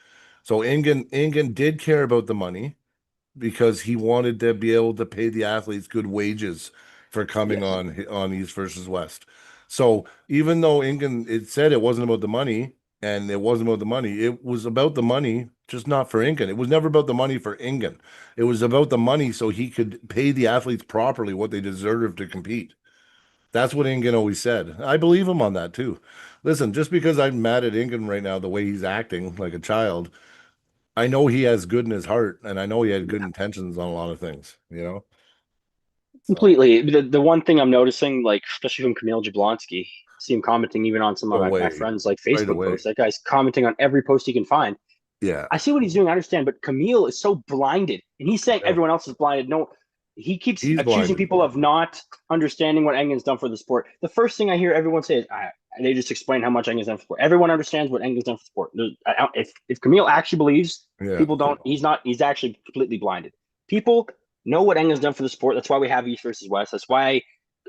[SPEAKER 2] So Ingen did care about the money because he wanted to be able to pay the athletes good wages for coming
[SPEAKER 3] Yes.
[SPEAKER 2] on East versus West. So even though Ingen it said it wasn't about the money and it wasn't about the money, it was about the money, just not for Ingen. It was never about the money for Ingen. It was about the money so he could pay the athletes properly what they deserve to compete. That's what Ingen always said. I believe him on that too. Listen, just because I'm mad at Ingen right now, the way he's acting like a child, I know he has good in his heart, and I know he had good intentions on a lot of things, you know? So,
[SPEAKER 3] Completely. The one thing I'm noticing, like especially from Camille Jablonski, see him commenting even on some of my
[SPEAKER 2] away,
[SPEAKER 3] friends like
[SPEAKER 2] right
[SPEAKER 3] Facebook
[SPEAKER 2] away.
[SPEAKER 3] posts. That guy's commenting on every post he can find.
[SPEAKER 2] Yeah.
[SPEAKER 3] I see what he's doing, I understand, but Camille is so blinded, and he's saying
[SPEAKER 2] Yeah.
[SPEAKER 3] everyone else is blinded. No, he keeps
[SPEAKER 2] He's
[SPEAKER 3] accusing
[SPEAKER 2] blinded.
[SPEAKER 3] people of not understanding what Engen's done for the sport. The first thing I hear everyone say is, they just explain how much Engen's done for the sport. Everyone understands what Engen's done for the sport. If Camille actually believes
[SPEAKER 2] Yeah.
[SPEAKER 3] people don't, he's not. He's actually completely blinded. People know what Engen's done for the sport. That's why we have East versus West. That's why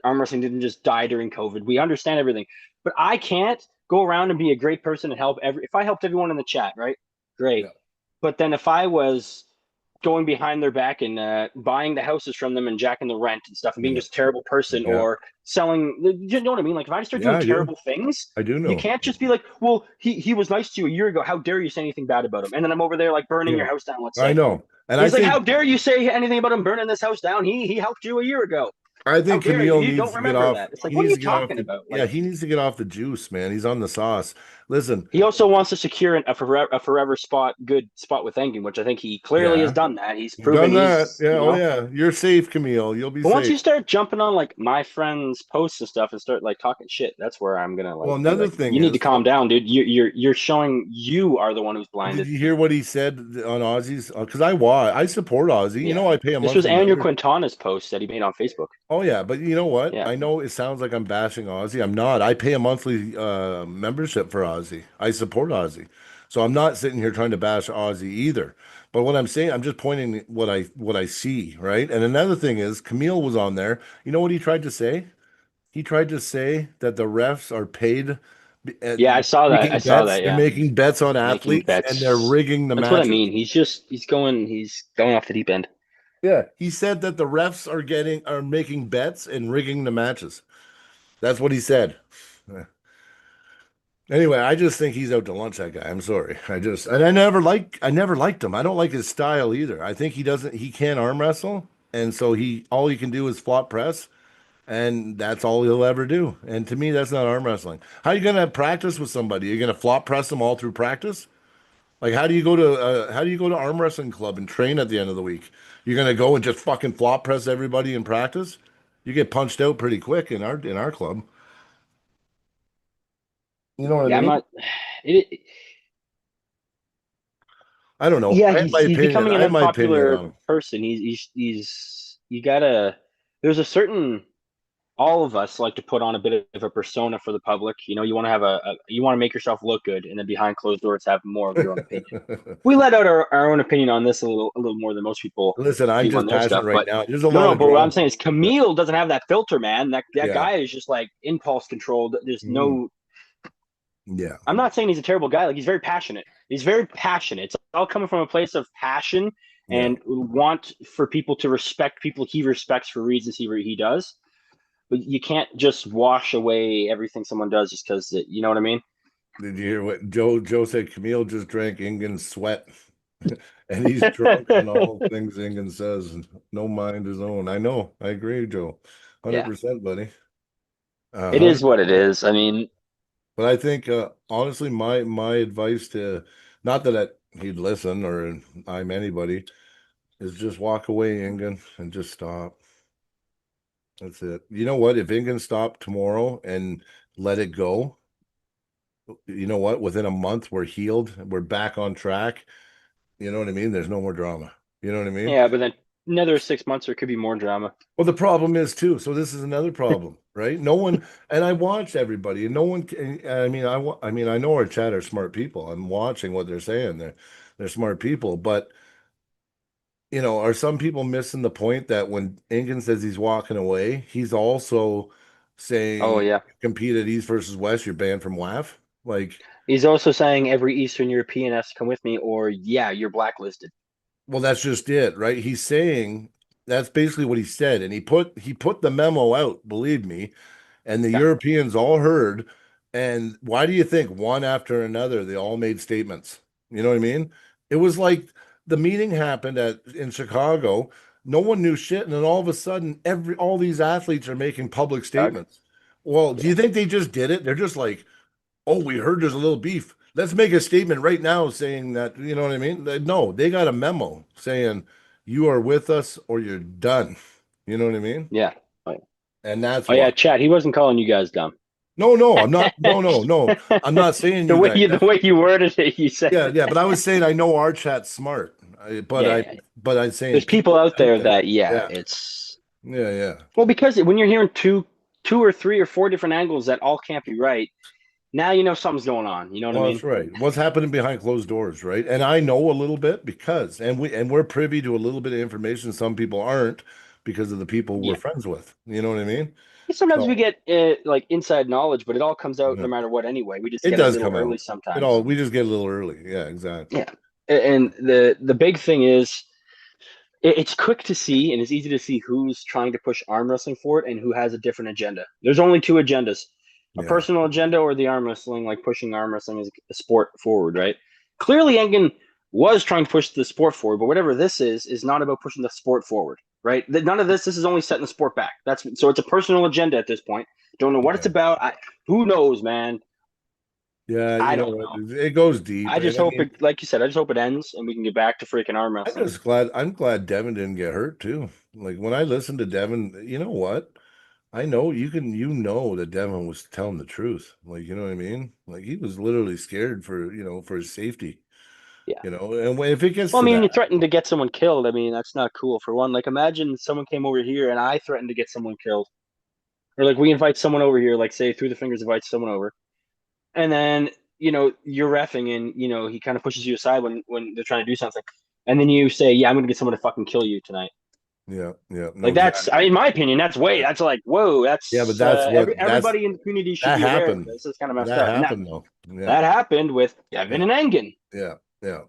[SPEAKER 3] arm wrestling didn't just die during COVID. We understand everything, but I can't go around and be a great person and help every. If I helped everyone in the chat, right? Great.
[SPEAKER 2] Yeah.
[SPEAKER 3] But then if I was going behind their back and buying the houses from them and jacking the rent and stuff and being
[SPEAKER 2] Yeah.
[SPEAKER 3] just a terrible person
[SPEAKER 2] Yeah.
[SPEAKER 3] or selling, you know what I mean? Like if I just start
[SPEAKER 2] Yeah,
[SPEAKER 3] doing
[SPEAKER 2] I do.
[SPEAKER 3] terrible things,
[SPEAKER 2] I do
[SPEAKER 3] you
[SPEAKER 2] know.
[SPEAKER 3] can't just be like, well, he was nice to you a year ago. How dare you say anything bad about him? And then I'm over there like burning
[SPEAKER 2] Yeah.
[SPEAKER 3] your house down, let's
[SPEAKER 2] I
[SPEAKER 3] say.
[SPEAKER 2] know. And
[SPEAKER 3] He's
[SPEAKER 2] I
[SPEAKER 3] like,
[SPEAKER 2] think
[SPEAKER 3] how dare you say anything about him burning this house down? He helped you a year ago.
[SPEAKER 2] I
[SPEAKER 3] How
[SPEAKER 2] think
[SPEAKER 3] dare you?
[SPEAKER 2] Camille
[SPEAKER 3] You
[SPEAKER 2] needs
[SPEAKER 3] don't
[SPEAKER 2] to get
[SPEAKER 3] remember
[SPEAKER 2] off.
[SPEAKER 3] that. It's like,
[SPEAKER 2] He
[SPEAKER 3] what are
[SPEAKER 2] needs
[SPEAKER 3] you
[SPEAKER 2] to get off
[SPEAKER 3] talking
[SPEAKER 2] the
[SPEAKER 3] about?
[SPEAKER 2] yeah,
[SPEAKER 3] Like,
[SPEAKER 2] he needs to get off the juice, man. He's on the sauce. Listen,
[SPEAKER 3] he also wants to secure a forever good spot with Engen, which I think he clearly has
[SPEAKER 2] yeah,
[SPEAKER 3] done that. He's
[SPEAKER 2] you've done
[SPEAKER 3] proven
[SPEAKER 2] that.
[SPEAKER 3] he's,
[SPEAKER 2] Yeah, oh yeah. You're safe, Camille. You'll be
[SPEAKER 3] But once
[SPEAKER 2] safe.
[SPEAKER 3] you start jumping on like my friends' posts and stuff and start like talking shit, that's where I'm gonna
[SPEAKER 2] Well,
[SPEAKER 3] like be
[SPEAKER 2] another
[SPEAKER 3] like,
[SPEAKER 2] thing
[SPEAKER 3] you need to
[SPEAKER 2] is,
[SPEAKER 3] calm down, dude. You're showing you are the one who's
[SPEAKER 2] did
[SPEAKER 3] blinded.
[SPEAKER 2] you hear what he said on Aussie's? Because I support Aussie. You
[SPEAKER 3] Yeah.
[SPEAKER 2] know, I pay a
[SPEAKER 3] This was
[SPEAKER 2] monthly
[SPEAKER 3] Andrew
[SPEAKER 2] member.
[SPEAKER 3] Quintana's post that he made on Facebook.
[SPEAKER 2] Oh yeah, but you know what?
[SPEAKER 3] Yeah.
[SPEAKER 2] I know it sounds like I'm bashing Aussie. I'm not. I pay a monthly membership for Aussie. I support Aussie. So I'm not sitting here trying to bash Aussie either. But what I'm saying, I'm just pointing what I see, right? And another thing is Camille was on there. You know what he tried to say? He tried to say that the refs are paid
[SPEAKER 3] Yeah, I saw that. I
[SPEAKER 2] making
[SPEAKER 3] saw
[SPEAKER 2] bets.
[SPEAKER 3] that,
[SPEAKER 2] They're
[SPEAKER 3] yeah.
[SPEAKER 2] making bets on
[SPEAKER 3] Making
[SPEAKER 2] athletes and they're
[SPEAKER 3] bets.
[SPEAKER 2] rigging the
[SPEAKER 3] That's what I
[SPEAKER 2] matches.
[SPEAKER 3] mean. He's going off the deep end.
[SPEAKER 2] Yeah, he said that the refs are making bets and rigging the matches. That's what he said. Yeah. Anyway, I just think he's out to lunch, that guy. I'm sorry. I never liked him. I don't like his style either. I think he can't arm wrestle, and so all he can do is flop press, and that's all he'll ever do. And to me, that's not arm wrestling. How are you gonna practice with somebody? You're gonna flop press them all through practice? Like how do you go to arm wrestling club and train at the end of the week? You're gonna go and just fucking flop press everybody in practice? You get punched out pretty quick in our club. You know what I
[SPEAKER 3] Yeah, I'm
[SPEAKER 2] mean?
[SPEAKER 3] not. It,
[SPEAKER 2] I don't know.
[SPEAKER 3] yeah,
[SPEAKER 2] I have my
[SPEAKER 3] he's
[SPEAKER 2] opinion.
[SPEAKER 3] becoming
[SPEAKER 2] I
[SPEAKER 3] an
[SPEAKER 2] have my opinion
[SPEAKER 3] unpopular
[SPEAKER 2] on him.
[SPEAKER 3] person. He's you gotta. There's a certain all of us like to put on a bit of a persona for the public. You know, you want to have you want to make yourself look good, and then behind closed doors have more of your own opinion. We let out our own opinion on this a little more than most people
[SPEAKER 2] Listen, I'm
[SPEAKER 3] do on
[SPEAKER 2] just
[SPEAKER 3] their
[SPEAKER 2] passionate
[SPEAKER 3] stuff.
[SPEAKER 2] right
[SPEAKER 3] But
[SPEAKER 2] now. There's a
[SPEAKER 3] no,
[SPEAKER 2] lot
[SPEAKER 3] no.
[SPEAKER 2] of
[SPEAKER 3] But what I'm
[SPEAKER 2] drama.
[SPEAKER 3] saying is
[SPEAKER 2] Yeah.
[SPEAKER 3] Camille doesn't have that filter, man. That
[SPEAKER 2] Yeah.
[SPEAKER 3] guy is just like impulse controlled. There's
[SPEAKER 2] Mm.
[SPEAKER 3] no.
[SPEAKER 2] Yeah.
[SPEAKER 3] I'm not saying he's a terrible guy. Like he's very passionate. He's very passionate. It's all coming from a place of passion
[SPEAKER 2] Yeah.
[SPEAKER 3] and want for people to respect people he respects for reasons he does. But you can't just wash away everything someone does just because you know what I mean.
[SPEAKER 2] Did you hear what Joe said? Camille just drank Ingen's sweat. And he's drunk on all things Ingen says. No mind his own. I know. I agree, Joe.
[SPEAKER 3] Yeah,
[SPEAKER 2] 100%, buddy.
[SPEAKER 3] it is what it
[SPEAKER 2] 100%.
[SPEAKER 3] is. I mean,
[SPEAKER 2] But I think honestly, my advice to not that he'd listen or I'm anybody is just walk away, Ingen, and just stop. That's it. You know what? If Ingen stopped tomorrow and let it go, you know what? Within a month, we're healed. We're back on track. You know what I mean? There's no more drama. You know what I mean?
[SPEAKER 3] yeah, but then another 6 months there could be more drama.
[SPEAKER 2] Well, the problem is too. So this is another problem, right? No one, and I watch everybody, and no one. I mean, I mean, I know our chat are smart people. I'm watching what they're saying. They're smart people, but you know, are some people missing the point that when Ingan says he's walking away, he's also
[SPEAKER 3] Oh
[SPEAKER 2] saying
[SPEAKER 3] yeah,
[SPEAKER 2] compete at East versus West, you're banned from WAF. Like,
[SPEAKER 3] he's also saying every Eastern European has to come with me, or yeah, you're blacklisted.
[SPEAKER 2] well, that's just it, right? He's saying that's basically what he said, and he put the memo out, believe me, and the
[SPEAKER 3] Yeah,
[SPEAKER 2] Europeans all heard. And why do you think one after another they all made statements? You know what I mean? It was like the meeting happened in Chicago. No one knew shit, and then all of a sudden, all these athletes are making public
[SPEAKER 3] Doug.
[SPEAKER 2] statements. Well, do
[SPEAKER 3] Yeah,
[SPEAKER 2] you think they just did it? They're just like, "Oh, we heard there's a little beef. let's make a statement right now saying that, you know what I mean? No, they got a memo saying you are with us or you're done. You know what I mean?
[SPEAKER 3] Yeah. Oh, yeah.
[SPEAKER 2] And that's
[SPEAKER 3] Oh yeah,
[SPEAKER 2] why.
[SPEAKER 3] Chad. He wasn't calling you guys dumb.
[SPEAKER 2] No, I'm not. No. I'm not saying you guys.
[SPEAKER 3] The way you worded it, you said.
[SPEAKER 2] Yeah. But I was saying I know our chat's smart.
[SPEAKER 3] Yeah, yeah, yeah.
[SPEAKER 2] But I'm saying
[SPEAKER 3] There's people out there that
[SPEAKER 2] Yeah.
[SPEAKER 3] it's
[SPEAKER 2] Yeah.
[SPEAKER 3] well because when you're hearing two or three or four different angles that all can't be right, now you know something's going on. You know what I
[SPEAKER 2] Well,
[SPEAKER 3] mean?
[SPEAKER 2] that's right. What's happening behind closed doors, right? And I know a little bit because, we're privy to a little bit of information some people aren't because of the people we're
[SPEAKER 3] Yeah.
[SPEAKER 2] friends with. You know what I mean?
[SPEAKER 3] Sometimes we
[SPEAKER 2] So
[SPEAKER 3] get like inside knowledge, but it all comes out no
[SPEAKER 2] yeah.
[SPEAKER 3] matter what anyway. We just
[SPEAKER 2] It
[SPEAKER 3] get it a
[SPEAKER 2] does
[SPEAKER 3] little
[SPEAKER 2] come
[SPEAKER 3] early
[SPEAKER 2] out.
[SPEAKER 3] sometimes.
[SPEAKER 2] We just get a little early. Yeah, exactly.
[SPEAKER 3] Yeah. And the big thing is it's quick to see and it's easy to see who's trying to push arm wrestling forward and who has a different agenda. There's only two agendas: a
[SPEAKER 2] Yeah.
[SPEAKER 3] personal agenda or the arm wrestling, like pushing arm wrestling as a sport forward, right? Clearly, Engen was trying to push the sport forward, but whatever this is not about pushing the sport forward, right? None of this is only setting the sport back. So it's a personal agenda at this point. Don't know what it's
[SPEAKER 2] Yeah.
[SPEAKER 3] about. Who knows, man?
[SPEAKER 2] Yeah,
[SPEAKER 3] I
[SPEAKER 2] you know
[SPEAKER 3] don't
[SPEAKER 2] what?
[SPEAKER 3] know.
[SPEAKER 2] It goes deep.
[SPEAKER 3] I just
[SPEAKER 2] And I
[SPEAKER 3] hope
[SPEAKER 2] mean,
[SPEAKER 3] it, like you said, I just hope it ends and we can get back to freaking arm wrestling.
[SPEAKER 2] I'm glad Devin didn't get hurt too. Like when I listened to Devin, you know what? I know you know that Devin was telling the truth. Like, you know what I mean? Like he was literally scared for, for his safety,
[SPEAKER 3] Yeah.
[SPEAKER 2] and if it gets
[SPEAKER 3] Well, I
[SPEAKER 2] to
[SPEAKER 3] mean, you
[SPEAKER 2] that,
[SPEAKER 3] threatened to get someone killed. I mean, that's not cool. For one, like imagine someone came over here and I threatened to get someone killed, or like we invite someone over here, like say through the fingers invites someone over, and then you're reffing and he kind of pushes you aside when they're trying to do something, and then you say, "Yeah, I'm gonna get someone to fucking kill you tonight."
[SPEAKER 2] yeah, no,
[SPEAKER 3] Like that's,
[SPEAKER 2] exactly.
[SPEAKER 3] in my opinion, that's like whoa,
[SPEAKER 2] Yeah, but
[SPEAKER 3] that's everybody in the community should
[SPEAKER 2] that
[SPEAKER 3] be aware of
[SPEAKER 2] happened.
[SPEAKER 3] this. It's kind of messed
[SPEAKER 2] That
[SPEAKER 3] up, and
[SPEAKER 2] happened though. Yeah,
[SPEAKER 3] that happened with Devin
[SPEAKER 2] yeah,
[SPEAKER 3] and Engen.
[SPEAKER 2] yeah, yeah.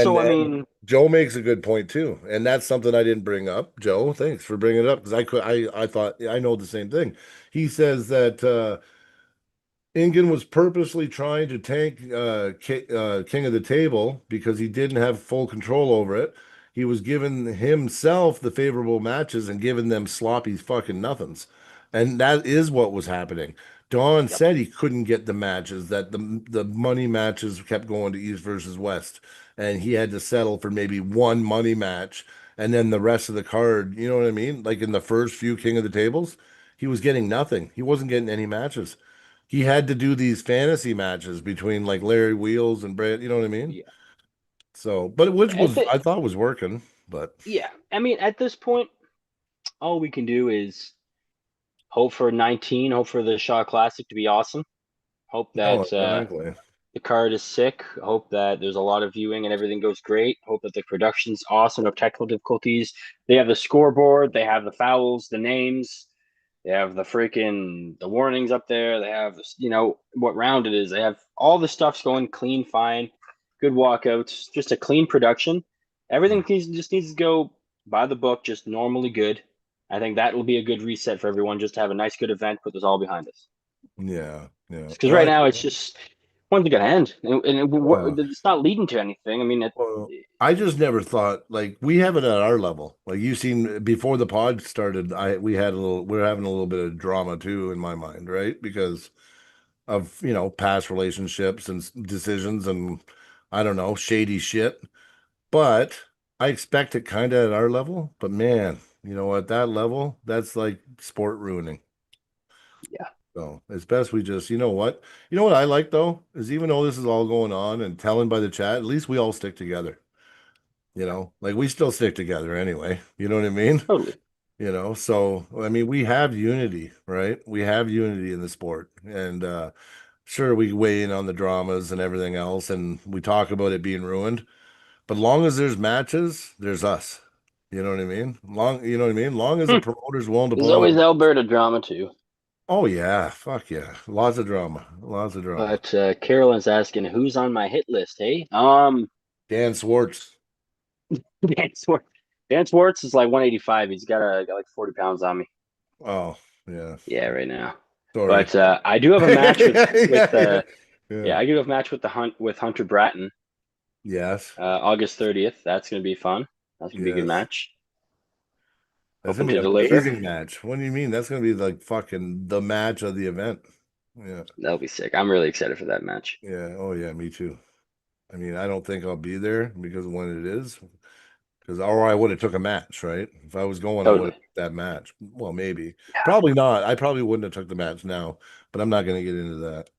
[SPEAKER 3] So I
[SPEAKER 2] And
[SPEAKER 3] mean,
[SPEAKER 2] Joe makes a good point too, and that's something I didn't bring up. Joe, thanks for bringing it up because I thought I know the same thing. He says that Ingen was purposely trying to tank King of the Table because he didn't have full control over it. He was giving himself the favorable matches and giving them sloppy fucking nothings. And that is what was happening. Don
[SPEAKER 3] yep,
[SPEAKER 2] said he couldn't get the matches, that the money matches kept going to East versus West. And he had to settle for maybe one money match and then the rest of the card, you know what I mean? Like in the first few King of the Tables, he was getting nothing. He wasn't getting any matches. He had to do these fantasy matches between like Larry Wheels and Brad, you know what I mean?
[SPEAKER 3] yeah.
[SPEAKER 2] So, but which
[SPEAKER 3] At
[SPEAKER 2] was
[SPEAKER 3] the,
[SPEAKER 2] I thought was working, but
[SPEAKER 3] yeah, I mean, at this point, all we can do is hope for 19, hope for the Shaw Classic to be awesome. Hope
[SPEAKER 2] no,
[SPEAKER 3] that
[SPEAKER 2] exactly.
[SPEAKER 3] the card is sick. Hope that there's a lot of viewing and everything goes great. Hope that the production's awesome. No technical difficulties. They have the scoreboard. They have the fouls, the names. They have the warnings up there. They have what round it is. They have all the stuff's going clean, fine, good walkouts, just a clean production. Everything just needs to go by the book, just normally good. I think that will be a good reset for everyone, just to have a nice, good event, put this all behind us.
[SPEAKER 2] Yeah, yeah.
[SPEAKER 3] Because right now it's just when's it gonna end,
[SPEAKER 2] Well,
[SPEAKER 3] it's not leading to anything. I mean,
[SPEAKER 2] well, I just never thought like we have it at our level. Like you seen before the pod started, we're having a little bit of drama too in my mind, right? Because of past relationships and decisions and I don't know shady shit. But I expect it kind of at our level. But man, at that level, that's like sport ruining.
[SPEAKER 3] yeah,
[SPEAKER 2] So it's best we just, you know what I like though, is even though this is all going on and telling by the chat, at least we all stick together. Like we still stick together anyway. You know what I mean?
[SPEAKER 3] totally.
[SPEAKER 2] So I mean, we have unity, right? We have unity in the sport. And sure, we weigh in on the dramas and everything else, and we talk about it being ruined. But long as there's matches, there's us. You know what I mean? You know what I mean? Long as the promoter's willing to
[SPEAKER 3] There's
[SPEAKER 2] put on
[SPEAKER 3] always Alberta drama too.
[SPEAKER 2] oh yeah, fuck yeah. Lots of drama. Lots of drama.
[SPEAKER 3] But Carolyn's asking who's on my hit list. Hey,
[SPEAKER 2] Dan Swartz.
[SPEAKER 3] Dan Swartz. Dan Swartz is like 185. He's got like 40 pounds on me.
[SPEAKER 2] Oh, yeah.
[SPEAKER 3] Yeah, right now.
[SPEAKER 2] Sorry.
[SPEAKER 3] But I do have a match
[SPEAKER 2] Yeah.
[SPEAKER 3] I do have a match with Hunter Bratton.
[SPEAKER 2] Yes.
[SPEAKER 3] August 30th. That's gonna be fun. That's gonna be a good
[SPEAKER 2] Yes.
[SPEAKER 3] match.
[SPEAKER 2] That's
[SPEAKER 3] Hoping
[SPEAKER 2] gonna be
[SPEAKER 3] to
[SPEAKER 2] an
[SPEAKER 3] deliver.
[SPEAKER 2] amazing match. What do you mean? That's gonna be like fucking the match of the event. Yeah.
[SPEAKER 3] That'll be sick. I'm really excited for that match.
[SPEAKER 2] Yeah. Oh yeah, me too. I mean, I don't think I'll be there because of when it is. Because or I would have took a match, right? If I was going, I would have
[SPEAKER 3] Totally.
[SPEAKER 2] took that match. Well, maybe.
[SPEAKER 3] Yeah.
[SPEAKER 2] Probably not. I probably wouldn't have took the match now, but I'm not gonna get into that.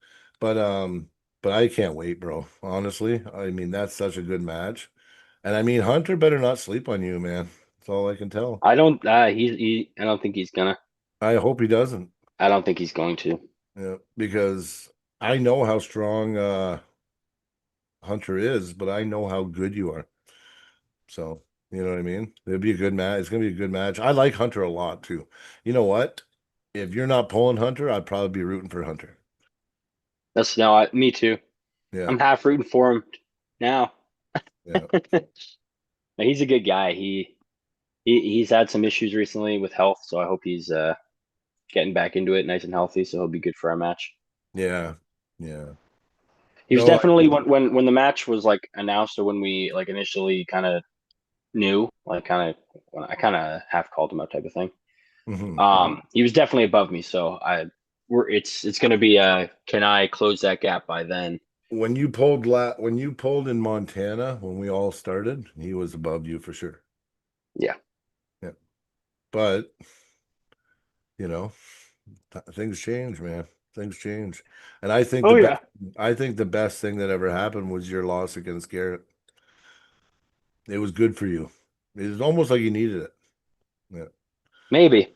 [SPEAKER 2] But I can't wait, bro. Honestly. I mean, that's such a good match. And I mean, Hunter better not sleep on you, man. That's all I can tell.
[SPEAKER 3] I don't. I don't think he's gonna.
[SPEAKER 2] I hope he doesn't.
[SPEAKER 3] I don't think he's going to.
[SPEAKER 2] Yeah, because I know how strong Hunter is, but I know how good you are. So, you know what I mean? It'd be a good match. It's gonna be a good match. I like Hunter a lot too. You know what? If you're not pulling Hunter, I'd probably be rooting for Hunter.
[SPEAKER 3] That's no. Me too.
[SPEAKER 2] Yeah,
[SPEAKER 3] I'm half rooting for him now.
[SPEAKER 2] yeah,
[SPEAKER 3] He's a good guy. He's had some issues recently with health, so I hope he's getting back into it nice and healthy. So he'll be good for our match.
[SPEAKER 2] yeah, yeah.
[SPEAKER 3] He was
[SPEAKER 2] No,
[SPEAKER 3] definitely when the match was like announced or when we like initially kind of knew, like kind of when I kind of half called him out type of thing. He was definitely above me, so it's going to be can I close that gap by then?
[SPEAKER 2] when you pulled in Montana when we all started, he was above you for sure.
[SPEAKER 3] Yeah.
[SPEAKER 2] Yeah. But you know, things change, man. Things change. And I think I think the best thing that ever happened was your loss against Garrett. It was good for you. It was almost like you needed it. Yeah.
[SPEAKER 3] Maybe.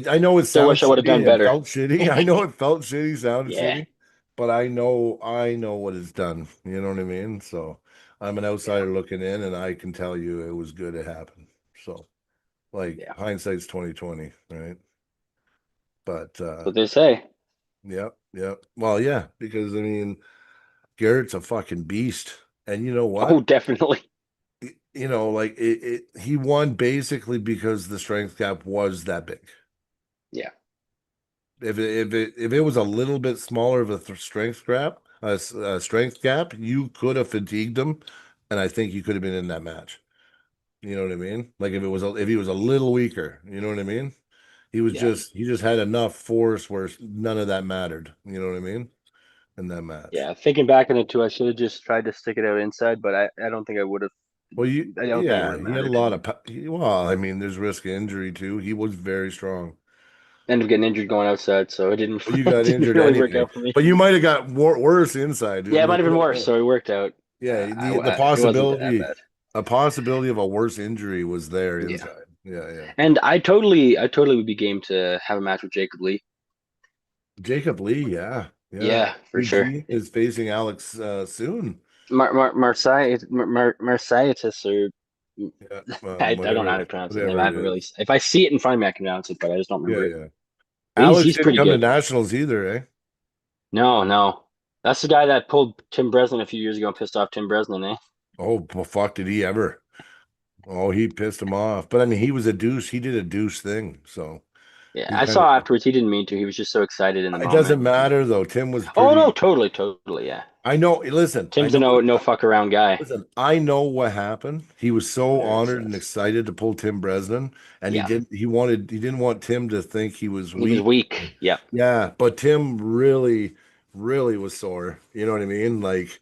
[SPEAKER 2] I know it
[SPEAKER 3] Still wish
[SPEAKER 2] sounds
[SPEAKER 3] I would have
[SPEAKER 2] shitty
[SPEAKER 3] done
[SPEAKER 2] and it
[SPEAKER 3] better.
[SPEAKER 2] felt shitty. I know it felt shitty, sounded
[SPEAKER 3] Yeah.
[SPEAKER 2] shitty, but I know what it's done. You know what I mean? So I'm an outsider looking in, and I can tell you it was good. It happened. So like
[SPEAKER 3] Yeah.
[SPEAKER 2] hindsight's 2020, right? But
[SPEAKER 3] That's what they say.
[SPEAKER 2] yep, yep. Well, yeah, because I mean Garrett's a fucking beast, and you know
[SPEAKER 3] Oh,
[SPEAKER 2] what?
[SPEAKER 3] definitely.
[SPEAKER 2] You know, like he won basically because the strength gap was that big.
[SPEAKER 3] Yeah.
[SPEAKER 2] If it was a little bit smaller of a strength gap, you could have fatigued him, and I think you could have been in that match. You know what I mean? Like if he was a little weaker, you know what I mean?
[SPEAKER 3] Yeah.
[SPEAKER 2] He just had enough force where none of that mattered. You know what I mean? In that match.
[SPEAKER 3] Yeah. Thinking back on it too, I should have just tried to stick it out inside, but I don't think I would have.
[SPEAKER 2] Well,
[SPEAKER 3] I don't think it would
[SPEAKER 2] yeah,
[SPEAKER 3] have
[SPEAKER 2] he had a
[SPEAKER 3] mattered.
[SPEAKER 2] lot of well, I mean, there's risk of injury too. He was very strong.
[SPEAKER 3] Ended up getting injured going outside, so it didn't
[SPEAKER 2] Well, you
[SPEAKER 3] it
[SPEAKER 2] got
[SPEAKER 3] didn't
[SPEAKER 2] injured
[SPEAKER 3] really work
[SPEAKER 2] anyway,
[SPEAKER 3] out for me.
[SPEAKER 2] but you might have got worse inside,
[SPEAKER 3] Yeah,
[SPEAKER 2] dude.
[SPEAKER 3] it might have been worse, so it worked out.
[SPEAKER 2] Yeah, the
[SPEAKER 3] It wasn't that
[SPEAKER 2] possibility
[SPEAKER 3] bad.
[SPEAKER 2] a possibility of a worse injury was there
[SPEAKER 3] Yeah.
[SPEAKER 2] inside. Yeah, yeah.
[SPEAKER 3] And I totally would be game to have a match with Jacob Lee.
[SPEAKER 2] Jacob Lee, yeah, yeah.
[SPEAKER 3] Yeah, for sure.
[SPEAKER 2] Eugene is facing Alex soon.
[SPEAKER 3] Marciatis or
[SPEAKER 2] Yeah,
[SPEAKER 3] I don't know how to
[SPEAKER 2] whatever,
[SPEAKER 3] pronounce his name. I
[SPEAKER 2] whatever it
[SPEAKER 3] haven't really.
[SPEAKER 2] is.
[SPEAKER 3] If I see it in front of me, I can pronounce it, but I just don't
[SPEAKER 2] Yeah,
[SPEAKER 3] remember it.
[SPEAKER 2] yeah.
[SPEAKER 3] But
[SPEAKER 2] Alex
[SPEAKER 3] he's
[SPEAKER 2] didn't
[SPEAKER 3] pretty
[SPEAKER 2] come to
[SPEAKER 3] good.
[SPEAKER 2] nationals either, eh?
[SPEAKER 3] No, no, that's the guy that pulled Tim Bresnan a few years ago and pissed off Tim Bresnan, eh?
[SPEAKER 2] Oh, well, fuck, did he ever? Oh, he pissed him off. But I mean, he was a douche. He did a douche thing. So
[SPEAKER 3] Yeah,
[SPEAKER 2] he
[SPEAKER 3] I
[SPEAKER 2] kind of.
[SPEAKER 3] saw afterwards. He didn't mean to. He was just so excited in the
[SPEAKER 2] It
[SPEAKER 3] moment.
[SPEAKER 2] doesn't matter though. Tim was
[SPEAKER 3] Oh no,
[SPEAKER 2] pretty.
[SPEAKER 3] totally, yeah.
[SPEAKER 2] I know. Listen, I
[SPEAKER 3] Tim's a
[SPEAKER 2] know.
[SPEAKER 3] no fuck around guy.
[SPEAKER 2] Listen, I know what happened. He was so
[SPEAKER 3] Very
[SPEAKER 2] honored and
[SPEAKER 3] sus.
[SPEAKER 2] excited to pull Tim Bresnan, and
[SPEAKER 3] Yeah,
[SPEAKER 2] he didn't want Tim to think he was
[SPEAKER 3] he was
[SPEAKER 2] weak.
[SPEAKER 3] weak. Yeah,
[SPEAKER 2] Yeah, but Tim really was sore. You know what I mean? Like,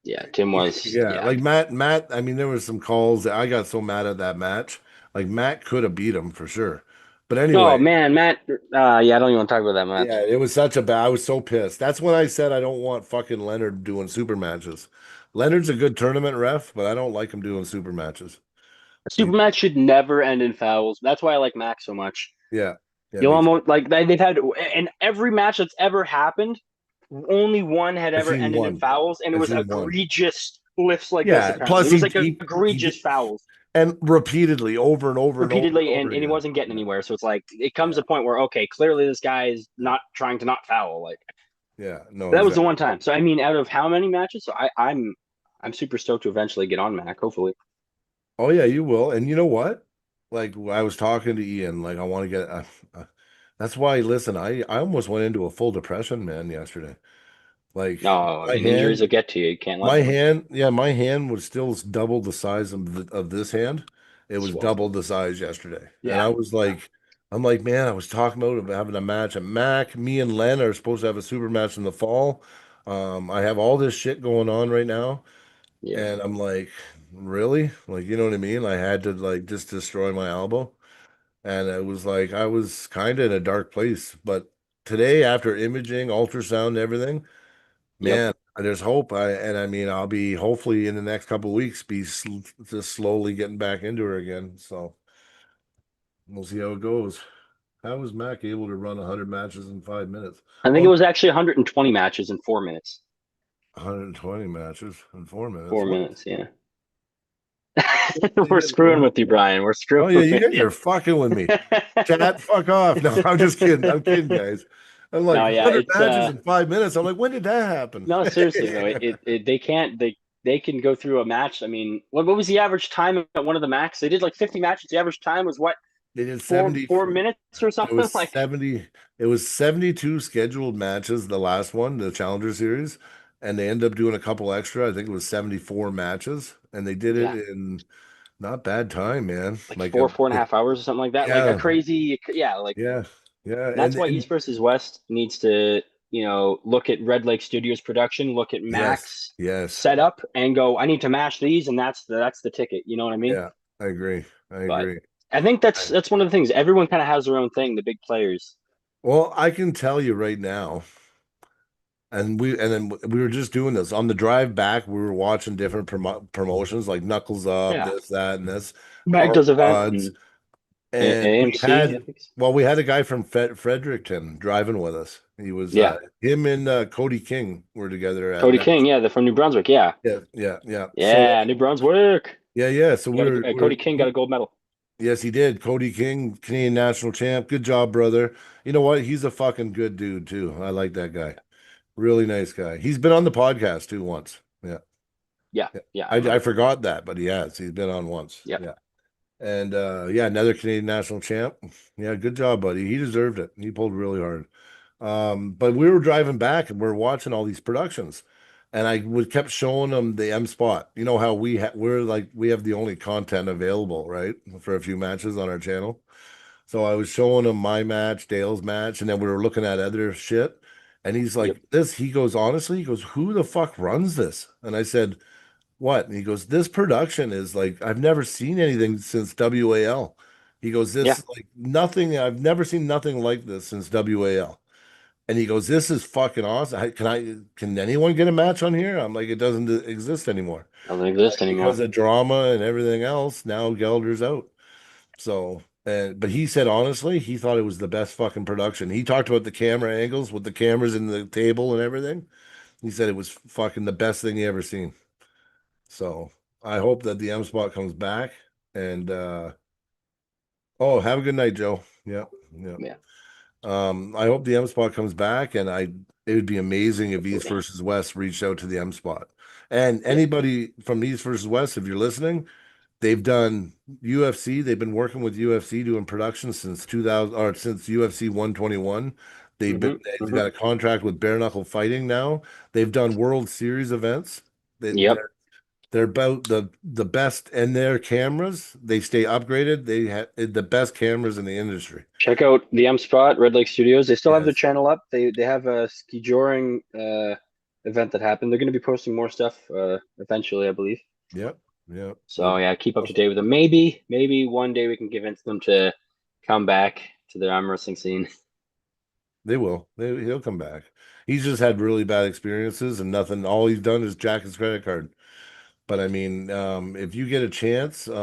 [SPEAKER 3] yeah. Tim was.
[SPEAKER 2] yeah,
[SPEAKER 3] Yeah.
[SPEAKER 2] like Matt, I mean, there was some calls that I got so mad at that match. Like Matt could have beat him for sure. But
[SPEAKER 3] Oh
[SPEAKER 2] anyway,
[SPEAKER 3] man, Matt. Yeah, I don't even want to talk about that match.
[SPEAKER 2] yeah, it was such a bad. I was so pissed. That's when I said I don't want fucking Leonard doing super matches. Leonard's a good tournament ref, but I don't like him doing super matches.
[SPEAKER 3] A super match should never end in fouls. That's why I like Max so much.
[SPEAKER 2] Yeah. Yeah,
[SPEAKER 3] You'll
[SPEAKER 2] me too.
[SPEAKER 3] almost like they've had in every match that's ever happened, only one had
[SPEAKER 2] I've
[SPEAKER 3] ever
[SPEAKER 2] seen
[SPEAKER 3] ended in
[SPEAKER 2] one.
[SPEAKER 3] fouls, and it
[SPEAKER 2] I've
[SPEAKER 3] was
[SPEAKER 2] seen one.
[SPEAKER 3] egregious lifts like this.
[SPEAKER 2] Yeah.
[SPEAKER 3] Apparently,
[SPEAKER 2] Plus
[SPEAKER 3] it was like
[SPEAKER 2] he
[SPEAKER 3] egregious
[SPEAKER 2] did
[SPEAKER 3] fouls
[SPEAKER 2] and repeatedly over and over and over and
[SPEAKER 3] repeatedly,
[SPEAKER 2] over
[SPEAKER 3] and he
[SPEAKER 2] again.
[SPEAKER 3] wasn't getting
[SPEAKER 2] Yeah.
[SPEAKER 3] anywhere. So it's like it comes
[SPEAKER 2] Yeah.
[SPEAKER 3] to a point where okay, clearly this guy is not trying to not foul. Like
[SPEAKER 2] Yeah. No,
[SPEAKER 3] that was the
[SPEAKER 2] exactly.
[SPEAKER 3] one time. So I mean, out of how many matches? So I'm super stoked to eventually get on Mac. Hopefully,
[SPEAKER 2] Oh yeah, you will. And you know what? Like I was talking to Ian, like I want to get that's why listen, I almost went into a full depression, man, yesterday. Like
[SPEAKER 3] no
[SPEAKER 2] my
[SPEAKER 3] injuries
[SPEAKER 2] hand
[SPEAKER 3] will get to you. You can't let them.
[SPEAKER 2] yeah, my hand was still double the size of this hand. It was
[SPEAKER 3] Swell.
[SPEAKER 2] double the size yesterday. And
[SPEAKER 3] Yeah.
[SPEAKER 2] I'm like, man, I was talking about having a match at Mac. Me and Len are supposed to have a super match in the fall. I have all this shit going on right now,
[SPEAKER 3] Yeah.
[SPEAKER 2] and I'm like, really? Like, you know what I mean? I had to like just destroy my elbow. And it was like I was kind of in a dark place. But today, after imaging, ultrasound, and everything,
[SPEAKER 3] Yep.
[SPEAKER 2] man, there's hope. I mean, I'll be hopefully in the next couple of weeks be just slowly getting back into her again. So we'll see how it goes. How was Mac able to run 100 matches in 5 minutes?
[SPEAKER 3] I think
[SPEAKER 2] Oh,
[SPEAKER 3] it was actually 120 matches in 4 minutes.
[SPEAKER 2] 120 matches in 4 minutes.
[SPEAKER 3] 4 minutes, yeah.
[SPEAKER 2] They
[SPEAKER 3] We're
[SPEAKER 2] did
[SPEAKER 3] screwing with you, Brian. We're screwing
[SPEAKER 2] Oh yeah, you
[SPEAKER 3] with
[SPEAKER 2] guys
[SPEAKER 3] you.
[SPEAKER 2] are fucking with me. Chat, fuck off. No, I'm just kidding. I'm kidding, guys. I'm like
[SPEAKER 3] No, yeah,
[SPEAKER 2] 100
[SPEAKER 3] it's
[SPEAKER 2] matches in 5 minutes. I'm like, when did that happen?
[SPEAKER 3] no, seriously though, they can't they can go through a match. I mean, what was the average time at one of the max? They did like 50 matches. The average time was what,
[SPEAKER 2] They did
[SPEAKER 3] four
[SPEAKER 2] 70.
[SPEAKER 3] four minutes or
[SPEAKER 2] It
[SPEAKER 3] something?
[SPEAKER 2] was
[SPEAKER 3] Like,
[SPEAKER 2] 70. It was 72 scheduled matches, the last one, the Challenger Series, and they ended up doing a couple extra. I think it was 74 matches, and they did
[SPEAKER 3] yeah,
[SPEAKER 2] it in not bad time, man.
[SPEAKER 3] like
[SPEAKER 2] Like
[SPEAKER 3] four and a half hours or something like that. Like a
[SPEAKER 2] yeah,
[SPEAKER 3] crazy, yeah, like
[SPEAKER 2] yeah, yeah,
[SPEAKER 3] that's why East versus West needs to, look at Red Lake Studios production, look at
[SPEAKER 2] yes,
[SPEAKER 3] Max
[SPEAKER 2] yes,
[SPEAKER 3] setup, and go, I need to match these, and that's the ticket. You know what I mean?
[SPEAKER 2] yeah. I agree. I
[SPEAKER 3] But
[SPEAKER 2] agree.
[SPEAKER 3] I think that's one of the things. Everyone kind of has their own thing. The big players.
[SPEAKER 2] Well, I can tell you right now, and then we were just doing this on the drive back. We were watching different promotions like Knuckles Up,
[SPEAKER 3] Yeah,
[SPEAKER 2] this, that, and this,
[SPEAKER 3] Mag
[SPEAKER 2] Hard
[SPEAKER 3] does event
[SPEAKER 2] Odds,
[SPEAKER 3] and
[SPEAKER 2] and we
[SPEAKER 3] AMC. I
[SPEAKER 2] had
[SPEAKER 3] think.
[SPEAKER 2] we had a guy from Fredericton driving with us. He was
[SPEAKER 3] Yeah,
[SPEAKER 2] him and Cody King were together at
[SPEAKER 3] Cody King. Yeah, they're from New Brunswick. Yeah,
[SPEAKER 2] yeah, yeah, yeah. So
[SPEAKER 3] yeah, New Brunswick.
[SPEAKER 2] yeah, yeah. So
[SPEAKER 3] Cody King got a gold medal.
[SPEAKER 2] yes, he did. Cody King, Canadian national champ. Good job, brother. You know what? He's a fucking good dude too. I like that guy. Really nice guy. He's been on the podcast too once. Yeah.
[SPEAKER 3] Yeah,
[SPEAKER 2] Yeah.
[SPEAKER 3] yeah, I
[SPEAKER 2] I
[SPEAKER 3] remember.
[SPEAKER 2] forgot that, but he has. He's been on once.
[SPEAKER 3] Yep.
[SPEAKER 2] Yeah. And yeah, another Canadian national champ. Yeah, good job, buddy. He deserved it. He pulled really hard. But we were driving back and we're watching all these productions. And I would kept showing them the M spot. You know how we're like we have the only content available, right? For a few matches on our channel. So I was showing him my match, Dale's match, and then we were looking at other shit. And he's
[SPEAKER 3] Yep.
[SPEAKER 2] like, this, he goes, honestly, he goes, who the fuck runs this? And I said, what? And he goes, this production is like, I've never seen anything since WAL. He goes,
[SPEAKER 3] Yeah.
[SPEAKER 2] this like nothing, I've never seen nothing like this since WAL. And he goes, this is fucking awesome. Can anyone get a match on here? I'm like, it doesn't exist anymore.
[SPEAKER 3] Doesn't exist
[SPEAKER 2] Because
[SPEAKER 3] anymore.
[SPEAKER 2] of drama and everything else, now Gelder's out. So, but he said honestly, he thought it was the best fucking production. He talked about the camera angles with the cameras in the table and everything. He said it was fucking the best thing he ever seen. So I hope that the M spot comes back. And oh, have a good night, Joe. Yeah, yeah.
[SPEAKER 3] Yeah.
[SPEAKER 2] I hope the M spot comes back, and it would be amazing if East
[SPEAKER 3] Absolutely.
[SPEAKER 2] versus West reached out to the M spot. And
[SPEAKER 3] Yeah.
[SPEAKER 2] anybody from East versus West, if you're listening, they've done UFC. They've been working with UFC doing production since 2000 or since UFC 121. They've got a contract with bare knuckle fighting now. They've done World Series events.
[SPEAKER 3] Yep.
[SPEAKER 2] They're about the best, and their cameras, they stay upgraded. They have the best cameras in the industry.
[SPEAKER 3] Check out the M Spot, Red Lake Studios. They still have their
[SPEAKER 2] Yes.
[SPEAKER 3] channel up. They have a ski joring event that happened. They're going to be posting more stuff eventually, I believe.
[SPEAKER 2] Yep. Yep.
[SPEAKER 3] So yeah, keep up to date with them. Maybe one day we can convince them to come back to the arm wrestling scene.
[SPEAKER 2] They will. He'll come back. He's just had really bad experiences and nothing. All he's done is jack his credit card. But I mean, if you get a chance, if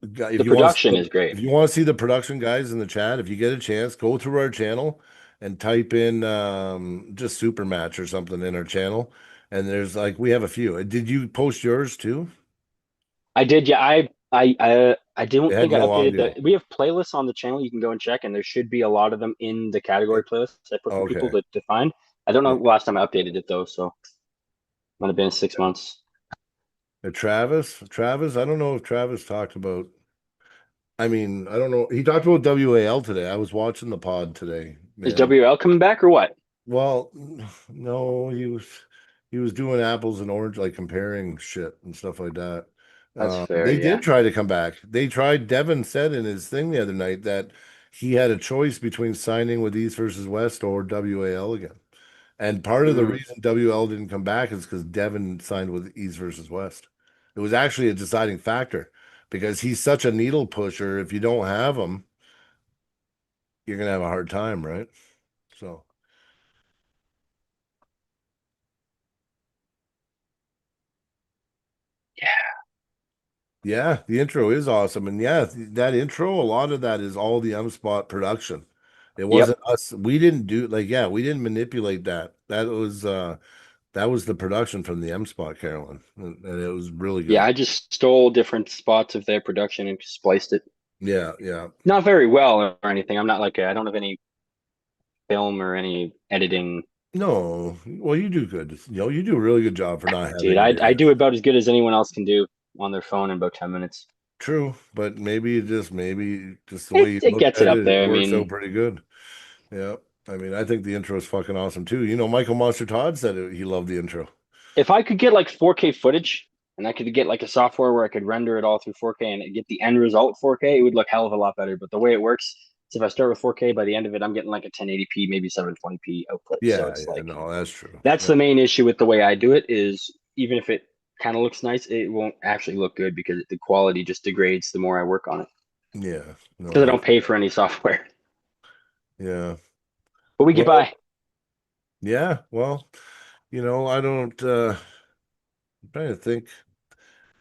[SPEAKER 3] The
[SPEAKER 2] you want
[SPEAKER 3] production is great.
[SPEAKER 2] if you want to see the production guys in the chat, if you get a chance, go through our channel and type in just super match or something in our channel. And there's like we have a few. Did you post yours too?
[SPEAKER 3] I did, yeah. I don't
[SPEAKER 2] It had
[SPEAKER 3] think I
[SPEAKER 2] no
[SPEAKER 3] updated
[SPEAKER 2] audio.
[SPEAKER 3] We have playlists on the channel you can go and check, and there should be a lot of them in the category playlists I put for people
[SPEAKER 2] Okay.
[SPEAKER 3] to find. I don't know
[SPEAKER 2] Yeah.
[SPEAKER 3] last time I updated it though, so might have been 6 months.
[SPEAKER 2] Travis, I don't know if Travis talked about. I mean, I don't know. He talked about WAL today. I was watching the pod today,
[SPEAKER 3] Is
[SPEAKER 2] man.
[SPEAKER 3] WL coming back or what?
[SPEAKER 2] Well, no, he was doing apples and orange, like comparing shit and stuff like that.
[SPEAKER 3] That's fair.
[SPEAKER 2] They
[SPEAKER 3] Yeah.
[SPEAKER 2] did try to come back. They tried. Devin said in his thing the other night that he had a choice between signing with East versus West or WAL again. And part of the
[SPEAKER 3] Mm.
[SPEAKER 2] reason WL didn't come back is because Devin signed with East versus West. It was actually a deciding factor because he's such a needle pusher. If you don't have him, you're gonna have a hard time, right? So yeah, the intro is awesome. And yeah, that intro, a lot of that is all the spot production. It
[SPEAKER 3] Yep.
[SPEAKER 2] wasn't us. We didn't do like, yeah, we didn't manipulate that. That was the production from the M spot, Carolyn. And it was really
[SPEAKER 3] Yeah,
[SPEAKER 2] good.
[SPEAKER 3] I just stole different spots of their production and spliced it.
[SPEAKER 2] Yeah, yeah.
[SPEAKER 3] Not very well or anything. I'm not like I don't have any film or any editing.
[SPEAKER 2] No, well, you do good. You do a really good job for not
[SPEAKER 3] Dude,
[SPEAKER 2] having
[SPEAKER 3] I do about as good as anyone else can do on their phone in about 10 minutes.
[SPEAKER 2] true, but maybe just the way you
[SPEAKER 3] It
[SPEAKER 2] look
[SPEAKER 3] gets it
[SPEAKER 2] at
[SPEAKER 3] up
[SPEAKER 2] it, it
[SPEAKER 3] there. I
[SPEAKER 2] works out
[SPEAKER 3] mean,
[SPEAKER 2] pretty good. Yeah. I mean, I think the intro is fucking awesome too. Michael Monster Todd said he loved the intro.
[SPEAKER 3] if I could get like 4K footage and I could get like a software where I could render it all through 4K and get the end result 4K, it would look hell of a lot better. But the way it works is if I start with 4K, by the end of it, I'm getting like a 1080p, maybe 720p output. So
[SPEAKER 2] Yeah,
[SPEAKER 3] it's
[SPEAKER 2] yeah,
[SPEAKER 3] like
[SPEAKER 2] no, that's true.
[SPEAKER 3] that's
[SPEAKER 2] Yeah,
[SPEAKER 3] the main issue with the way I do it is even if it kind of looks nice, it won't actually look good because the quality just degrades the more I work on it.
[SPEAKER 2] yeah,
[SPEAKER 3] Because I
[SPEAKER 2] no,
[SPEAKER 3] don't pay for any software.
[SPEAKER 2] yeah.
[SPEAKER 3] But we get
[SPEAKER 2] Well,
[SPEAKER 3] by.
[SPEAKER 2] yeah, well, I don't I'm trying to think.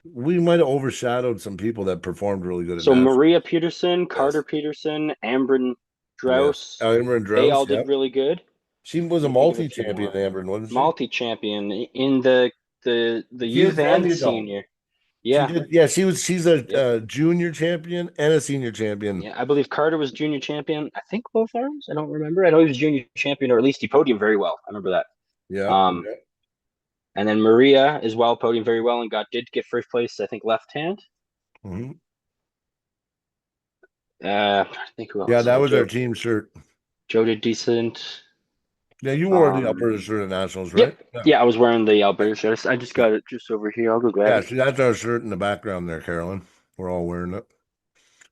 [SPEAKER 2] We might have overshadowed some people that performed really good at
[SPEAKER 3] So
[SPEAKER 2] National.
[SPEAKER 3] Maria Peterson, Carter
[SPEAKER 2] Yes.
[SPEAKER 3] Peterson, Ambrin
[SPEAKER 2] Yes.
[SPEAKER 3] Strauss,
[SPEAKER 2] Amber and
[SPEAKER 3] they
[SPEAKER 2] Drose,
[SPEAKER 3] all
[SPEAKER 2] yep.
[SPEAKER 3] did really good.
[SPEAKER 2] She was a
[SPEAKER 3] Let me think of a few
[SPEAKER 2] multi-champion,
[SPEAKER 3] more.
[SPEAKER 2] Amber, wasn't she?
[SPEAKER 3] Multi-champion in the youth
[SPEAKER 2] Kids and
[SPEAKER 3] and
[SPEAKER 2] the
[SPEAKER 3] the
[SPEAKER 2] adult.
[SPEAKER 3] senior.
[SPEAKER 2] She
[SPEAKER 3] Yeah.
[SPEAKER 2] did, yeah, she's a
[SPEAKER 3] Yep.
[SPEAKER 2] junior champion and a senior champion.
[SPEAKER 3] Yeah. I believe Carter was junior champion. I think both arms. I don't remember. I know he was junior champion, or at least he podiumed very well. I remember that.
[SPEAKER 2] Yeah.
[SPEAKER 3] Um, and then Maria as well podiumed very well and did get first place, I think, left hand.
[SPEAKER 2] Hmm.
[SPEAKER 3] I think who
[SPEAKER 2] Yeah,
[SPEAKER 3] else?
[SPEAKER 2] that was our
[SPEAKER 3] Joe.
[SPEAKER 2] team shirt.
[SPEAKER 3] Joe did decent.
[SPEAKER 2] Yeah, you wore the Alberta shirt at Nationals, right?
[SPEAKER 3] Yep.
[SPEAKER 2] Yeah.
[SPEAKER 3] Yeah, I was wearing the Alberta shirt. I just got it just over here. I'll go grab
[SPEAKER 2] Yeah,
[SPEAKER 3] it.
[SPEAKER 2] see, that's our shirt in the background there, Carolyn. We're all wearing it.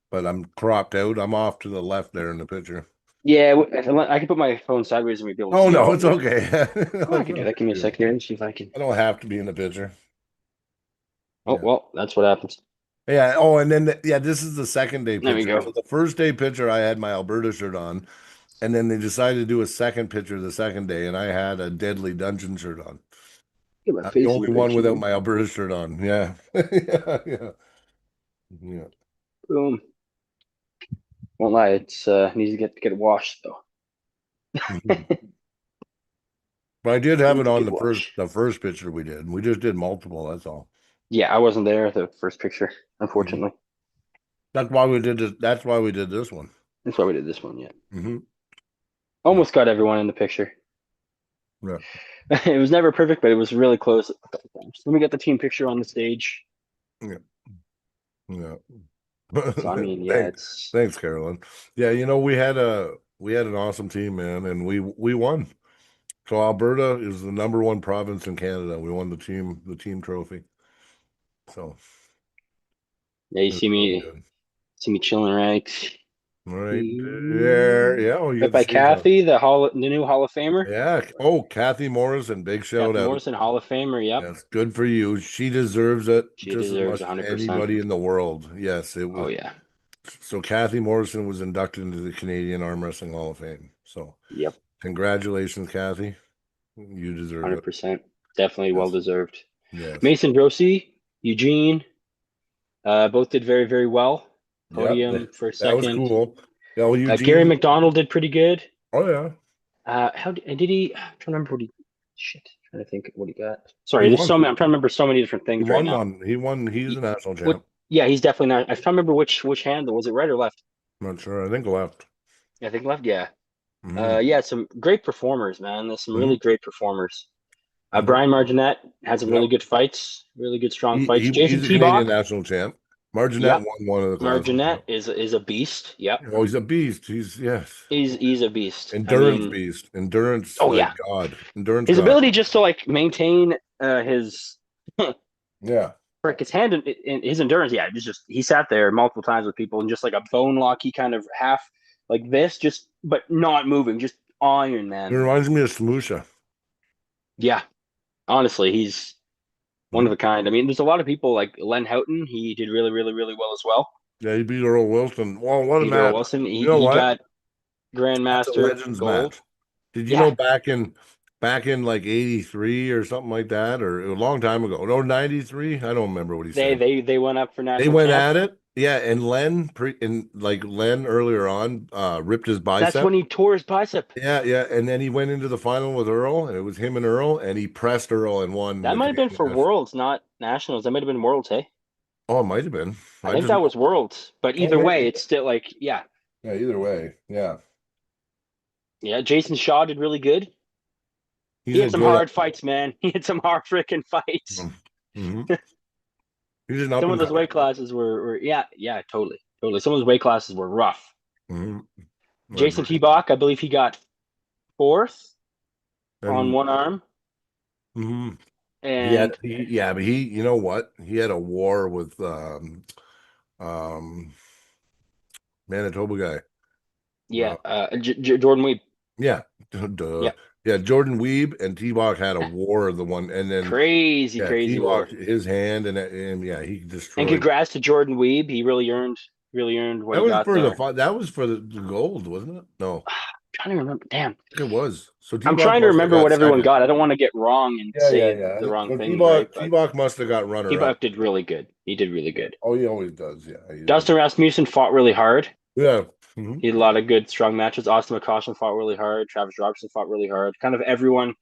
[SPEAKER 2] But I'm cropped out. I'm off to the left there in the picture.
[SPEAKER 3] Yeah, I can put my phone sideways and we'd be able to
[SPEAKER 2] Oh
[SPEAKER 3] see it
[SPEAKER 2] no,
[SPEAKER 3] all.
[SPEAKER 2] it's okay.
[SPEAKER 3] Oh, I can do that. Give me a second here and see if I can.
[SPEAKER 2] I don't have to be in the picture.
[SPEAKER 3] Oh,
[SPEAKER 2] Yeah.
[SPEAKER 3] well, that's what happens.
[SPEAKER 2] Yeah. Oh, and then yeah, this is the second day
[SPEAKER 3] There we
[SPEAKER 2] picture.
[SPEAKER 3] go.
[SPEAKER 2] So the first day picture, I had my Alberta shirt on, and then they decided to do a second picture the second day, and I had a Deadly Dungeon shirt on.
[SPEAKER 3] Get my
[SPEAKER 2] I'm the
[SPEAKER 3] face in the
[SPEAKER 2] only one
[SPEAKER 3] picture.
[SPEAKER 2] without my Alberta shirt on. Yeah. Yeah. Yeah. Yeah.
[SPEAKER 3] Boom. Won't lie, it's needs to get washed though.
[SPEAKER 2] Mhm. But I did have
[SPEAKER 3] Needs
[SPEAKER 2] it
[SPEAKER 3] a
[SPEAKER 2] on
[SPEAKER 3] good wash.
[SPEAKER 2] the first picture we did. We just did multiple, that's all.
[SPEAKER 3] Yeah, I wasn't there at the first picture,
[SPEAKER 2] Mhm.
[SPEAKER 3] unfortunately.
[SPEAKER 2] That's why we did this. That's why we did this one.
[SPEAKER 3] That's why we did this one. Yeah,
[SPEAKER 2] Hmm.
[SPEAKER 3] almost got everyone in the picture.
[SPEAKER 2] Yeah.
[SPEAKER 3] It was never perfect, but it was really close a couple times. Let me get the team picture on the stage.
[SPEAKER 2] Yeah. Yeah.
[SPEAKER 3] So I mean, yeah,
[SPEAKER 2] Thanks, Carolyn. Yeah, we had an awesome team, man, and we won. So Alberta is the number one province in Canada. We won the team trophy. So
[SPEAKER 3] yeah. You
[SPEAKER 2] it was really good.
[SPEAKER 3] see me chilling right
[SPEAKER 2] Right there.
[SPEAKER 3] here.
[SPEAKER 2] Yeah, oh, you
[SPEAKER 3] Right
[SPEAKER 2] get to
[SPEAKER 3] by
[SPEAKER 2] see it.
[SPEAKER 3] Kathy, the new Hall of Famer.
[SPEAKER 2] Yeah. Oh, Kathy Morrison, big shout
[SPEAKER 3] Kathy
[SPEAKER 2] out.
[SPEAKER 3] Morrison, Hall of Famer. Yep,
[SPEAKER 2] Yes, good for you. She deserves it
[SPEAKER 3] she
[SPEAKER 2] just as
[SPEAKER 3] deserves
[SPEAKER 2] much as
[SPEAKER 3] 100%.
[SPEAKER 2] anybody in the world. Yes, it
[SPEAKER 3] Oh
[SPEAKER 2] was.
[SPEAKER 3] yeah.
[SPEAKER 2] So Kathy Morrison was inducted into the Canadian Arm Wrestling Hall of Fame. So
[SPEAKER 3] Yep,
[SPEAKER 2] congratulations, Kathy. You deserve it.
[SPEAKER 3] 100%. Definitely well
[SPEAKER 2] Yes.
[SPEAKER 3] deserved.
[SPEAKER 2] Yes.
[SPEAKER 3] Mason Drosy, Eugene, both did very, very well.
[SPEAKER 2] Yep.
[SPEAKER 3] Podium for
[SPEAKER 2] That was
[SPEAKER 3] second.
[SPEAKER 2] cool. Yeah, well,
[SPEAKER 3] Gary
[SPEAKER 2] Eugene.
[SPEAKER 3] McDonald did pretty good.
[SPEAKER 2] Oh yeah.
[SPEAKER 3] How did he? I'm trying to remember what he. Shit, trying to think what he got.
[SPEAKER 2] He
[SPEAKER 3] Sorry, there's
[SPEAKER 2] won.
[SPEAKER 3] so many. I'm trying to remember so many different
[SPEAKER 2] He
[SPEAKER 3] things right
[SPEAKER 2] won
[SPEAKER 3] now.
[SPEAKER 2] one. He won. He's a national
[SPEAKER 3] What?
[SPEAKER 2] champ.
[SPEAKER 3] Yeah, he's definitely not. I'm trying to remember which hand. Was it right or left?
[SPEAKER 2] I'm not sure. I think left.
[SPEAKER 3] I think left. Yeah.
[SPEAKER 2] Mhm.
[SPEAKER 3] Yeah, some great performers, man. There's some really
[SPEAKER 2] Mhm.
[SPEAKER 3] great performers.
[SPEAKER 2] Yep.
[SPEAKER 3] Brian Marginette had some really
[SPEAKER 2] Yep.
[SPEAKER 3] good fights, really good strong fights. Jason
[SPEAKER 2] He's a Canadian
[SPEAKER 3] T-Bach,
[SPEAKER 2] national champ. Marginette
[SPEAKER 3] yep.
[SPEAKER 2] won one of the classes.
[SPEAKER 3] Marginette
[SPEAKER 2] Yep.
[SPEAKER 3] is a beast. Yep.
[SPEAKER 2] Oh, he's a beast. He's yes.
[SPEAKER 3] He's a beast. I
[SPEAKER 2] Endurance
[SPEAKER 3] mean,
[SPEAKER 2] beast. Endurance
[SPEAKER 3] oh
[SPEAKER 2] like
[SPEAKER 3] yeah.
[SPEAKER 2] God. Endurance
[SPEAKER 3] His
[SPEAKER 2] God.
[SPEAKER 3] ability just to like maintain his
[SPEAKER 2] Yeah.
[SPEAKER 3] Frick, his hand in his endurance, yeah, it's just he sat there multiple times with people and just like a bone lock, he kind of half like this, just but not moving, just iron,
[SPEAKER 2] It
[SPEAKER 3] man.
[SPEAKER 2] reminds me of Smusha.
[SPEAKER 3] Yeah, honestly, he's one of a kind. I mean, there's a lot of people like Len Houghton. He did really, really, really well as well.
[SPEAKER 2] Yeah, he beat Earl Wilson. Well, what a
[SPEAKER 3] Beat Earl
[SPEAKER 2] match.
[SPEAKER 3] Wilson.
[SPEAKER 2] You know
[SPEAKER 3] He
[SPEAKER 2] what?
[SPEAKER 3] got
[SPEAKER 2] That's a
[SPEAKER 3] Grandmaster
[SPEAKER 2] Legends
[SPEAKER 3] gold.
[SPEAKER 2] match. Did you
[SPEAKER 3] Yeah.
[SPEAKER 2] know back in like 83 or something like that, or a long time ago? No, 93? I don't remember what he said.
[SPEAKER 3] They went up for
[SPEAKER 2] They
[SPEAKER 3] national
[SPEAKER 2] went
[SPEAKER 3] champ.
[SPEAKER 2] at it. Yeah, and Len earlier on ripped his bicep.
[SPEAKER 3] That's when he tore his bicep.
[SPEAKER 2] Yeah, yeah, and then he went into the final with Earl, and it was him and Earl, and he pressed Earl and won
[SPEAKER 3] That
[SPEAKER 2] with
[SPEAKER 3] might have been for
[SPEAKER 2] TTFS.
[SPEAKER 3] Worlds, not Nationals. That might have been Worlds, hey?
[SPEAKER 2] Oh, it might have been.
[SPEAKER 3] I think that was Worlds. But either way,
[SPEAKER 2] maybe.
[SPEAKER 3] it's still like, yeah.
[SPEAKER 2] Yeah, either way. Yeah.
[SPEAKER 3] Yeah, Jason Shaw did really good.
[SPEAKER 2] He's
[SPEAKER 3] He
[SPEAKER 2] a
[SPEAKER 3] had some
[SPEAKER 2] good
[SPEAKER 3] hard fights, man. He had some hard freaking fights.
[SPEAKER 2] Mhm. He's an up
[SPEAKER 3] Some
[SPEAKER 2] and
[SPEAKER 3] of those weight classes were yeah, totally. Some of those weight classes were rough.
[SPEAKER 2] Mhm.
[SPEAKER 3] Jason T-Bach, I believe he got fourth on one arm.
[SPEAKER 2] Mhm.
[SPEAKER 3] And
[SPEAKER 2] Yeah, but you know what? He had a war with um Manitoba guy.
[SPEAKER 3] yeah, Jordan Weeb.
[SPEAKER 2] Yeah. Duh.
[SPEAKER 3] Yeah.
[SPEAKER 2] Yeah, Jordan Weeb and T-Bach had a war the one, and then
[SPEAKER 3] Crazy war.
[SPEAKER 2] T-Bach, his hand, and yeah, he
[SPEAKER 3] And
[SPEAKER 2] destroyed.
[SPEAKER 3] congrats to Jordan Weeb. He really earned what
[SPEAKER 2] That
[SPEAKER 3] he
[SPEAKER 2] was
[SPEAKER 3] got
[SPEAKER 2] for
[SPEAKER 3] there.
[SPEAKER 2] that was for the gold, wasn't it? No,
[SPEAKER 3] I'm trying to remember. Damn.
[SPEAKER 2] I think it was. So
[SPEAKER 3] I'm
[SPEAKER 2] T-Bach
[SPEAKER 3] trying to
[SPEAKER 2] must have
[SPEAKER 3] remember
[SPEAKER 2] got
[SPEAKER 3] what everyone
[SPEAKER 2] second.
[SPEAKER 3] got. I don't want to get wrong and say
[SPEAKER 2] Yeah.
[SPEAKER 3] the wrong
[SPEAKER 2] So
[SPEAKER 3] thing, right? But
[SPEAKER 2] T-Bach must have got runner
[SPEAKER 3] T-Bach
[SPEAKER 2] up.
[SPEAKER 3] did really good. He did really good.
[SPEAKER 2] Oh, he always does. Yeah.
[SPEAKER 3] Dustin Rasmussen fought really hard.
[SPEAKER 2] Yeah. Mhm.
[SPEAKER 3] He had a lot of good, strong matches. Austin McCaution fought really hard. Travis Robertson fought really hard. Kind of everyone.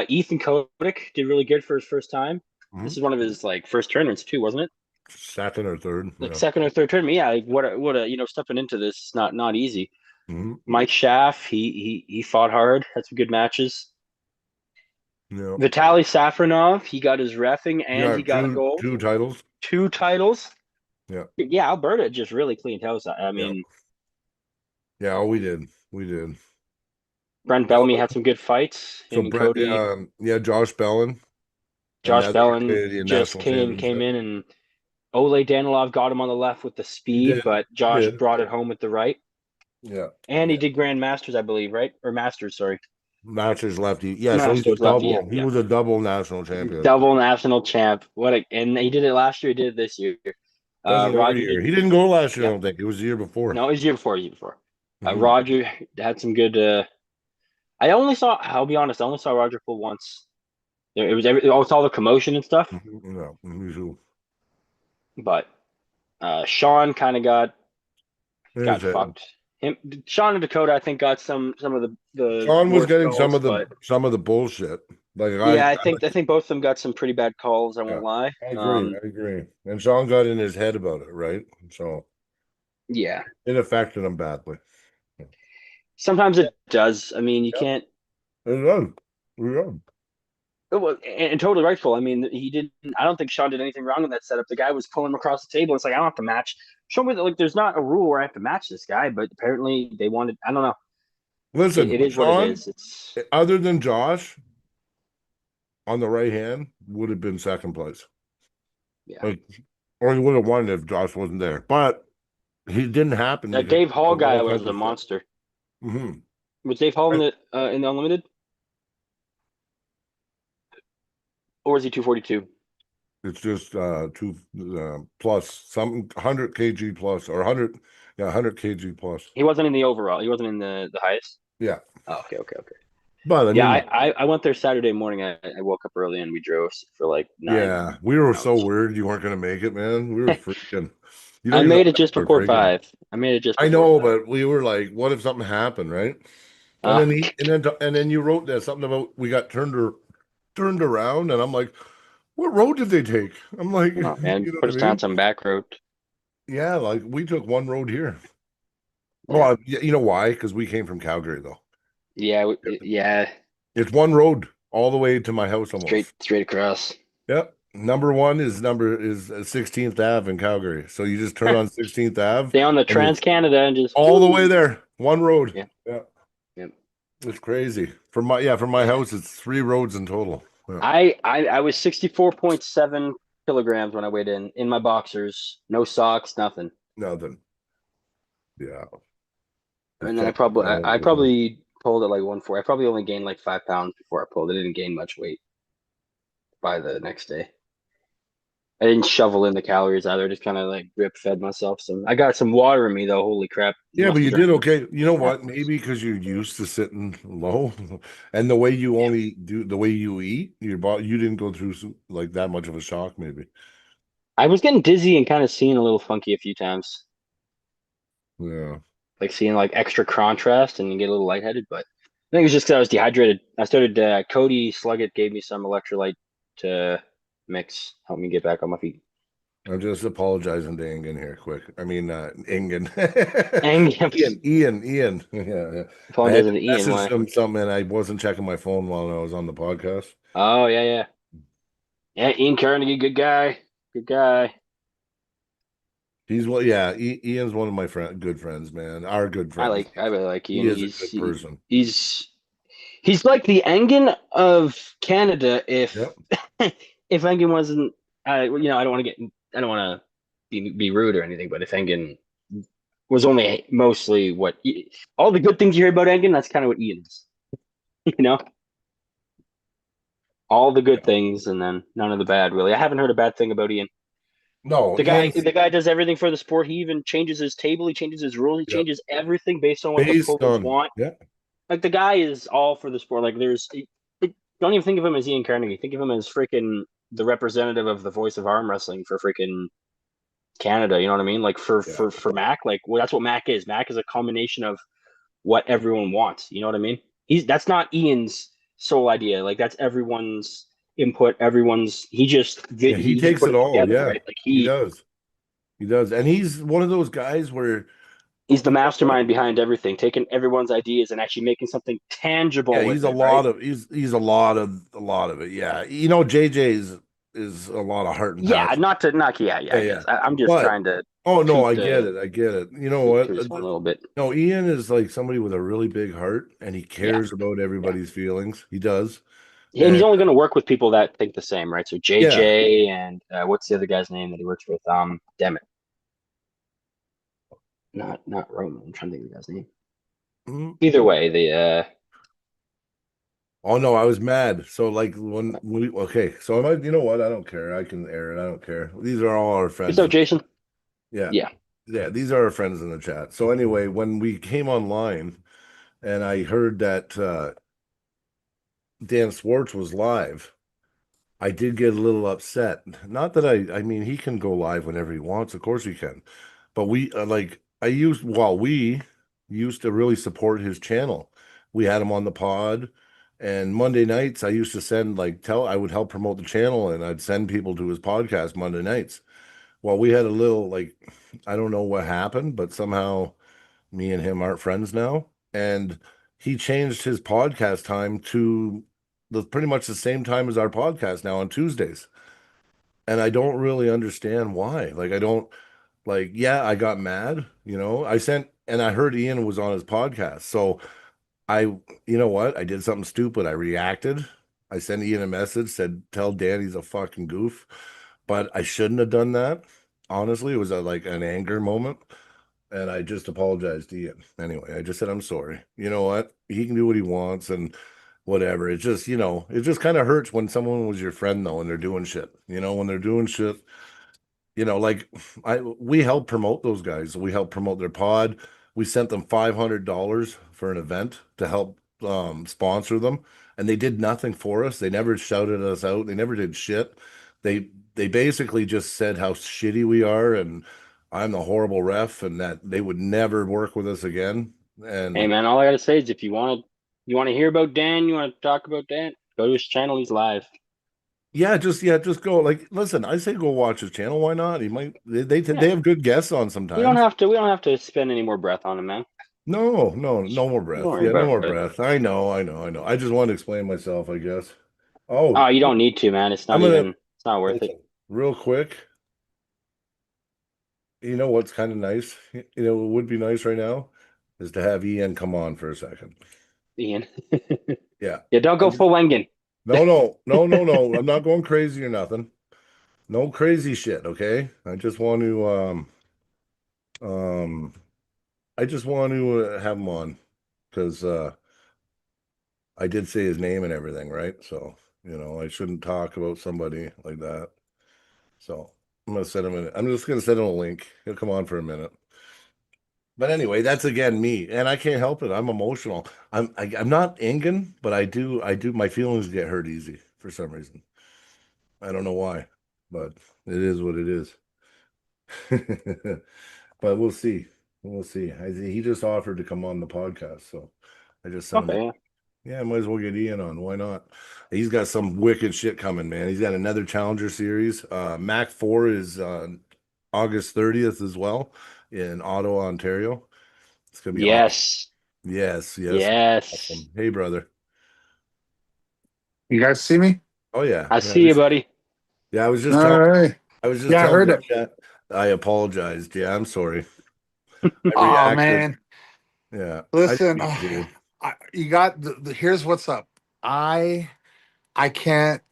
[SPEAKER 3] Ethan Kotick did really good for his first time.
[SPEAKER 2] Mhm.
[SPEAKER 3] This is one of his like first tournaments too, wasn't it?
[SPEAKER 2] Second or third.
[SPEAKER 3] Like
[SPEAKER 2] Yeah.
[SPEAKER 3] second or third tournament. Yeah, like what a stepping into this is not easy.
[SPEAKER 2] Mhm.
[SPEAKER 3] Mike Schaff, he fought hard, had some good matches.
[SPEAKER 2] Yeah.
[SPEAKER 3] Vitaly Safronov, he got his reffing and he got a gold.
[SPEAKER 2] Two titles.
[SPEAKER 3] Two titles.
[SPEAKER 2] Yeah.
[SPEAKER 3] Yeah, Alberta just really cleaned house. I mean,
[SPEAKER 2] Yeah. Oh, we did.
[SPEAKER 3] Brent Bellamy had some good fights.
[SPEAKER 2] So
[SPEAKER 3] Him and
[SPEAKER 2] Brett,
[SPEAKER 3] Cody.
[SPEAKER 2] Josh Bellin.
[SPEAKER 3] Josh
[SPEAKER 2] another
[SPEAKER 3] Bellin
[SPEAKER 2] Canadian
[SPEAKER 3] just
[SPEAKER 2] national
[SPEAKER 3] came
[SPEAKER 2] championship.
[SPEAKER 3] in and Ole Danilov got him on the left with the speed,
[SPEAKER 2] did.
[SPEAKER 3] but
[SPEAKER 2] He
[SPEAKER 3] Josh
[SPEAKER 2] did.
[SPEAKER 3] brought it home with the right.
[SPEAKER 2] Yeah.
[SPEAKER 3] And he did Grand Masters, I believe, right? Or Masters, sorry.
[SPEAKER 2] Masters lefty. Yeah, so he's a
[SPEAKER 3] Masters lefty,
[SPEAKER 2] double. He was a double national champion.
[SPEAKER 3] Double national champ. And he did it last year, he did it this year.
[SPEAKER 2] Does it every year. He didn't go last year, I don't think. It was the year before.
[SPEAKER 3] No, it was the year before.
[SPEAKER 2] Mhm.
[SPEAKER 3] Roger had some good. I'll be honest, I only saw Roger pull once. It was all the commotion and stuff.
[SPEAKER 2] No, me too.
[SPEAKER 3] But Sean kind of got
[SPEAKER 2] There's it.
[SPEAKER 3] fucked. Sean and Dakota, I think, got some of the.
[SPEAKER 2] Sean was
[SPEAKER 3] worst
[SPEAKER 2] getting
[SPEAKER 3] calls,
[SPEAKER 2] some of the bullshit. Like
[SPEAKER 3] I think both of them got some pretty bad calls. I won't lie.
[SPEAKER 2] I agree. And Sean got in his head about it, right? So
[SPEAKER 3] yeah,
[SPEAKER 2] it affected him badly.
[SPEAKER 3] sometimes it does. I mean, you can't.
[SPEAKER 2] It does. Yeah.
[SPEAKER 3] Well, and totally rightful. I mean, he didn't. I don't think Sean did anything wrong in that setup. The guy was pulling him across the table. It's like I don't have to match. Show me that. Like, there's not a rule where I have to match this guy, but apparently they wanted. I don't know.
[SPEAKER 2] Listen,
[SPEAKER 3] it is
[SPEAKER 2] Sean,
[SPEAKER 3] what it is. It's
[SPEAKER 2] other than Josh on the right hand would have been second place.
[SPEAKER 3] Yeah.
[SPEAKER 2] Or he would have won if Josh wasn't there. But he didn't happen.
[SPEAKER 3] That Dave Hall guy was a monster.
[SPEAKER 2] Mm-hmm.
[SPEAKER 3] Was Dave Hall in the Unlimited? Or was he 242?
[SPEAKER 2] It's just two plus some 100 kg plus or 100 kg plus.
[SPEAKER 3] He wasn't in the overall. He wasn't in the highest.
[SPEAKER 2] Yeah.
[SPEAKER 3] Oh, okay.
[SPEAKER 2] But
[SPEAKER 3] I went there Saturday morning. I woke up early and we drove for like 9
[SPEAKER 2] Yeah, we were
[SPEAKER 3] hours.
[SPEAKER 2] so worried you weren't gonna make it, man. We were freaking.
[SPEAKER 3] I made it just before 5. I made it just.
[SPEAKER 2] I know, but we were like, what if something happened, right? And then you wrote that something about we got turned around, and I'm like, what road did they take? I'm like,
[SPEAKER 3] oh, man,
[SPEAKER 2] you know
[SPEAKER 3] put us down some back road.
[SPEAKER 2] Yeah, like we took one road here.
[SPEAKER 3] Yeah.
[SPEAKER 2] Well, you know why? Because we came from Calgary, though.
[SPEAKER 3] Yeah,
[SPEAKER 2] It's one road all the way to my house, almost
[SPEAKER 3] straight across.
[SPEAKER 2] Yep. Number one is 16th Ave in Calgary. So you just turn on 16th Ave.
[SPEAKER 3] Stay on the Trans Canada and just
[SPEAKER 2] all the way there. One road.
[SPEAKER 3] Yeah.
[SPEAKER 2] It's crazy. From my house, it's 3 roads in total. Yeah.
[SPEAKER 3] I was 64.7 kilograms when I weighed in my boxers, no socks, nothing.
[SPEAKER 2] Nothing. Yeah.
[SPEAKER 3] And then I probably pulled at like 140. I probably only gained like 5 pounds before I pulled. I didn't gain much weight by the next day. I didn't shovel in the calories either. I just kind of like drip fed myself some. I got some water in me though. Holy crap!
[SPEAKER 2] Yeah,
[SPEAKER 3] Must
[SPEAKER 2] but
[SPEAKER 3] have
[SPEAKER 2] you
[SPEAKER 3] drank
[SPEAKER 2] did okay. You know
[SPEAKER 3] half
[SPEAKER 2] what?
[SPEAKER 3] of this.
[SPEAKER 2] Maybe because you're used to sitting low, and the way you only do the way you eat, your body, you didn't go through like that much of a shock. Maybe.
[SPEAKER 3] I was getting dizzy and kind of seeing a little funky a few times,
[SPEAKER 2] Yeah.
[SPEAKER 3] like seeing like extra contrast and you get a little lightheaded. But I think it was just because I was dehydrated. I started. Cody Sluggett gave me some electrolyte to mix, help me get back on my feet.
[SPEAKER 2] I'm just apologizing to Ingen here, quick. I mean, Ingen.
[SPEAKER 3] And
[SPEAKER 2] Ian. Yeah. I had
[SPEAKER 3] apologizing
[SPEAKER 2] to
[SPEAKER 3] to Ian.
[SPEAKER 2] message
[SPEAKER 3] Why?
[SPEAKER 2] him something, and I wasn't checking my phone while I was on the podcast.
[SPEAKER 3] Oh yeah. Yeah, Ian Carnegie, good guy. Good guy.
[SPEAKER 2] He's yeah. Ian's one of my good friends, man. Our good friends.
[SPEAKER 3] I really like
[SPEAKER 2] He
[SPEAKER 3] Ian.
[SPEAKER 2] is a good person.
[SPEAKER 3] He's like the Engen of Canada if
[SPEAKER 2] Yep.
[SPEAKER 3] if Engen wasn't I don't want to be rude or anything, but if Engen was only mostly all the good things you hear about Engen, that's kind of what Ian is. You know? All the good things and then none of the bad really. I haven't heard a bad thing about Ian.
[SPEAKER 2] No,
[SPEAKER 3] The guy does everything for the sport. He even changes his table, he changes his rules, he
[SPEAKER 2] yep.
[SPEAKER 3] changes everything based on what the
[SPEAKER 2] Based
[SPEAKER 3] pullers
[SPEAKER 2] on
[SPEAKER 3] want.
[SPEAKER 2] yeah.
[SPEAKER 3] Like the guy is all for the sport. Like don't even think of him as Ian Carnegie. Think of him as freaking the representative of the voice of arm wrestling for freaking Canada. You know what I mean? Like for Mac, like well, that's what Mac is. Mac is a combination of what everyone wants. You know what I mean? That's not Ian's sole idea. Like that's everyone's input. He just
[SPEAKER 2] He
[SPEAKER 3] he
[SPEAKER 2] takes
[SPEAKER 3] put
[SPEAKER 2] it
[SPEAKER 3] it
[SPEAKER 2] all.
[SPEAKER 3] together,
[SPEAKER 2] Yeah,
[SPEAKER 3] right? Like
[SPEAKER 2] he does. He does, and he's one of those guys where
[SPEAKER 3] he's the mastermind behind everything, taking everyone's ideas and actually making something tangible with
[SPEAKER 2] he's a
[SPEAKER 3] it, right?
[SPEAKER 2] lot of he's a lot of it. Yeah, you know, JJ is a lot of heart and
[SPEAKER 3] Yeah,
[SPEAKER 2] passion.
[SPEAKER 3] not to knock. Yeah,
[SPEAKER 2] Yeah,
[SPEAKER 3] I
[SPEAKER 2] yeah.
[SPEAKER 3] guess I'm just
[SPEAKER 2] But
[SPEAKER 3] trying to
[SPEAKER 2] oh no,
[SPEAKER 3] toot
[SPEAKER 2] I get
[SPEAKER 3] the
[SPEAKER 2] it. I get it. You know
[SPEAKER 3] toot
[SPEAKER 2] what?
[SPEAKER 3] toot his one a little bit.
[SPEAKER 2] No, Ian is like somebody with a really big heart, and he
[SPEAKER 3] Yeah,
[SPEAKER 2] cares about
[SPEAKER 3] yeah.
[SPEAKER 2] everybody's feelings. He does,
[SPEAKER 3] And he's
[SPEAKER 2] and
[SPEAKER 3] only going to work with people that think the same, right? So
[SPEAKER 2] yeah,
[SPEAKER 3] JJ and what's the other guy's name that he works with? Damn it, not Roman. I'm trying to think of the guy's name.
[SPEAKER 2] Mhm.
[SPEAKER 3] Either way, the
[SPEAKER 2] Oh no, I was mad. So like when we okay, so am I? You know what? I don't care. I can air it. I don't care. These are all our friends.
[SPEAKER 3] so Jason.
[SPEAKER 2] Yeah.
[SPEAKER 3] Yeah,
[SPEAKER 2] Yeah, these are our friends in the chat. So anyway, when we came online and I heard that Dan Swartz was live, I did get a little upset. Not that I mean, he can go live whenever he wants. Of course he can. But we used to really support his channel. We had him on the pod, and Monday nights I used to send I would help promote the channel and I'd send people to his podcast Monday nights. Well, we had a little I don't know what happened, but somehow me and him aren't friends now. And he changed his podcast time to pretty much the same time as our podcast now on Tuesdays. And I don't really understand why. Like, I don't yeah, I got mad, and I heard Ian was on his podcast. So you know what? I did something stupid. I reacted. I sent Ian a message, said, tell Dan he's a fucking goof. But I shouldn't have done that. Honestly, it was an anger moment. And I just apologized to Ian. Anyway, I just said, I'm sorry. You know what? He can do what he wants and whatever. It's just, it just kind of hurts when someone was your friend, though, and they're doing shit. When they're doing shit, like we help promote those guys. We help promote their pod. We sent them $500 for an event to help sponsor them. And they did nothing for us. They never shouted us out. They never did shit. They basically just said how shitty we are and I'm the horrible ref and that they would never work with us again.
[SPEAKER 3] hey
[SPEAKER 2] And
[SPEAKER 3] man, all I gotta say is if you want to hear about Dan, you want to talk about Dan, go to his channel. He's live.
[SPEAKER 2] just go. Listen, I say go watch his channel. Why not? He might. They have good guests on sometimes.
[SPEAKER 3] We don't have to spend any more breath on him, man.
[SPEAKER 2] No more breath.
[SPEAKER 3] Don't worry
[SPEAKER 2] Yeah, no
[SPEAKER 3] about
[SPEAKER 2] more
[SPEAKER 3] it.
[SPEAKER 2] breath. I know. I just want to explain myself, I guess. Oh,
[SPEAKER 3] Oh, you don't need to, man. It's not worth it.
[SPEAKER 2] listen, real quick. You know what's kind of nice? What would be nice right now is to have Ian come on for a second.
[SPEAKER 3] Ian.
[SPEAKER 2] Yeah.
[SPEAKER 3] Yeah, don't go full Wengen.
[SPEAKER 2] No. I'm not going crazy or nothing. No crazy shit, okay? I just want to um I just want to have him on because I did say his name and everything, right? So, I shouldn't talk about somebody like that. So, I'm just gonna send him a link. He'll come on for a minute. But anyway, that's again me, and I can't help it. I'm emotional. I'm not Ingan, but I do my feelings get hurt easy for some reason. I don't know why, but it is what it is. But we'll see. We'll see. He just offered to come on the podcast, so I just sent him.
[SPEAKER 3] Okay, yeah.
[SPEAKER 2] Yeah, I might as well get Ian on. Why not? He's got some wicked shit coming, man. He's got another Challenger series. Mac 4 is August 30th as well in Ottawa, Ontario. It's gonna be awesome.
[SPEAKER 3] Yes.
[SPEAKER 2] Yes, yes.
[SPEAKER 3] Yes.
[SPEAKER 2] Awesome. Hey, brother.
[SPEAKER 5] You guys see me?
[SPEAKER 2] Oh yeah.
[SPEAKER 3] I
[SPEAKER 2] Yeah,
[SPEAKER 3] see you, buddy.
[SPEAKER 2] yeah, I was just
[SPEAKER 5] All
[SPEAKER 2] telling
[SPEAKER 5] right.
[SPEAKER 2] I was just
[SPEAKER 5] Yeah, I
[SPEAKER 2] telling
[SPEAKER 5] heard
[SPEAKER 2] the
[SPEAKER 5] it.
[SPEAKER 2] chat. I apologized. Yeah, I'm sorry. I
[SPEAKER 5] Oh
[SPEAKER 2] reacted.
[SPEAKER 5] man,
[SPEAKER 2] Yeah. I didn't
[SPEAKER 5] listen.
[SPEAKER 2] mean to.
[SPEAKER 5] You got here's what's up. I I can't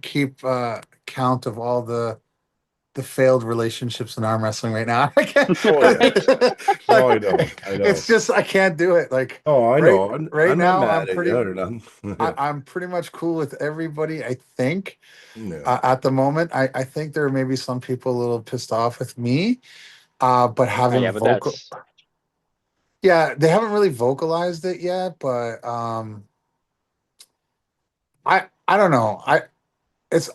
[SPEAKER 5] keep count of all the failed relationships in arm wrestling right now. I can't.
[SPEAKER 2] Oh yeah. No, I
[SPEAKER 5] Like,
[SPEAKER 2] know. I know.
[SPEAKER 5] it's just I can't do it. Like
[SPEAKER 2] Oh, I
[SPEAKER 5] right
[SPEAKER 2] know.
[SPEAKER 5] right
[SPEAKER 2] I'm not
[SPEAKER 5] now,
[SPEAKER 2] mad at you or nothing.
[SPEAKER 5] I'm pretty much cool with everybody. I think
[SPEAKER 2] Yeah.
[SPEAKER 5] at the moment, I think there may be some people a little pissed off with me. But
[SPEAKER 3] Oh,
[SPEAKER 5] haven't
[SPEAKER 3] yeah, but that's
[SPEAKER 5] yeah, they haven't really vocalized it yet, but I don't know. It's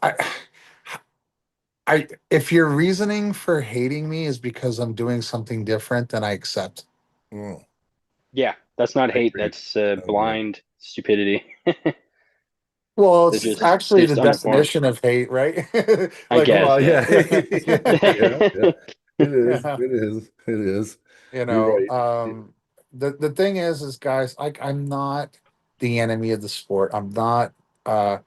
[SPEAKER 5] I if your reasoning for hating me is because I'm doing something different, then I accept.
[SPEAKER 2] Mm,
[SPEAKER 3] that's not
[SPEAKER 2] I
[SPEAKER 3] hate.
[SPEAKER 2] agree.
[SPEAKER 3] That's
[SPEAKER 2] I agree.
[SPEAKER 3] blind stupidity.
[SPEAKER 5] Well,
[SPEAKER 3] They're
[SPEAKER 5] it's
[SPEAKER 3] just
[SPEAKER 5] actually the
[SPEAKER 3] uninformed.
[SPEAKER 5] definition of hate, right?
[SPEAKER 3] I
[SPEAKER 5] Like
[SPEAKER 3] guess,
[SPEAKER 2] Well,
[SPEAKER 3] yeah.
[SPEAKER 2] yeah. Yeah, yeah. It is.
[SPEAKER 5] yeah,
[SPEAKER 2] It is. It is.
[SPEAKER 5] you
[SPEAKER 2] You're
[SPEAKER 5] know,
[SPEAKER 2] right.
[SPEAKER 5] the thing is guys, I'm not the enemy of the sport. I'm not uh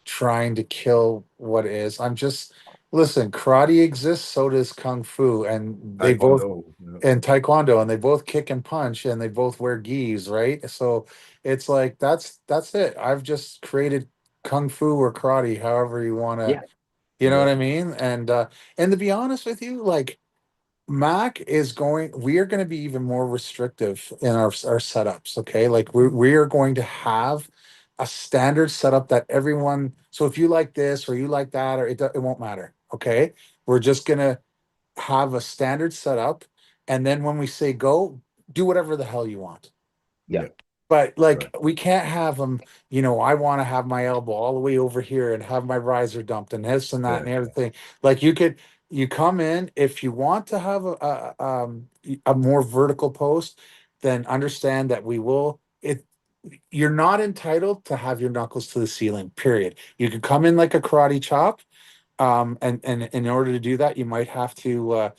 [SPEAKER 5] trying to kill what is. I'm just listen, karate exists, so does kung fu, and they both
[SPEAKER 2] Taekwondo. Yeah.
[SPEAKER 5] and taekwondo, and they both kick and punch, and they both wear gis, right? So it's like that's it. I've just created kung fu or karate, however you want to,
[SPEAKER 3] Yeah.
[SPEAKER 5] you know
[SPEAKER 2] Yeah.
[SPEAKER 5] what I mean? And to be honest with you, like we are going to be even more restrictive in our setups. Okay. Like we are going to have a standard setup that everyone, so if you like this or you like that, or it won't matter. Okay. We're just going to have a standard setup. And then when we say go, do whatever the hell you want.
[SPEAKER 3] Yeah.
[SPEAKER 2] Yeah.
[SPEAKER 5] But like
[SPEAKER 2] Right.
[SPEAKER 5] we can't have them, I want to have my elbow all the way over here and have my riser dumped and this and that
[SPEAKER 2] Yeah.
[SPEAKER 5] and everything. Like you come in if you want to have a more vertical post, then understand that we will it. You're not entitled to have your knuckles to the ceiling. Period. You can come in like a karate chop, and in order to do that, you might have to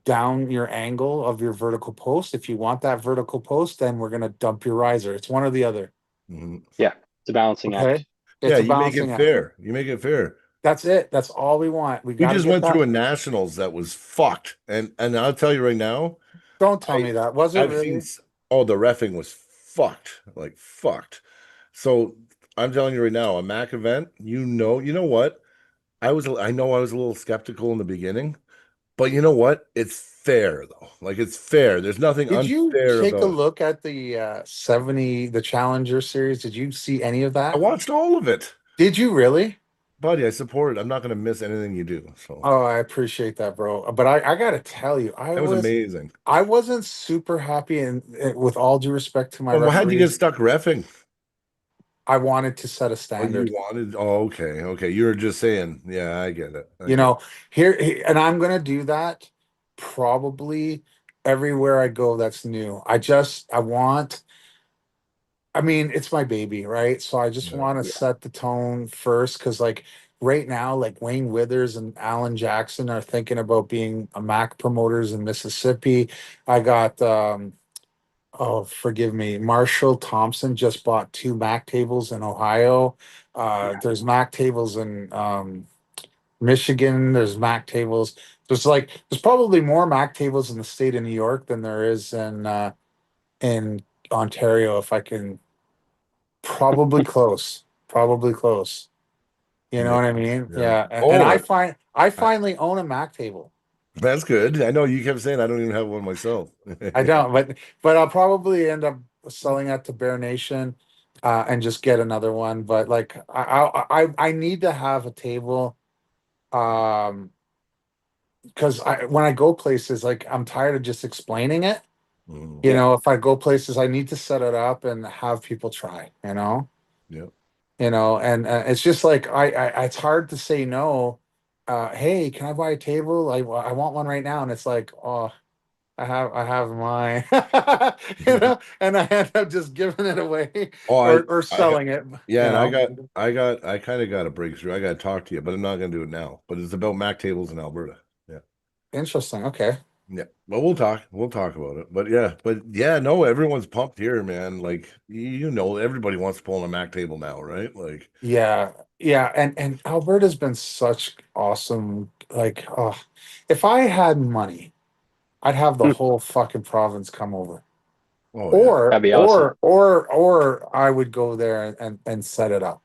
[SPEAKER 5] down your angle of your vertical post. If you want that vertical post, then we're going to dump your riser. It's one or the other.
[SPEAKER 2] Mhm.
[SPEAKER 3] Yeah. It's a balancing
[SPEAKER 5] Okay.
[SPEAKER 3] act.
[SPEAKER 2] Yeah.
[SPEAKER 5] It's a
[SPEAKER 2] You make it
[SPEAKER 5] balancing act.
[SPEAKER 2] fair. You make it fair.
[SPEAKER 5] That's it. That's all we want. We
[SPEAKER 2] We
[SPEAKER 5] got to
[SPEAKER 2] just
[SPEAKER 5] get
[SPEAKER 2] went
[SPEAKER 5] that.
[SPEAKER 2] through a nationals that was fucked, and I'll tell you right now,
[SPEAKER 5] Don't tell
[SPEAKER 2] I
[SPEAKER 5] me that. Was it
[SPEAKER 2] I've seen
[SPEAKER 5] really?
[SPEAKER 2] oh the reffing was fucked, like fucked. So I'm telling you right now, a Mac event, you know what? I know I was a little skeptical in the beginning, but you know what? It's fair though. Like it's fair. There's nothing
[SPEAKER 5] Did you
[SPEAKER 2] unfair
[SPEAKER 5] take a
[SPEAKER 2] about it.
[SPEAKER 5] look at the 70, the Challenger series? Did you see any of
[SPEAKER 2] I
[SPEAKER 5] that?
[SPEAKER 2] watched all of it.
[SPEAKER 5] Did you really?
[SPEAKER 2] Buddy, I support it. I'm not gonna miss anything you do. So
[SPEAKER 5] Oh, I appreciate that, bro. But I got to tell you,
[SPEAKER 2] that was amazing.
[SPEAKER 5] I wasn't super happy, and with all due respect to my
[SPEAKER 2] Well, how'd you get
[SPEAKER 5] referees,
[SPEAKER 2] stuck reffing?
[SPEAKER 5] I wanted to set a
[SPEAKER 2] Oh, you
[SPEAKER 5] standard.
[SPEAKER 2] wanted, oh, okay. Okay. You were just saying, yeah, I get it. I
[SPEAKER 5] You
[SPEAKER 2] get it.
[SPEAKER 5] know, and I'm gonna do that probably everywhere I go. That's new. I want. I mean, it's my baby, right? So I just
[SPEAKER 2] Yeah.
[SPEAKER 5] want to set the tone first, because like right now, like Wayne Withers and Alan Jackson are thinking about being a Mac promoters in Mississippi. I got oh, forgive me, Marshall Thompson just bought two Mac tables in Ohio. There's Mac tables in Michigan. There's Mac tables. There's probably more Mac tables in the state of New York than there is in Ontario. If I can, probably close. Probably close. You know
[SPEAKER 2] Yeah.
[SPEAKER 5] what I mean?
[SPEAKER 2] Yeah.
[SPEAKER 5] Yeah. And
[SPEAKER 2] Oh,
[SPEAKER 5] I
[SPEAKER 2] and
[SPEAKER 5] find I finally own a Mac table.
[SPEAKER 2] That's good. I know you kept saying I don't even have one myself.
[SPEAKER 5] I don't, but I'll probably end up selling that to Bear Nation, and just get another one. But like I need to have a table, um, because when I go places, like I'm tired of just explaining it.
[SPEAKER 2] Mm,
[SPEAKER 5] You
[SPEAKER 3] Yeah.
[SPEAKER 5] know, if I go places, I need to set it up and have people try.
[SPEAKER 2] yeah.
[SPEAKER 5] And it's just like it's hard to say no. Hey, can I buy a table? I want one right now, and it's like, oh, I have mine, and I end up just giving it away
[SPEAKER 2] Oh,
[SPEAKER 5] or
[SPEAKER 2] I
[SPEAKER 5] selling it.
[SPEAKER 2] yeah, and
[SPEAKER 5] You
[SPEAKER 2] I kind of got a breakthrough. I got to talk to you, but I'm not gonna do it now. But it's about Mac tables in Alberta. Yeah.
[SPEAKER 5] Interesting. Okay.
[SPEAKER 2] Yeah, but we'll talk. We'll talk about it. But yeah, no, everyone's pumped here, man. Like everybody wants to pull on a Mac table now, right? Like,
[SPEAKER 5] Yeah, yeah, and Alberta's been such awesome. Like, oh, if I had money, I'd have the whole fucking province come over.
[SPEAKER 2] oh yeah,
[SPEAKER 3] That'd
[SPEAKER 5] Or
[SPEAKER 3] be awesome.
[SPEAKER 5] or or I would go there and set it up,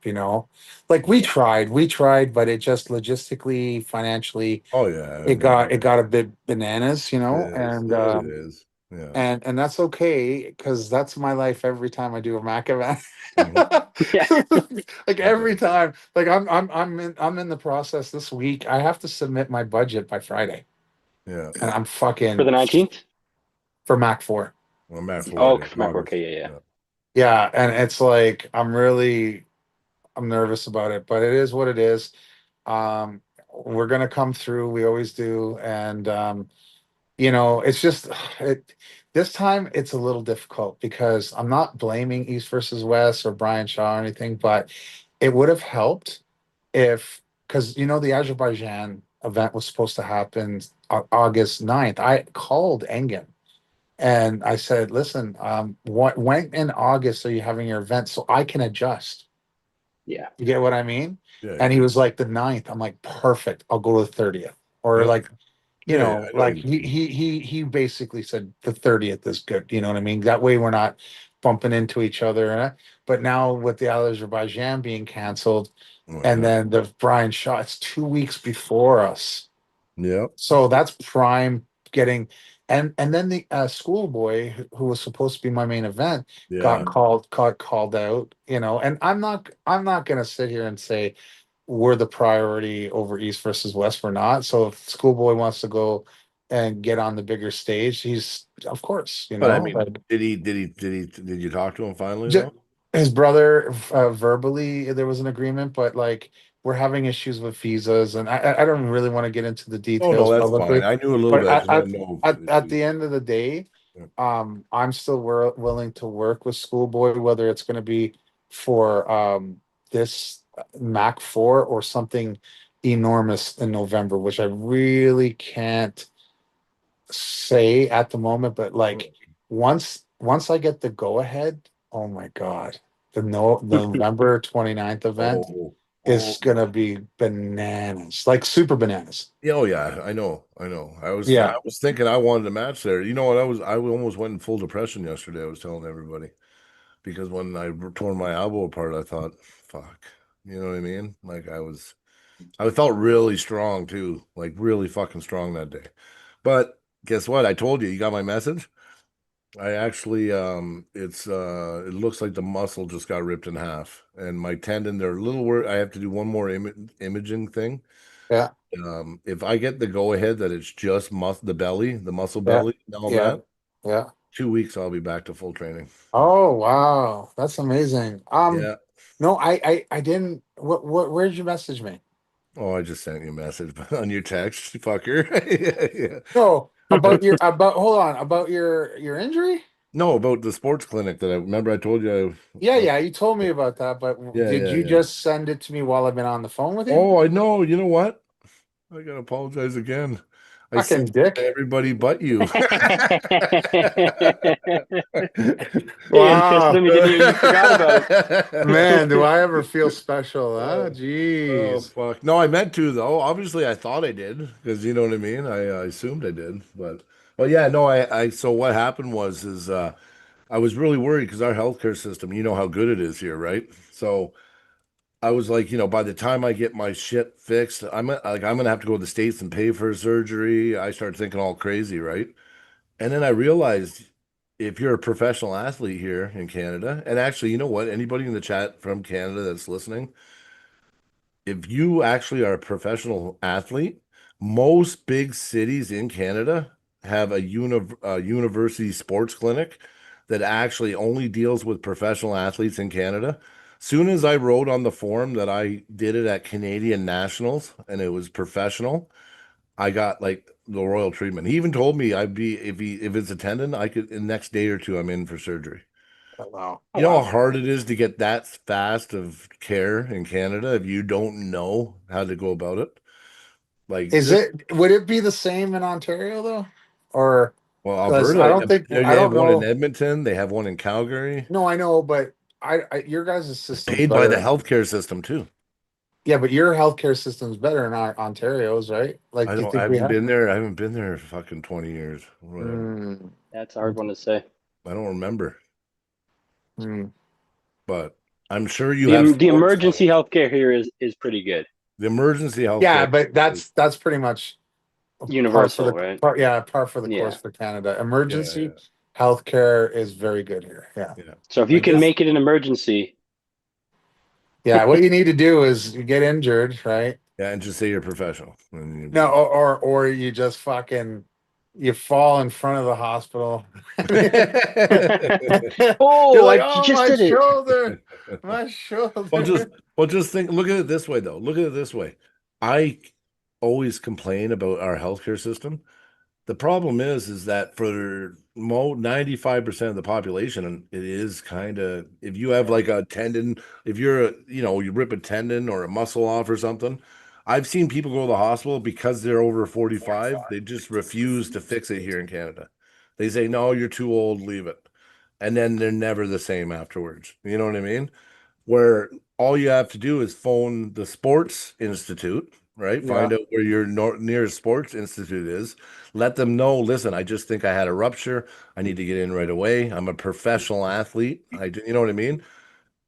[SPEAKER 5] Like
[SPEAKER 3] Yeah.
[SPEAKER 5] we tried, but it just logistically, financially,
[SPEAKER 2] oh yeah. I
[SPEAKER 5] it
[SPEAKER 2] mean,
[SPEAKER 5] got a bit bananas,
[SPEAKER 2] it is.
[SPEAKER 5] and
[SPEAKER 2] It is. Yeah.
[SPEAKER 5] and that's okay because that's my life every time I do a Mac event.
[SPEAKER 2] Mhm.
[SPEAKER 3] Yeah.
[SPEAKER 5] Like
[SPEAKER 2] Yeah.
[SPEAKER 5] every time, like I'm in the process this week. I have to submit my budget by Friday,
[SPEAKER 2] Yeah.
[SPEAKER 5] and I'm
[SPEAKER 3] For the
[SPEAKER 5] fucking
[SPEAKER 3] 19th?
[SPEAKER 5] for Mac 4.
[SPEAKER 2] Well, I'm at for
[SPEAKER 3] Oh,
[SPEAKER 2] it in
[SPEAKER 3] for MacBook.
[SPEAKER 2] August.
[SPEAKER 3] Okay, yeah, yeah.
[SPEAKER 2] Yeah.
[SPEAKER 5] Yeah, and it's like I'm nervous about it, but it is what it is. We're gonna come through. We always do, and it's just it. This time it's a little difficult because I'm not blaming East versus West or Brian Shaw or anything, but it would have helped if because the Azerbaijan event was supposed to happen August 9th. I called Engen and I said, listen, when in August are you having your event so I can adjust?
[SPEAKER 3] Yeah.
[SPEAKER 5] You get what I mean?
[SPEAKER 2] Yeah.
[SPEAKER 5] And he
[SPEAKER 2] Yeah.
[SPEAKER 5] was like, the 9th. I'm like, perfect. I'll go to the 30th. Or
[SPEAKER 2] Yeah.
[SPEAKER 5] like,
[SPEAKER 2] Yeah. Yeah. I know what
[SPEAKER 5] like
[SPEAKER 2] you
[SPEAKER 5] he
[SPEAKER 2] mean.
[SPEAKER 5] he he he basically said the 30th is good. You know what I mean? That way we're not bumping into each other. But now with the Azerbaijan being canceled,
[SPEAKER 2] Oh
[SPEAKER 5] and
[SPEAKER 2] yeah.
[SPEAKER 5] then the Brian Shaw, it's 2 weeks before us.
[SPEAKER 2] Yeah.
[SPEAKER 5] So that's prime getting, and then the schoolboy who was supposed to be my main event
[SPEAKER 2] Yeah.
[SPEAKER 5] got called out, and I'm not gonna sit here and say we're the priority over East versus West. We're not. So if schoolboy wants to go and get on the bigger stage, he's of course,
[SPEAKER 2] But I mean,
[SPEAKER 5] like
[SPEAKER 2] did you talk to him finally
[SPEAKER 5] j-
[SPEAKER 2] though?
[SPEAKER 5] his brother, verbally there was an agreement, but like we're having issues with visas, and I don't really want to get into the
[SPEAKER 2] Oh no,
[SPEAKER 5] details
[SPEAKER 2] that's fine.
[SPEAKER 5] publicly.
[SPEAKER 2] I knew a little
[SPEAKER 5] But
[SPEAKER 2] bit. I
[SPEAKER 5] at
[SPEAKER 2] just want
[SPEAKER 5] at,
[SPEAKER 2] to know
[SPEAKER 5] at
[SPEAKER 2] if
[SPEAKER 5] the
[SPEAKER 2] you.
[SPEAKER 5] end of the day,
[SPEAKER 2] Yeah.
[SPEAKER 5] I'm still willing to work with Schoolboy, whether it's going to be for this Mac 4 or something enormous in November, which I really can't say at the moment. But like once I get the go ahead, oh my God, the November 29th event
[SPEAKER 2] Oh, oh
[SPEAKER 5] is gonna be bananas, like super bananas.
[SPEAKER 2] yeah, oh yeah, I know, I know. I
[SPEAKER 5] Yeah.
[SPEAKER 2] was thinking I wanted a match there. You know what? I almost went in full depression yesterday. I was telling everybody because when I tore my elbow apart, I thought, fuck, you know what I mean? Like I felt really strong too, like really fucking strong that day. But guess what? I told you, you got my message. I actually, it looks like the muscle just got ripped in half, and my tendon. They're a little worried. I have to do one more imaging thing.
[SPEAKER 5] Yeah.
[SPEAKER 2] If I get the go ahead that it's just the belly, the muscle
[SPEAKER 5] Yeah.
[SPEAKER 2] belly, and all
[SPEAKER 5] Yeah.
[SPEAKER 2] that,
[SPEAKER 5] Yeah.
[SPEAKER 2] 2 weeks I'll be back to full training.
[SPEAKER 5] Oh wow, that's amazing.
[SPEAKER 2] Yeah.
[SPEAKER 5] No, I didn't. Where'd you message me?
[SPEAKER 2] Oh, I just sent you a message on your text, fucker. Yeah,
[SPEAKER 5] No,
[SPEAKER 2] yeah.
[SPEAKER 5] about hold on, about your injury.
[SPEAKER 2] No, about the sports clinic that I remember I told you.
[SPEAKER 5] Yeah, yeah, you told me about that, but
[SPEAKER 2] Yeah,
[SPEAKER 5] did
[SPEAKER 2] yeah,
[SPEAKER 5] you
[SPEAKER 2] yeah.
[SPEAKER 5] just send it to me while I've been on the phone with you?
[SPEAKER 2] Oh, I know. You know what? I gotta apologize again. I
[SPEAKER 5] Fucking
[SPEAKER 2] sent it to
[SPEAKER 5] dick.
[SPEAKER 2] everybody but you.
[SPEAKER 3] He insisted
[SPEAKER 5] Wow.
[SPEAKER 3] on me didn't even you forgot about it.
[SPEAKER 5] Man, do I ever feel special, huh?
[SPEAKER 2] Uh, oh
[SPEAKER 5] Jeez.
[SPEAKER 2] fuck! No, I meant to though. Obviously, I thought I did because you know what I mean. I assumed I did, but yeah, no. I so what happened was is I was really worried because our healthcare system, you know how good it is here, right? So I was like, by the time I get my shit fixed, I'm gonna have to go to the States and pay for surgery. I started thinking all crazy, right? And then I realized if you're a professional athlete here in Canada, and actually, you know what? Anybody in the chat from Canada that's listening, if you actually are a professional athlete, most big cities in Canada have a university sports clinic that actually only deals with professional athletes in Canada. Soon as I wrote on the form that I did it at Canadian Nationals and it was professional, I got like the royal treatment. He even told me I'd be if it's a tendon, I could in the next day or two I'm in for surgery.
[SPEAKER 5] Oh, wow.
[SPEAKER 3] Oh,
[SPEAKER 2] You know
[SPEAKER 3] wow.
[SPEAKER 2] how hard it is to get that fast of care in Canada if you don't know how to go about it? Like
[SPEAKER 5] Would it be the same in Ontario though? Or
[SPEAKER 2] well,
[SPEAKER 5] because I
[SPEAKER 2] Alberta,
[SPEAKER 5] don't think,
[SPEAKER 2] they
[SPEAKER 5] I
[SPEAKER 2] have
[SPEAKER 5] don't
[SPEAKER 2] one in
[SPEAKER 5] know.
[SPEAKER 2] Edmonton, they have one in Calgary.
[SPEAKER 5] No, I know, but your guys'
[SPEAKER 2] It's
[SPEAKER 5] system's
[SPEAKER 2] paid by the
[SPEAKER 5] better.
[SPEAKER 2] healthcare system too.
[SPEAKER 5] Yeah, but your healthcare system's better in our Ontario's, right? Like,
[SPEAKER 2] I
[SPEAKER 5] do you
[SPEAKER 2] don't I
[SPEAKER 5] think we
[SPEAKER 2] haven't
[SPEAKER 5] have?
[SPEAKER 2] been there. I haven't been there for fucking 20 years. Whatever.
[SPEAKER 5] Mm,
[SPEAKER 3] That's a hard one to say.
[SPEAKER 2] I don't remember.
[SPEAKER 5] mm.
[SPEAKER 2] But I'm sure you have
[SPEAKER 3] The
[SPEAKER 2] sports
[SPEAKER 3] emergency
[SPEAKER 2] clinics.
[SPEAKER 3] healthcare here is pretty good.
[SPEAKER 2] The emergency
[SPEAKER 5] Yeah,
[SPEAKER 2] healthcare.
[SPEAKER 5] but that's pretty much
[SPEAKER 3] Universal, right?
[SPEAKER 5] par for the course
[SPEAKER 3] Yeah.
[SPEAKER 5] for Canada.
[SPEAKER 2] Yeah,
[SPEAKER 5] Emergency
[SPEAKER 2] yeah,
[SPEAKER 5] healthcare is very good here. Yeah.
[SPEAKER 2] yeah.
[SPEAKER 3] So if
[SPEAKER 2] I
[SPEAKER 3] you can
[SPEAKER 2] just
[SPEAKER 3] make it an emergency,
[SPEAKER 5] Yeah. What you need to do is you get injured, right?
[SPEAKER 2] yeah, and just say you're professional. And you'll be
[SPEAKER 5] No,
[SPEAKER 2] good.
[SPEAKER 5] or you just fucking you fall in front of the hospital. You're
[SPEAKER 3] oh,
[SPEAKER 5] like,
[SPEAKER 3] you
[SPEAKER 5] oh,
[SPEAKER 3] just did it.
[SPEAKER 5] my
[SPEAKER 2] Well, just
[SPEAKER 5] shoulder.
[SPEAKER 2] well, just think. Look at it this way, though. Look at it this way. I always complain about our healthcare system. The problem is that for 95% of the population, and it is kind of if you have like a tendon, if you're you rip a tendon or a muscle off or something. I've seen people go to the hospital because they're over 45. They just refuse to fix it here in Canada. They say, no, you're too old, leave it. And then they're never the same afterwards. You know what I mean? Where all you have to do is phone the sports institute, right?
[SPEAKER 5] Yeah.
[SPEAKER 2] Find out where your nearest sports institute is. Let them know, listen, I just think I had a rupture. I need to get in right away. I'm a professional athlete. You know what I mean?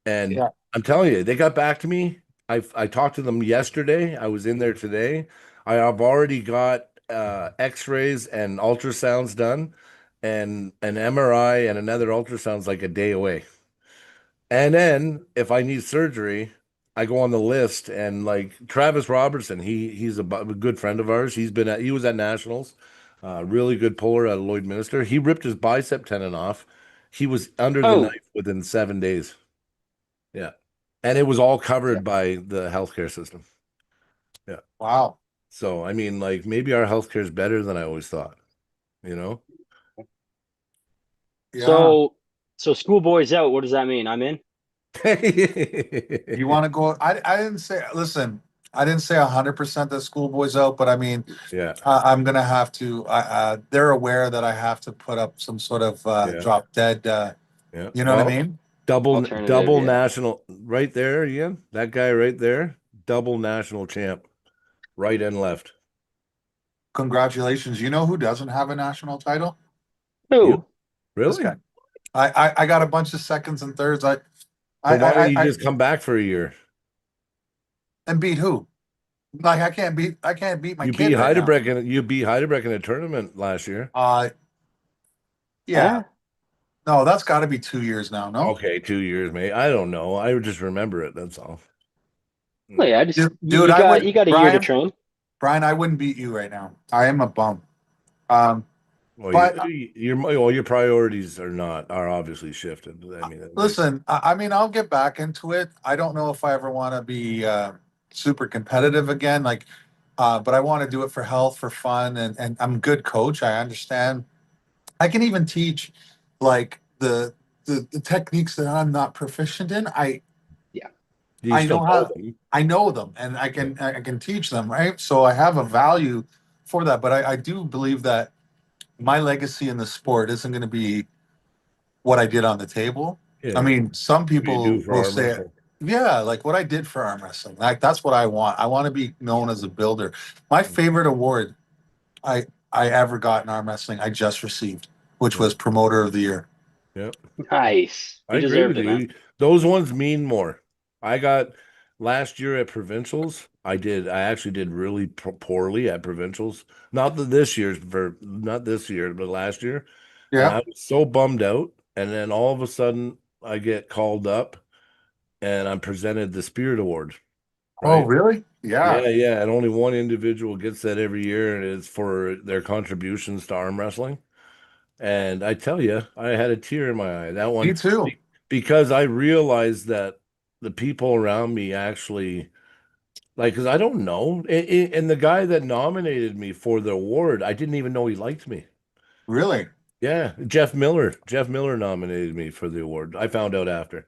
[SPEAKER 2] And
[SPEAKER 5] Yeah.
[SPEAKER 2] I'm telling you, they got back to me. I talked to them yesterday. I was in there today. I have already got x-rays and ultrasounds done and an MRI and another ultrasound's like a day away. And then if I need surgery, I go on the list and like Travis Robertson, he's a good friend of ours. He was at Nationals, really good puller at Lloydminster. He ripped his bicep tendon off. He was under the
[SPEAKER 3] Oh,
[SPEAKER 2] knife within 7 days. Yeah. And it was all
[SPEAKER 5] Yeah.
[SPEAKER 2] covered by the healthcare system. Yeah.
[SPEAKER 5] Wow.
[SPEAKER 2] So I mean, like maybe our healthcare is better than I always thought, you know?
[SPEAKER 5] Yeah.
[SPEAKER 3] so schoolboy's out. What does that mean? I'm in.
[SPEAKER 5] You want to go? I didn't say. Listen, I didn't say 100% that schoolboy's out, but I mean,
[SPEAKER 2] Yeah.
[SPEAKER 5] I'm gonna have to. They're aware that I have to put up some sort of
[SPEAKER 2] Yeah.
[SPEAKER 5] drop dead.
[SPEAKER 2] Yeah.
[SPEAKER 5] You know what I
[SPEAKER 2] Well,
[SPEAKER 5] mean?
[SPEAKER 3] Alternative,
[SPEAKER 2] double
[SPEAKER 3] yeah.
[SPEAKER 2] national right there, Ian. That guy right there, double national champ, right and left.
[SPEAKER 5] Congratulations. You know who doesn't have a national title?
[SPEAKER 2] You
[SPEAKER 3] Who?
[SPEAKER 5] This
[SPEAKER 2] really?
[SPEAKER 5] guy. I got a bunch of seconds and thirds.
[SPEAKER 2] But why don't you
[SPEAKER 5] I
[SPEAKER 2] just come back for a year?
[SPEAKER 5] and beat who? Like I can't beat my
[SPEAKER 2] You beat
[SPEAKER 5] kid right now.
[SPEAKER 2] Heidelberg in a tournament last year.
[SPEAKER 5] Yeah.
[SPEAKER 3] Huh?
[SPEAKER 5] No, that's got to be 2 years now. No,
[SPEAKER 2] Okay, 2 years, mate. I don't know. I would just remember it. That's all.
[SPEAKER 3] Well, yeah, just
[SPEAKER 5] dude,
[SPEAKER 3] you got a year to train.
[SPEAKER 5] Brian, I wouldn't beat you right now. I am a bum.
[SPEAKER 2] Well,
[SPEAKER 5] But
[SPEAKER 2] your priorities are obviously shifted. I mean,
[SPEAKER 5] listen, I mean, I'll get back into it. I don't know if I ever want to be super competitive again. Like, but I want to do it for health, for fun, and I'm a good coach. I understand. I can even teach like the techniques that I'm not proficient in.
[SPEAKER 3] Yeah.
[SPEAKER 2] you
[SPEAKER 5] I
[SPEAKER 2] still
[SPEAKER 5] know
[SPEAKER 2] know
[SPEAKER 5] how
[SPEAKER 2] them.
[SPEAKER 5] I know them and I can teach them, right? So I have a value for that. But I do believe that my legacy in the sport isn't going to be what I did on the table. I
[SPEAKER 2] Yeah.
[SPEAKER 5] mean, some
[SPEAKER 2] What do you do
[SPEAKER 5] people
[SPEAKER 2] for
[SPEAKER 5] will
[SPEAKER 2] arm
[SPEAKER 5] say,
[SPEAKER 2] wrestling?
[SPEAKER 5] yeah, like what I did for arm wrestling. Like that's what I want. I want to be known as a builder. My favorite award I ever got in arm wrestling, I just received, which was promoter of the year.
[SPEAKER 2] Yeah.
[SPEAKER 3] Nice.
[SPEAKER 2] I
[SPEAKER 3] You
[SPEAKER 2] agree
[SPEAKER 3] deserved
[SPEAKER 2] with
[SPEAKER 3] it, man.
[SPEAKER 2] you. Those ones mean more. I got last year at provincials, I actually did really poorly at provincials. Not this year's, not this year, but last year. And
[SPEAKER 5] Yeah.
[SPEAKER 2] I was so bummed out. And then all of a sudden, I get called up and I'm presented the Spirit Award.
[SPEAKER 5] Oh,
[SPEAKER 2] Right.
[SPEAKER 5] really? Yeah.
[SPEAKER 2] Yeah. And only one individual gets that every year, and it's for their contributions to arm wrestling. And I tell you, I had a tear in my eye. That
[SPEAKER 5] Me
[SPEAKER 2] one,
[SPEAKER 5] too.
[SPEAKER 2] because I realized that the people around me actually, like, because I don't know. And the guy that nominated me for the award, I didn't even know he liked me.
[SPEAKER 5] Really?
[SPEAKER 2] Yeah, Jeff Miller. Jeff Miller nominated me for the award. I found out after.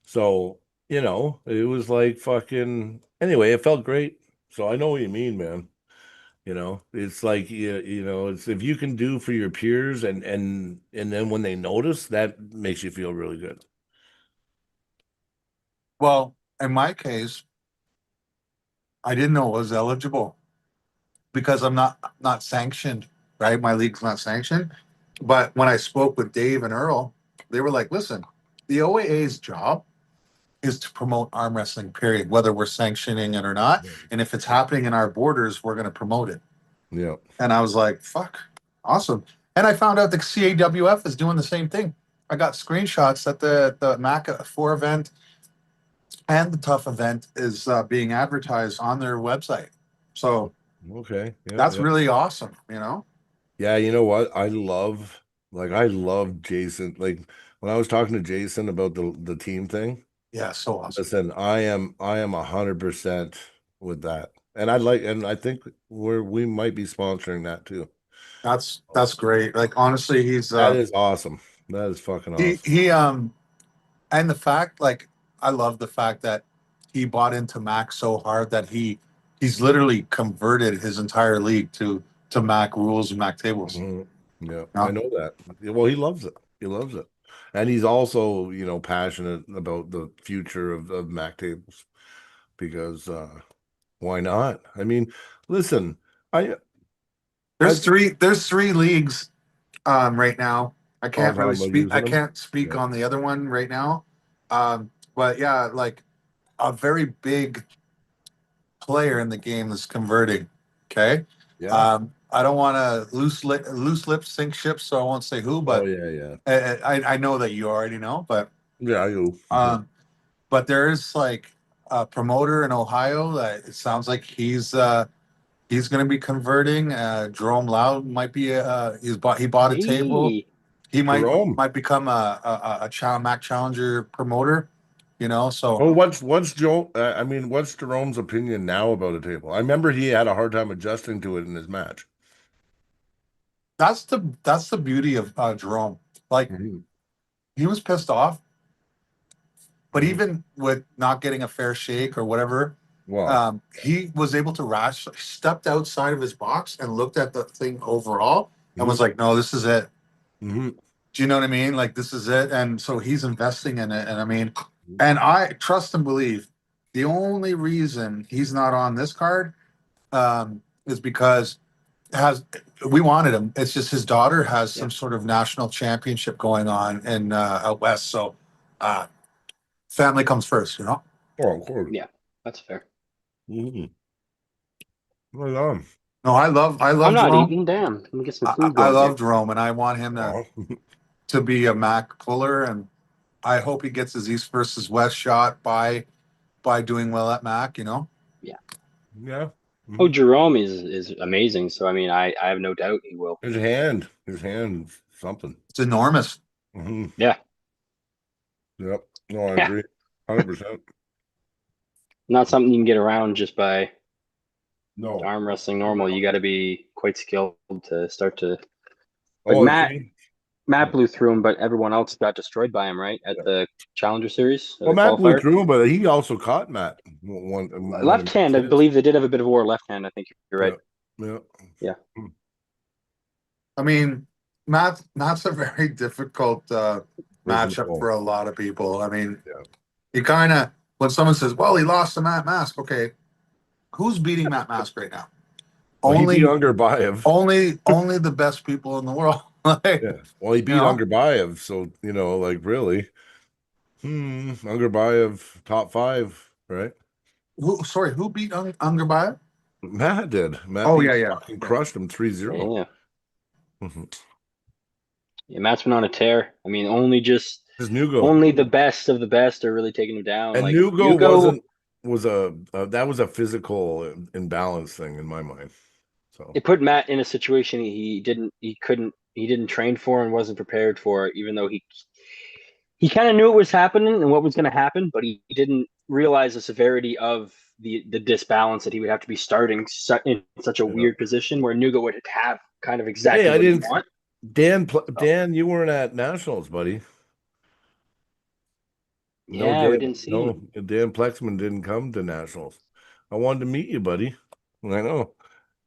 [SPEAKER 2] So, it was like fucking anyway, it felt great. So I know what you mean, man. It's like it's if you can do for your peers and then when they notice, that makes you feel really good.
[SPEAKER 5] Well, in my case, I didn't know it was eligible because I'm not sanctioned, right? My league's not sanctioned. But when I spoke with Dave and Earl, they were like, listen, the OAA's job is to promote arm wrestling, period, whether we're sanctioning it or not. And if it's happening in our borders, we're going to promote it.
[SPEAKER 2] Yeah.
[SPEAKER 5] And I was like, fuck, awesome. And I found out the CAWF is doing the same thing. I got screenshots that the MAC 4 event and the Tough event is being advertised on their website. So
[SPEAKER 2] Okay. Yeah.
[SPEAKER 5] that's
[SPEAKER 2] Yeah.
[SPEAKER 5] really awesome, you know?
[SPEAKER 2] Yeah. You know what? I love Jason. Like when I was talking to Jason about the team thing,
[SPEAKER 5] Yeah, so awesome.
[SPEAKER 2] listen, I am 100% with that. And I think we might be sponsoring that too.
[SPEAKER 5] That's great. Like honestly,
[SPEAKER 2] That is awesome. That is fucking awesome.
[SPEAKER 5] he and the fact, like, I love the fact that he bought into Mac so hard that he's literally converted his entire league to Mac rules and Mac tables.
[SPEAKER 2] Mhm. Yeah,
[SPEAKER 5] You
[SPEAKER 2] I
[SPEAKER 5] know?
[SPEAKER 2] know that. Well, he loves it. He loves it. And he's also, passionate about the future of Mac tables because why not? I mean, listen, I I
[SPEAKER 5] There's three leagues right now. I
[SPEAKER 2] all
[SPEAKER 5] can't
[SPEAKER 2] talking
[SPEAKER 5] really
[SPEAKER 2] about
[SPEAKER 5] speak. I
[SPEAKER 2] using them.
[SPEAKER 5] can't speak
[SPEAKER 2] Yeah.
[SPEAKER 5] on the other one right now. But yeah, like a very big player in the game is converting. Okay.
[SPEAKER 2] Yeah.
[SPEAKER 5] I don't want to loose lips sink ships, so I won't say who,
[SPEAKER 2] Oh
[SPEAKER 5] but
[SPEAKER 2] yeah, yeah.
[SPEAKER 5] I know that you already know.
[SPEAKER 2] Yeah, I do.
[SPEAKER 5] But there is like a promoter in Ohio that it sounds like he's going to be converting. Jerome Loud might be. He bought a table.
[SPEAKER 3] Hey,
[SPEAKER 5] He
[SPEAKER 2] Jerome.
[SPEAKER 5] might become a Mac Challenger promoter. You know, so
[SPEAKER 2] Oh, what's Joe? I mean, what's Jerome's opinion now about a table? I remember he had a hard time adjusting to it in his match.
[SPEAKER 5] that's the beauty of Jerome. Like
[SPEAKER 2] Mhm.
[SPEAKER 5] he was pissed off, but
[SPEAKER 2] Mhm.
[SPEAKER 5] even with not getting a fair shake or whatever,
[SPEAKER 2] Wow.
[SPEAKER 5] he was able to stepped outside of his box and looked at the thing overall and was
[SPEAKER 2] Mhm.
[SPEAKER 5] like, no, this is it.
[SPEAKER 2] Mhm.
[SPEAKER 5] Do you know what I mean? Like this is it. And so he's investing in it. And I mean, and I trust and believe the only reason he's not on this card is because has we wanted him. It's just his daughter has
[SPEAKER 3] yeah,
[SPEAKER 5] some sort of national championship going on in out west. So uh family comes first, you know?
[SPEAKER 2] Oh, of course.
[SPEAKER 3] yeah, that's fair.
[SPEAKER 2] Mhm. Right on.
[SPEAKER 5] No, I
[SPEAKER 3] I'm
[SPEAKER 5] love
[SPEAKER 3] not
[SPEAKER 5] Jerome.
[SPEAKER 3] eating. Damn, let me get some food
[SPEAKER 5] I
[SPEAKER 3] going
[SPEAKER 5] love
[SPEAKER 3] here.
[SPEAKER 5] Jerome and I want him
[SPEAKER 2] Aw.
[SPEAKER 5] to be a Mac puller and I hope he gets his East versus West shot by doing well at Mac, you know?
[SPEAKER 3] Yeah.
[SPEAKER 2] Yeah.
[SPEAKER 3] Oh,
[SPEAKER 2] Mhm.
[SPEAKER 3] Jerome is amazing. So I mean, I have no doubt he will.
[SPEAKER 2] His hand, something.
[SPEAKER 5] It's enormous.
[SPEAKER 2] Hmm.
[SPEAKER 3] Yeah,
[SPEAKER 2] Yep. No, I
[SPEAKER 3] yeah.
[SPEAKER 2] agree. 100%.
[SPEAKER 3] Not something you can get around just by
[SPEAKER 2] No.
[SPEAKER 3] arm wrestling normal. You got to be quite skilled to start to. Like
[SPEAKER 2] Oh, see?
[SPEAKER 3] Matt blew through him, but everyone else got destroyed by him, right? At
[SPEAKER 2] Yeah.
[SPEAKER 3] the Challenger Series,
[SPEAKER 2] Well,
[SPEAKER 3] the
[SPEAKER 2] Matt blew
[SPEAKER 3] qualifier.
[SPEAKER 2] through him, but he also caught Matt one of
[SPEAKER 3] Left hand, I
[SPEAKER 2] his hits.
[SPEAKER 3] believe they did have a bit of a war left hand. I think you're right.
[SPEAKER 2] Yeah. Yeah.
[SPEAKER 3] Yeah.
[SPEAKER 2] Mm.
[SPEAKER 5] I mean, Matt's a very difficult
[SPEAKER 2] Listen,
[SPEAKER 5] matchup
[SPEAKER 2] oh,
[SPEAKER 5] for a lot of people. I mean,
[SPEAKER 2] yeah.
[SPEAKER 5] you kind of when someone says, "Well, he lost to Matt Mask," okay, who's beating Matt Mask right now?
[SPEAKER 2] Well, he beat
[SPEAKER 5] Only,
[SPEAKER 2] Ungerbaev.
[SPEAKER 5] only the best people in the world. Like,
[SPEAKER 2] Yeah. Well, he
[SPEAKER 5] you
[SPEAKER 2] beat
[SPEAKER 5] know,
[SPEAKER 2] Ungerbaev, so like really. Ungerbaev top five, right?
[SPEAKER 5] Who beat Ungerbayev?
[SPEAKER 2] Matt did. Matt
[SPEAKER 5] Oh,
[SPEAKER 2] beat
[SPEAKER 5] yeah.
[SPEAKER 2] fucking crushed him 3-0.
[SPEAKER 3] Yeah.
[SPEAKER 2] Mhm.
[SPEAKER 3] Yeah, Matt's been on a tear. I mean, only
[SPEAKER 2] Nugo.
[SPEAKER 3] the best of the best are really taking him down.
[SPEAKER 2] And
[SPEAKER 3] Like
[SPEAKER 2] Nugo
[SPEAKER 3] Nugo,
[SPEAKER 2] was that was a physical imbalance thing in my mind. So
[SPEAKER 3] it put Matt in a situation he didn't train for and wasn't prepared for, even though he kind of knew it was happening and what was going to happen, but he didn't realize the severity of the disbalance that he would have to be starting in such a
[SPEAKER 2] yeah.
[SPEAKER 3] weird position where Nuga would have kind of
[SPEAKER 2] Hey,
[SPEAKER 3] exactly
[SPEAKER 2] I
[SPEAKER 3] what he
[SPEAKER 2] didn't.
[SPEAKER 3] want.
[SPEAKER 2] Dan, you weren't at nationals, buddy. No,
[SPEAKER 3] Yeah, we
[SPEAKER 2] Dan.
[SPEAKER 3] didn't see
[SPEAKER 2] No,
[SPEAKER 3] him.
[SPEAKER 2] Dan Plexman didn't come to nationals. I wanted to meet you, buddy. I know.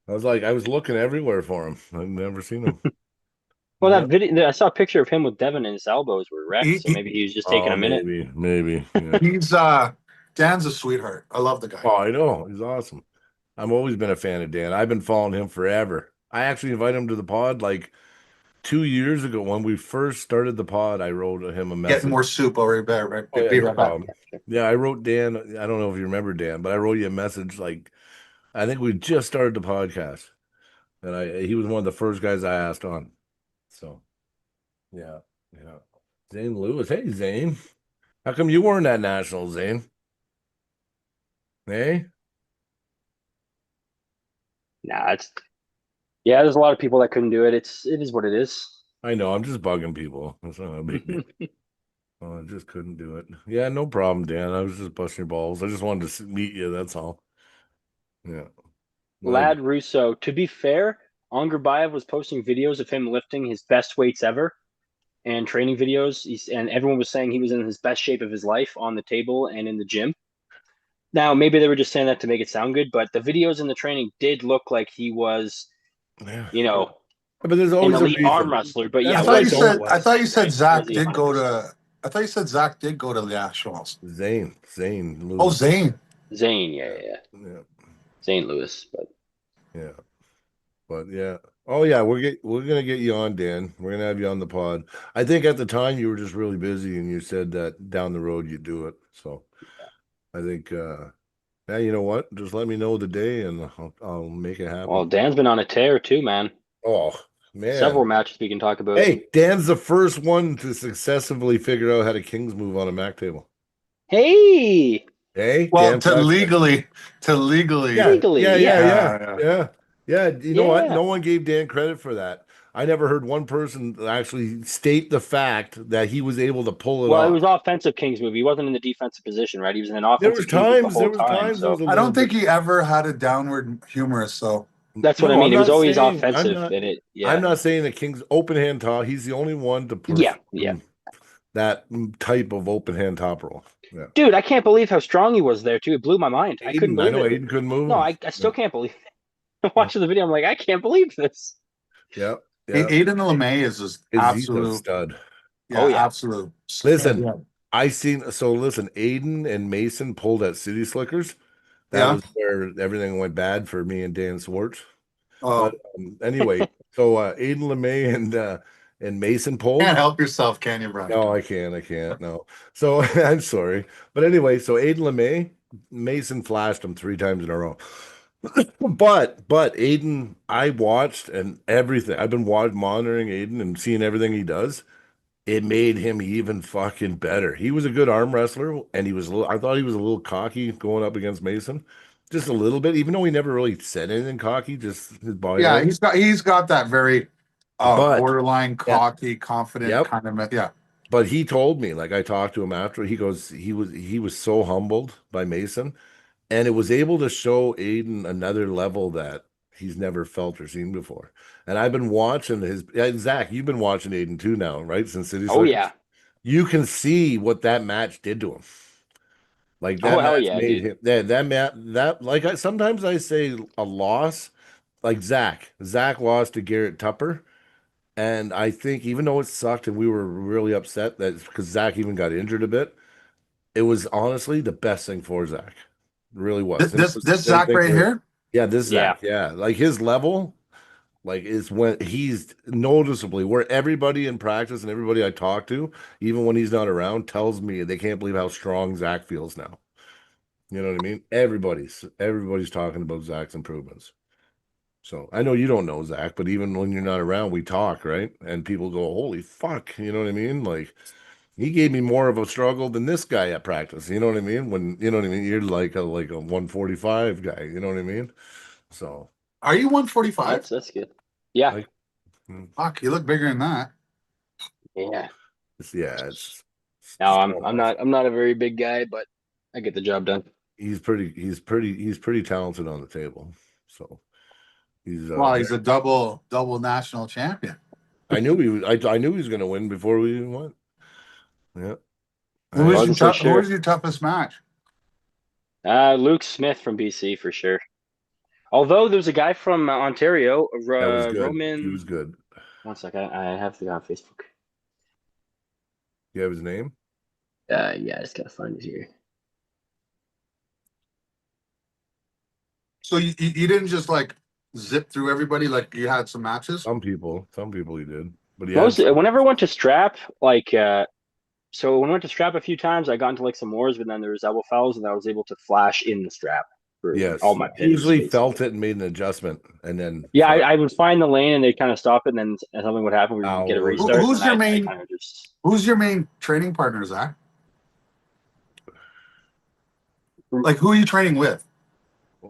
[SPEAKER 2] I was looking everywhere for him. I'd never seen him.
[SPEAKER 3] Well,
[SPEAKER 2] Yeah.
[SPEAKER 3] that video, I saw a picture of him with Devin and his elbows were wrecked,
[SPEAKER 5] He,
[SPEAKER 3] so
[SPEAKER 5] he,
[SPEAKER 3] maybe he was just taking
[SPEAKER 2] Oh,
[SPEAKER 3] a minute.
[SPEAKER 2] maybe. Yeah.
[SPEAKER 5] he's Dan's a sweetheart. I love the guy.
[SPEAKER 2] Oh, I know. He's awesome. I've always been a fan of Dan. I've been following him forever. I actually invited him to the pod like 2 years ago when we first started the pod. I wrote him a message.
[SPEAKER 5] Getting more soup over there, right?
[SPEAKER 2] Oh, yeah,
[SPEAKER 5] Be
[SPEAKER 2] no
[SPEAKER 5] right back.
[SPEAKER 2] problem. Yeah, I wrote Dan. I don't know if you remember Dan, but I wrote you a message like I think we just started the podcast, and he was one of the first guys I asked on. So, yeah. Zane Lewis. Hey, Zane. How come you weren't at national, Zane? Hey?
[SPEAKER 3] Nah, there's a lot of people that couldn't do it. It is what it is.
[SPEAKER 2] I know. I'm just bugging people. It's not a big deal. Oh, I just couldn't do it. Yeah, no problem, Dan. I was just busting your balls. I just wanted to meet you. That's all. Yeah.
[SPEAKER 3] Lad Russo, to be fair, Angerbayev was posting videos of him lifting his best weights ever and training videos. And everyone was saying he was in his best shape of his life on the table and in the gym. Now, maybe they were just saying that to make it sound good, but the videos in the training did look like he was,
[SPEAKER 2] Yeah. But there's
[SPEAKER 3] an
[SPEAKER 2] always a
[SPEAKER 3] elite arm
[SPEAKER 2] reason.
[SPEAKER 3] wrestler. But
[SPEAKER 2] That's
[SPEAKER 3] yeah,
[SPEAKER 2] what
[SPEAKER 5] I thought you said Zach
[SPEAKER 3] Was he
[SPEAKER 5] did go
[SPEAKER 3] 100%?
[SPEAKER 5] to. I thought you said Zach did go to the nationals.
[SPEAKER 2] Zane
[SPEAKER 5] Oh,
[SPEAKER 2] Lewis.
[SPEAKER 5] Zane.
[SPEAKER 3] Zane, yeah.
[SPEAKER 2] Yeah.
[SPEAKER 3] Zane Lewis, but
[SPEAKER 2] Yeah. But yeah. Oh yeah, we're gonna get you on, Dan. We're gonna have you on the pod. I think at the time you were just really busy and you said that down the road you'd do it. So I think yeah, you know what? Just let me know the day and I'll make it happen.
[SPEAKER 3] well, Dan's been on a tear too, man.
[SPEAKER 2] Oh man.
[SPEAKER 3] Several matches we can talk about.
[SPEAKER 2] Hey, Dan's the first one to successfully figure out how to King's move on a Mac table.
[SPEAKER 3] Hey,
[SPEAKER 2] Hey,
[SPEAKER 5] Well,
[SPEAKER 2] Dan
[SPEAKER 5] to
[SPEAKER 2] Flexner.
[SPEAKER 5] legally.
[SPEAKER 2] Yeah,
[SPEAKER 3] legally,
[SPEAKER 2] yeah. You know what?
[SPEAKER 3] Yeah.
[SPEAKER 2] No one gave Dan credit for that. I never heard one person actually state the fact that he was able to pull it
[SPEAKER 3] well,
[SPEAKER 2] off.
[SPEAKER 3] it was offensive King's move. He wasn't in the defensive position, right? He was in an
[SPEAKER 2] There
[SPEAKER 3] offensive
[SPEAKER 2] was
[SPEAKER 3] King's move the
[SPEAKER 2] times,
[SPEAKER 3] whole time.
[SPEAKER 2] there
[SPEAKER 3] So
[SPEAKER 2] was a
[SPEAKER 5] I
[SPEAKER 2] little
[SPEAKER 5] don't think
[SPEAKER 2] bit.
[SPEAKER 5] he ever had a downward humorous. So
[SPEAKER 3] that's what I
[SPEAKER 2] No,
[SPEAKER 3] mean.
[SPEAKER 2] I'm
[SPEAKER 3] It was
[SPEAKER 2] not
[SPEAKER 3] always
[SPEAKER 2] saying-
[SPEAKER 3] offensive,
[SPEAKER 2] I'm not,
[SPEAKER 3] and
[SPEAKER 2] I'm not saying that King's open hand top. He's the only one to
[SPEAKER 3] yeah.
[SPEAKER 2] that type of open hand top roll. Yeah.
[SPEAKER 3] Dude, I can't believe how strong he was there too. It blew my mind. I couldn't
[SPEAKER 2] I
[SPEAKER 3] believe
[SPEAKER 2] know
[SPEAKER 3] it.
[SPEAKER 2] Aiden couldn't move.
[SPEAKER 3] No, I still can't believe it. Watching the video, I'm like, I can't believe this.
[SPEAKER 2] Yeah.
[SPEAKER 5] Aiden LeMay is just
[SPEAKER 2] He's a
[SPEAKER 5] absolute.
[SPEAKER 2] stud.
[SPEAKER 3] Oh, yeah.
[SPEAKER 5] Absolute.
[SPEAKER 2] Listen,
[SPEAKER 5] Yeah.
[SPEAKER 2] listen, Aiden and Mason pulled at City Slickers. That was where everything went bad for me and Dan Swartz.
[SPEAKER 5] Oh,
[SPEAKER 2] But anyway, so Aiden LeMay and Mason pulled.
[SPEAKER 5] can't help yourself, can you, Brian?
[SPEAKER 2] No, I can't. No. So I'm sorry. But anyway, so Aiden LeMay, Mason flashed him 3 times in a row. but Aiden, I watched and everything. I've been monitoring Aiden and seeing everything he does. It made him even fucking better. He was a good arm wrestler, and I thought he was a little cocky going up against Mason. Just a little bit, even though he never really said anything cocky, just his body.
[SPEAKER 5] Yeah,
[SPEAKER 2] language.
[SPEAKER 5] he's got that very
[SPEAKER 2] But-
[SPEAKER 5] borderline cocky, confident
[SPEAKER 2] Yep.
[SPEAKER 5] kind of. Yeah.
[SPEAKER 2] But he told me, like I talked to him after, he goes, he was so humbled by Mason, and it was able to show Aiden another level that he's never felt or seen before. And I've been watching Zach, you've been watching Aiden too now, right? Since City
[SPEAKER 3] Oh
[SPEAKER 2] Slickers?
[SPEAKER 3] yeah.
[SPEAKER 2] You can see what that match did to him. Like that
[SPEAKER 3] Oh, hell
[SPEAKER 2] match
[SPEAKER 3] yeah,
[SPEAKER 2] made
[SPEAKER 3] dude.
[SPEAKER 2] him sometimes I say a loss, like Zach lost to Garrett Tupper. And I think even though it sucked and we were really upset that because Zach even got injured a bit, it was honestly the best thing for Zach. It really was. And it was the
[SPEAKER 5] This
[SPEAKER 2] same
[SPEAKER 5] Zach
[SPEAKER 2] thing
[SPEAKER 5] right
[SPEAKER 2] for-
[SPEAKER 5] here.
[SPEAKER 2] Yeah, this
[SPEAKER 3] Yeah.
[SPEAKER 2] Zach. Yeah. Like his level, like is when he's noticeably where everybody in practice and everybody I talk to, even when he's not around, tells me they can't believe how strong Zach feels now. You know what I mean? Everybody's talking about Zach's improvements. So I know you don't know Zach, but even when you're not around, we talk, right? And people go, "Holy fuck!" You know what I mean? Like he gave me more of a struggle than this guy at practice. You know what I mean? When you know what I mean, you're like a 145 guy. You know what I mean? So
[SPEAKER 5] Are you 145?
[SPEAKER 3] That's good. Yeah,
[SPEAKER 2] like,
[SPEAKER 5] Fuck, you look bigger than that.
[SPEAKER 3] yeah.
[SPEAKER 2] it's
[SPEAKER 3] No, I'm not a very big guy, but I get the job done.
[SPEAKER 2] he's pretty talented on the table. So he's
[SPEAKER 5] Well, he's a double national champion.
[SPEAKER 2] I knew he was I knew he was gonna win before we even went. Yeah.
[SPEAKER 5] Who was,
[SPEAKER 3] Wasn't so
[SPEAKER 5] who
[SPEAKER 3] sure.
[SPEAKER 5] was your toughest match?
[SPEAKER 3] Luke Smith from BC for sure. Although there's a guy from Ontario,
[SPEAKER 2] That was good. He
[SPEAKER 3] Roman.
[SPEAKER 2] was good.
[SPEAKER 3] One second, I have the guy on Facebook.
[SPEAKER 2] You have his name?
[SPEAKER 3] Yeah, I just gotta find it here.
[SPEAKER 5] So you didn't just like zip through everybody, like you had some matches?
[SPEAKER 2] Some people he did. But he
[SPEAKER 3] Most
[SPEAKER 2] had
[SPEAKER 3] whenever I went to strap, like so when I went to strap a few times, I got into like some wars, but then there was elbow fouls, and I was able to flash in the strap for
[SPEAKER 2] yes.
[SPEAKER 3] all my
[SPEAKER 2] He
[SPEAKER 3] pins.
[SPEAKER 2] usually
[SPEAKER 3] basically.
[SPEAKER 2] felt it and made an adjustment, and then
[SPEAKER 3] Yeah, I would find the lane and they'd kind of stop it, and then something would happen. We would get a
[SPEAKER 2] Who-
[SPEAKER 3] restart.
[SPEAKER 5] who's
[SPEAKER 3] and
[SPEAKER 5] your
[SPEAKER 3] I
[SPEAKER 5] main-
[SPEAKER 3] kind of just
[SPEAKER 5] Who's your main training partner, Zach? Like, who are you training with?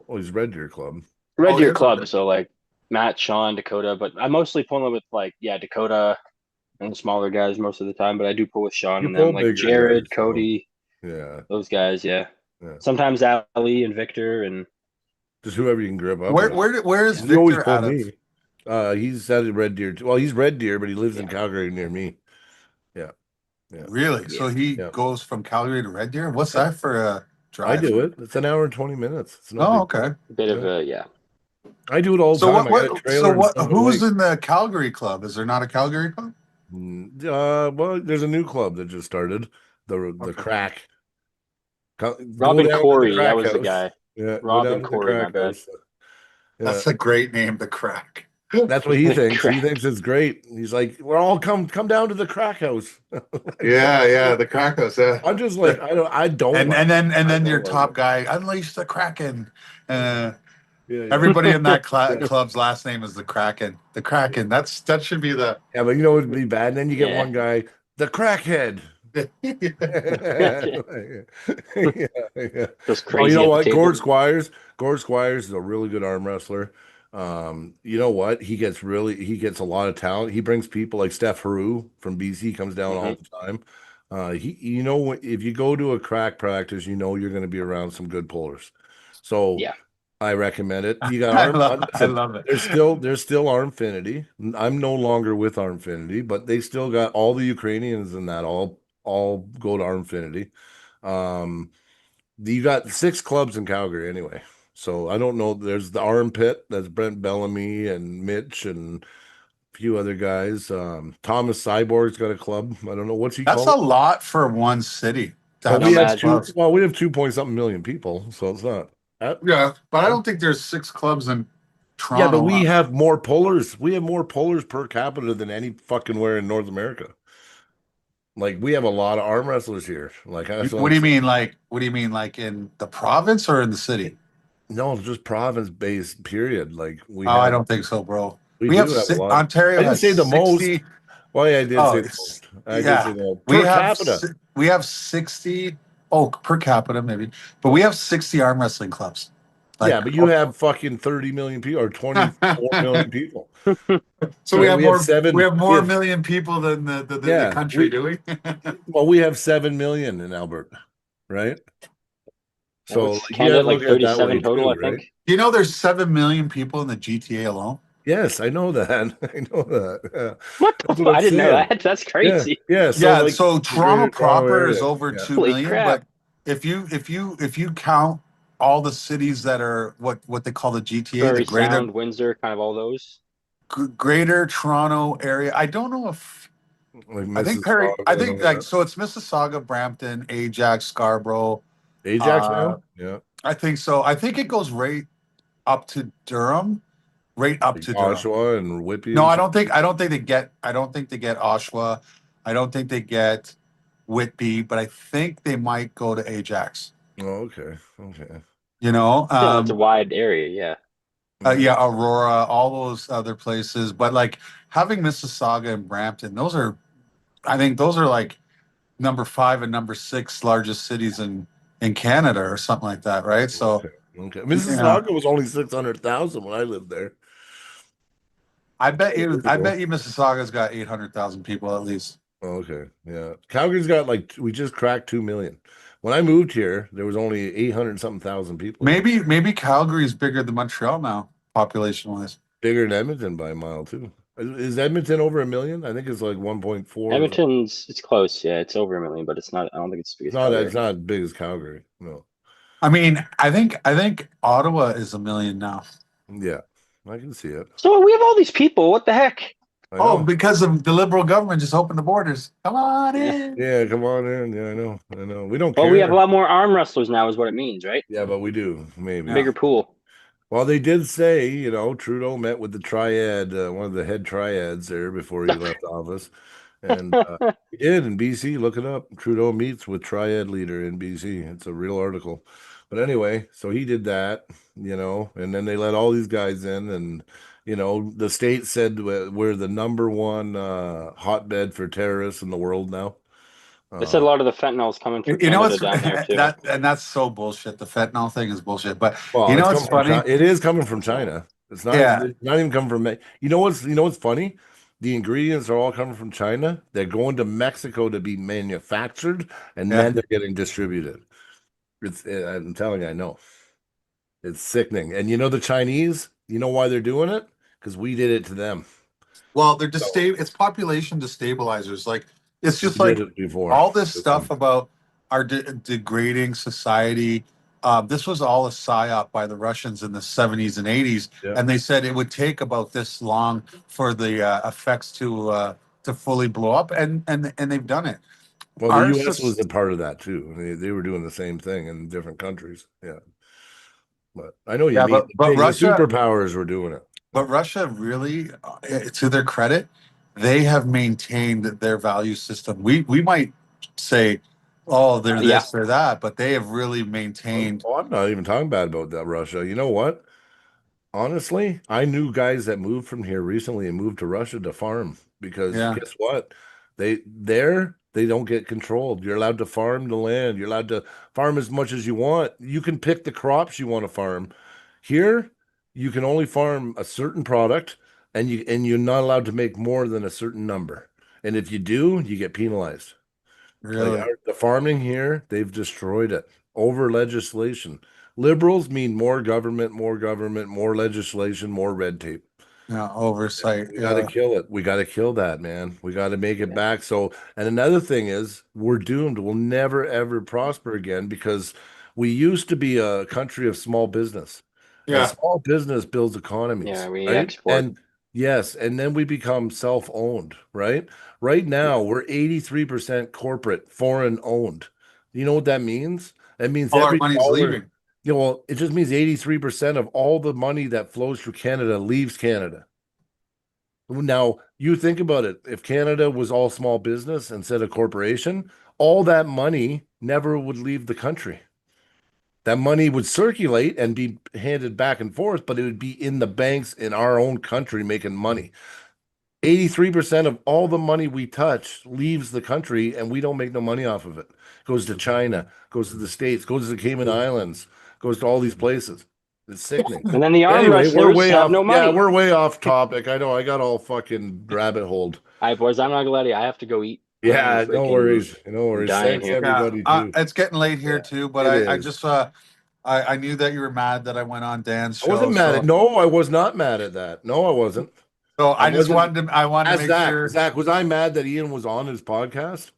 [SPEAKER 2] oh, he's Red Deer Club.
[SPEAKER 3] Red
[SPEAKER 5] Oh,
[SPEAKER 3] Deer
[SPEAKER 5] yes,
[SPEAKER 3] Club.
[SPEAKER 5] okay.
[SPEAKER 3] So like Matt, Sean, Dakota, but I'm mostly pulling with like Dakota and the smaller guys most of the time. But I do pull with Sean
[SPEAKER 2] You
[SPEAKER 3] and
[SPEAKER 2] pull
[SPEAKER 3] them, like
[SPEAKER 2] bigger
[SPEAKER 3] Jared,
[SPEAKER 2] guys, so-
[SPEAKER 3] Cody,
[SPEAKER 2] Yeah.
[SPEAKER 3] those guys. Yeah.
[SPEAKER 2] Yeah.
[SPEAKER 3] Sometimes Ali and Victor and
[SPEAKER 2] Just whoever you can grip up.
[SPEAKER 5] Where
[SPEAKER 2] with.
[SPEAKER 5] where is
[SPEAKER 2] You always
[SPEAKER 5] Victor
[SPEAKER 2] pull
[SPEAKER 5] out of?
[SPEAKER 2] me. He's at Red Deer. Well, he's Red Deer, but he lives in Calgary near me. Yeah.
[SPEAKER 5] Really? So he
[SPEAKER 2] Yeah.
[SPEAKER 5] goes from Calgary to Red Deer? What's that for a drive?
[SPEAKER 2] I do it. It's an hour and 20 minutes. It's no
[SPEAKER 5] Oh,
[SPEAKER 2] big-
[SPEAKER 5] okay.
[SPEAKER 3] a bit of a
[SPEAKER 2] I do it all the
[SPEAKER 5] So
[SPEAKER 2] time. I got a trailer.
[SPEAKER 5] who's in the Calgary club? Is there not a Calgary club?
[SPEAKER 2] Well, there's a new club that just started. The
[SPEAKER 5] Okay.
[SPEAKER 2] Crack. Go
[SPEAKER 3] Robin
[SPEAKER 2] down to
[SPEAKER 3] Corey.
[SPEAKER 2] the
[SPEAKER 3] That
[SPEAKER 2] Crack
[SPEAKER 3] was the
[SPEAKER 2] House.
[SPEAKER 3] guy.
[SPEAKER 2] Yeah, go
[SPEAKER 3] Robin
[SPEAKER 2] down to the
[SPEAKER 3] Corey, my
[SPEAKER 2] Crack
[SPEAKER 3] bad.
[SPEAKER 2] House. Yeah.
[SPEAKER 5] That's a great name, the Crack.
[SPEAKER 2] That's what he thinks. He
[SPEAKER 3] Crack.
[SPEAKER 2] thinks it's great. He's like, "We're all come down to the Crack House."
[SPEAKER 5] Yeah, the Crack House. Yeah.
[SPEAKER 2] I'm just like, I don't.
[SPEAKER 5] And
[SPEAKER 2] like
[SPEAKER 5] and then
[SPEAKER 2] it. I
[SPEAKER 5] then
[SPEAKER 2] don't
[SPEAKER 5] your
[SPEAKER 2] like
[SPEAKER 5] top
[SPEAKER 2] it.
[SPEAKER 5] guy, unleash the Kraken.
[SPEAKER 2] Yeah.
[SPEAKER 5] Everybody in that club's last name is the Kraken. The Kraken. That should be the.
[SPEAKER 2] Yeah, but you know what would be bad? And then you get
[SPEAKER 3] Yeah.
[SPEAKER 2] one guy, the crackhead. yeah.
[SPEAKER 3] Those
[SPEAKER 2] Oh,
[SPEAKER 3] crazy.
[SPEAKER 2] you know
[SPEAKER 3] at the
[SPEAKER 2] what?
[SPEAKER 3] table.
[SPEAKER 2] Gord Squires is a really good arm wrestler. You know what? He gets a lot of talent. He brings people like Steph Haru from BC comes down all the time. If you go to a crack practice, you know you're going to be around some good pullers. So
[SPEAKER 3] Yeah.
[SPEAKER 2] I recommend it. You got
[SPEAKER 5] I
[SPEAKER 2] arm.
[SPEAKER 5] love it.
[SPEAKER 2] There's still Armfinity. I'm no longer with Armfinity, but they still got all the Ukrainians and that all go to Armfinity. You got 6 clubs in Calgary anyway. So I don't know. There's the Armpit. That's Brent Bellamy and Mitch and a few other guys. Thomas Cyborg's got a club. I don't know what's he
[SPEAKER 5] That's a
[SPEAKER 2] called.
[SPEAKER 5] lot for one city. To
[SPEAKER 2] Well,
[SPEAKER 5] have
[SPEAKER 2] we
[SPEAKER 3] Nomad.
[SPEAKER 2] have
[SPEAKER 5] six clubs.
[SPEAKER 2] we have 2 point something million people, so it's not.
[SPEAKER 5] Yeah, but I don't think there's 6 clubs in Toronto.
[SPEAKER 2] Yeah, but we have more pullers. We have more pullers per capita than any fucking where in North America. Like we have a lot of arm wrestlers here. Like that's
[SPEAKER 5] What do you mean? Like, what do you mean? Like in the province or in the city?
[SPEAKER 2] No, it's just province based. Period. Like we.
[SPEAKER 5] I don't think so, bro.
[SPEAKER 2] We
[SPEAKER 5] We
[SPEAKER 2] do
[SPEAKER 5] have
[SPEAKER 2] have a lot.
[SPEAKER 5] Ontario.
[SPEAKER 2] I didn't
[SPEAKER 5] has
[SPEAKER 2] say the
[SPEAKER 5] 60
[SPEAKER 2] most. Well, yeah, I did
[SPEAKER 5] Oh,
[SPEAKER 2] say the most. I did
[SPEAKER 5] yeah.
[SPEAKER 2] say the most.
[SPEAKER 5] We
[SPEAKER 2] Per
[SPEAKER 5] have
[SPEAKER 2] capita.
[SPEAKER 5] we have 60. Oh, per capita maybe, but we have 60 arm wrestling clubs. Like,
[SPEAKER 2] yeah, but you have fucking 30 million people or 24 million people.
[SPEAKER 5] So we have
[SPEAKER 2] we have
[SPEAKER 5] more.
[SPEAKER 2] seven-
[SPEAKER 5] we have more
[SPEAKER 2] we have-
[SPEAKER 5] million people than the
[SPEAKER 2] Yeah,
[SPEAKER 5] country,
[SPEAKER 2] we-
[SPEAKER 5] do we?
[SPEAKER 2] Well, we have 7 million in Alberta, right? So
[SPEAKER 3] What's
[SPEAKER 2] you
[SPEAKER 3] Canada
[SPEAKER 2] gotta
[SPEAKER 3] like
[SPEAKER 2] look at it that
[SPEAKER 3] 37
[SPEAKER 2] way
[SPEAKER 3] total,
[SPEAKER 2] too,
[SPEAKER 3] I think.
[SPEAKER 2] right?
[SPEAKER 5] You know, there's 7 million people in the GTA alone.
[SPEAKER 2] Yes, I know that. I know that. Yeah.
[SPEAKER 3] What the
[SPEAKER 2] That's
[SPEAKER 3] fuck?
[SPEAKER 2] what I'm
[SPEAKER 3] I didn't know
[SPEAKER 2] saying.
[SPEAKER 3] that. That's crazy.
[SPEAKER 2] Yeah.
[SPEAKER 5] So Toronto
[SPEAKER 2] Greater
[SPEAKER 5] proper is
[SPEAKER 2] area.
[SPEAKER 5] over
[SPEAKER 2] Yeah.
[SPEAKER 5] 2
[SPEAKER 3] Holy
[SPEAKER 5] million,
[SPEAKER 3] crap.
[SPEAKER 5] but if you count all the cities that are what they call the GTA,
[SPEAKER 3] Prairie
[SPEAKER 5] the greater
[SPEAKER 3] Sound, Windsor, kind of all those.
[SPEAKER 5] greater Toronto area. I don't know if
[SPEAKER 2] Like
[SPEAKER 5] I think
[SPEAKER 2] Mississauga
[SPEAKER 5] I
[SPEAKER 2] and
[SPEAKER 5] think
[SPEAKER 2] all
[SPEAKER 5] like
[SPEAKER 2] that.
[SPEAKER 5] so it's Mississauga, Brampton, Ajax, Scarborough.
[SPEAKER 2] Ajax now? Yeah.
[SPEAKER 5] I think so. I think it goes right up to Durham, right up to Durham.
[SPEAKER 2] Oshawa and Whitby.
[SPEAKER 5] No,
[SPEAKER 2] and
[SPEAKER 5] I don't think they get Oshawa. I don't think they get Whitby, but I think they might go to Ajax.
[SPEAKER 2] Oh, okay. Okay.
[SPEAKER 5] You know,
[SPEAKER 3] Yeah, it's a wide area. Yeah.
[SPEAKER 5] yeah, Aurora, all those other places. But like having Mississauga and Brampton, I think those are like number 5 and number 6 largest cities in Canada or something like that, right? So,
[SPEAKER 2] Okay. Okay.
[SPEAKER 5] you know,
[SPEAKER 2] Mississauga was only 600,000 when I lived there.
[SPEAKER 5] I bet you Mississauga's got 800,000 people at least.
[SPEAKER 2] Okay. Yeah. Calgary's got like, we just cracked 2 million. When I moved here, there was only 800 something thousand people here.
[SPEAKER 5] Maybe Calgary's bigger than Montreal now, population wise.
[SPEAKER 2] Bigger than Edmonton by a mile, too. Is Edmonton over a million? I think it's like 1.4.
[SPEAKER 3] Edmonton's it's close. Yeah, it's over 1 million, but it's not. I don't think it's as big as Calgary.
[SPEAKER 2] It's not as big as Calgary. No.
[SPEAKER 5] I mean, I think Ottawa is 1 million now.
[SPEAKER 2] Yeah. I can see it.
[SPEAKER 3] So we have all these people. What the heck?
[SPEAKER 2] I
[SPEAKER 5] Oh,
[SPEAKER 2] know.
[SPEAKER 5] because of the Liberal government just opened the borders. Come on in.
[SPEAKER 2] Yeah, come on in. Yeah, I know. I know. We don't
[SPEAKER 3] Well,
[SPEAKER 2] care.
[SPEAKER 3] we have a lot more arm wrestlers now, is what it means, right?
[SPEAKER 2] Yeah, but we do. Maybe.
[SPEAKER 3] Bigger pool.
[SPEAKER 2] Well, they did say, Trudeau met with the triad, one of the head triads there before he left office. And he did in BC. Look it up. Trudeau meets with triad leader in BC. It's a real article. But anyway, so he did that, and then they let all these guys in. And, the state said we're the number one hotbed for terrorists in the world now.
[SPEAKER 3] They said a lot of the fentanyl is coming from Canada
[SPEAKER 5] what's
[SPEAKER 3] down there too.
[SPEAKER 5] that's so bullshit. The fentanyl thing is bullshit. But
[SPEAKER 2] Well,
[SPEAKER 5] you know
[SPEAKER 2] it's
[SPEAKER 5] what's
[SPEAKER 2] coming from
[SPEAKER 5] funny?
[SPEAKER 2] China. It is coming from China. It's not.
[SPEAKER 5] Yeah.
[SPEAKER 2] It's not even coming from. You know what's funny? The ingredients are all coming from China. They're going to Mexico to be manufactured, and
[SPEAKER 5] Yeah.
[SPEAKER 2] then they're getting distributed. I'm telling you, I know. It's sickening. And the Chinese. You know why they're doing it? Because we did it to them.
[SPEAKER 5] Well, it's population destabilizers. Like it's just
[SPEAKER 2] We
[SPEAKER 5] like
[SPEAKER 2] did it before.
[SPEAKER 5] all this stuff about our degrading society. This was all a psyop by the Russians in the 70s and 80s,
[SPEAKER 2] Yeah.
[SPEAKER 5] and they said it would take about this long for the effects to fully blow up, and they've done it.
[SPEAKER 2] Well,
[SPEAKER 5] Our
[SPEAKER 2] the U.S.
[SPEAKER 5] soc-
[SPEAKER 2] was a part of that too. They were doing the same thing in different countries. Yeah. But I know you
[SPEAKER 5] Yeah,
[SPEAKER 2] mean
[SPEAKER 5] but
[SPEAKER 2] the
[SPEAKER 5] Russia-
[SPEAKER 2] superpowers were doing it.
[SPEAKER 5] But Russia really, to their credit, they have maintained their value system. We might say, oh, they're
[SPEAKER 3] Yeah.
[SPEAKER 5] this, they're that, but they have really maintained.
[SPEAKER 2] Oh, I'm not even talking bad about that, Russia. You know what? Honestly, I knew guys that moved from here recently and moved to Russia to farm because
[SPEAKER 5] Yeah.
[SPEAKER 2] guess what? They don't get controlled. You're allowed to farm the land. You're allowed to farm as much as you want. You can pick the crops you want to farm. Here, you can only farm a certain product and you're not allowed to make more than a certain number. And if you do, you get penalized.
[SPEAKER 5] Really,
[SPEAKER 2] The farming here, they've destroyed it over legislation. Liberals mean more government, more legislation, more red tape.
[SPEAKER 5] oversight.
[SPEAKER 2] We got to kill it. We got to kill that, man. We got to make it back. So, and another thing is, we're doomed. We'll never, ever prosper again because we used to be a country of small business. And
[SPEAKER 5] Yeah.
[SPEAKER 2] small business builds economies.
[SPEAKER 3] Yeah, we
[SPEAKER 2] right?
[SPEAKER 3] export.
[SPEAKER 2] And yes, and then we become self-owned, right? Right now, we're 83% corporate, foreign owned. You know what that means? That means
[SPEAKER 5] All our
[SPEAKER 2] every
[SPEAKER 5] money's
[SPEAKER 2] dollar.
[SPEAKER 5] leaving.
[SPEAKER 2] Yeah, well, it just means 83% of all the money that flows through Canada leaves Canada. Now, you think about it. If Canada was all small business instead of corporation, all that money never would leave the country. That money would circulate and be handed back and forth, but it would be in the banks in our own country making money. 83% of all the money we touch leaves the country and we don't make no money off of it. Goes to China, goes to the States, goes to the Cayman Islands, goes to all these places. It's sickening.
[SPEAKER 3] And then the arm
[SPEAKER 2] Anyway, we're
[SPEAKER 3] wrestlers
[SPEAKER 2] way
[SPEAKER 3] have
[SPEAKER 2] off.
[SPEAKER 3] no money.
[SPEAKER 2] Yeah, we're way off topic. I know. I got all fucking rabbit holed.
[SPEAKER 3] All right, boys, I'm not gonna let you. I have to go eat.
[SPEAKER 2] Yeah,
[SPEAKER 3] I'm
[SPEAKER 2] no
[SPEAKER 3] freaking
[SPEAKER 2] worries. No worries.
[SPEAKER 3] dying
[SPEAKER 2] Thanks
[SPEAKER 3] here.
[SPEAKER 2] everybody too.
[SPEAKER 5] It's getting late here
[SPEAKER 2] Yeah,
[SPEAKER 5] too, but
[SPEAKER 2] it
[SPEAKER 5] I
[SPEAKER 2] is.
[SPEAKER 5] just I knew that you were mad that I went on Dan's show.
[SPEAKER 2] I wasn't mad
[SPEAKER 5] so,
[SPEAKER 2] at. No, I was not mad at that. No, I wasn't.
[SPEAKER 5] So I just
[SPEAKER 2] wasn't-
[SPEAKER 5] wanted to
[SPEAKER 2] Ask
[SPEAKER 5] make
[SPEAKER 2] Zach.
[SPEAKER 5] sure.
[SPEAKER 2] Zach, was I mad that Ian was on his podcast?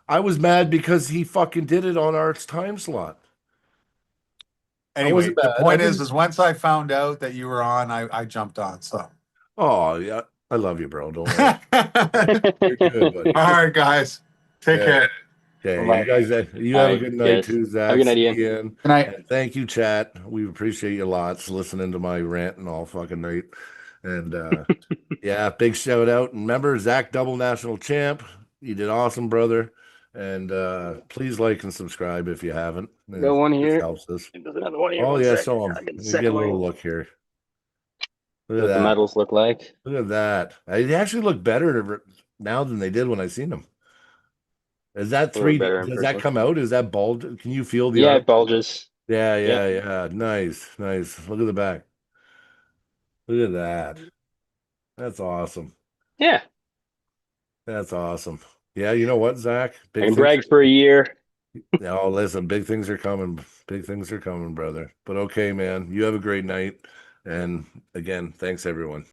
[SPEAKER 2] I was mad because he fucking did it on our time slot.
[SPEAKER 5] Anyway,
[SPEAKER 2] wasn't
[SPEAKER 5] the
[SPEAKER 2] bad. I
[SPEAKER 5] point
[SPEAKER 2] didn't-
[SPEAKER 5] is once I found out that you were on, I jumped on. So
[SPEAKER 2] Oh yeah, I love you, bro. Don't worry.
[SPEAKER 5] all
[SPEAKER 2] You're good, buddy.
[SPEAKER 5] right, guys, take
[SPEAKER 2] Yeah.
[SPEAKER 5] care.
[SPEAKER 2] Okay,
[SPEAKER 3] Bye.
[SPEAKER 2] you guys, you
[SPEAKER 3] All
[SPEAKER 2] have a
[SPEAKER 3] right,
[SPEAKER 2] good night
[SPEAKER 3] yes.
[SPEAKER 2] too, Zach.
[SPEAKER 3] Have a good night,
[SPEAKER 2] See
[SPEAKER 3] Ian.
[SPEAKER 2] you Ian.
[SPEAKER 5] Good night.
[SPEAKER 2] And thank you, chat. We appreciate you lots listening to my ranting all fucking night. And yeah, big shout out. And remember, Zach, double national champ. You did awesome, brother. And please like and subscribe if you haven't.
[SPEAKER 3] Got one
[SPEAKER 2] This
[SPEAKER 3] here.
[SPEAKER 2] helps us.
[SPEAKER 3] There's another one here.
[SPEAKER 2] Oh
[SPEAKER 3] One
[SPEAKER 2] yeah,
[SPEAKER 3] second.
[SPEAKER 2] so
[SPEAKER 3] I get the
[SPEAKER 2] let me
[SPEAKER 3] second
[SPEAKER 2] get a
[SPEAKER 3] one.
[SPEAKER 2] little look here. Look at
[SPEAKER 3] What the
[SPEAKER 2] that.
[SPEAKER 3] medals look like.
[SPEAKER 2] Look at that. They actually look better now than they did when I seen them. Is that
[SPEAKER 3] They look
[SPEAKER 2] 3D?
[SPEAKER 3] better in
[SPEAKER 2] Does that
[SPEAKER 3] person.
[SPEAKER 2] come out? Is that bulge? Can you feel the
[SPEAKER 3] Yeah,
[SPEAKER 2] arm?
[SPEAKER 3] it bulges.
[SPEAKER 2] Yeah,
[SPEAKER 3] Yeah.
[SPEAKER 2] yeah. Nice, nice. Look at the back. Look at that. That's awesome.
[SPEAKER 3] Yeah.
[SPEAKER 2] That's awesome. Yeah, you know what, Zach?
[SPEAKER 3] I
[SPEAKER 2] Big
[SPEAKER 3] can
[SPEAKER 2] things.
[SPEAKER 3] brag for a year.
[SPEAKER 2] Oh, listen, big things are coming. Big things are coming, brother. But okay, man. You have a great night. And again, thanks everyone.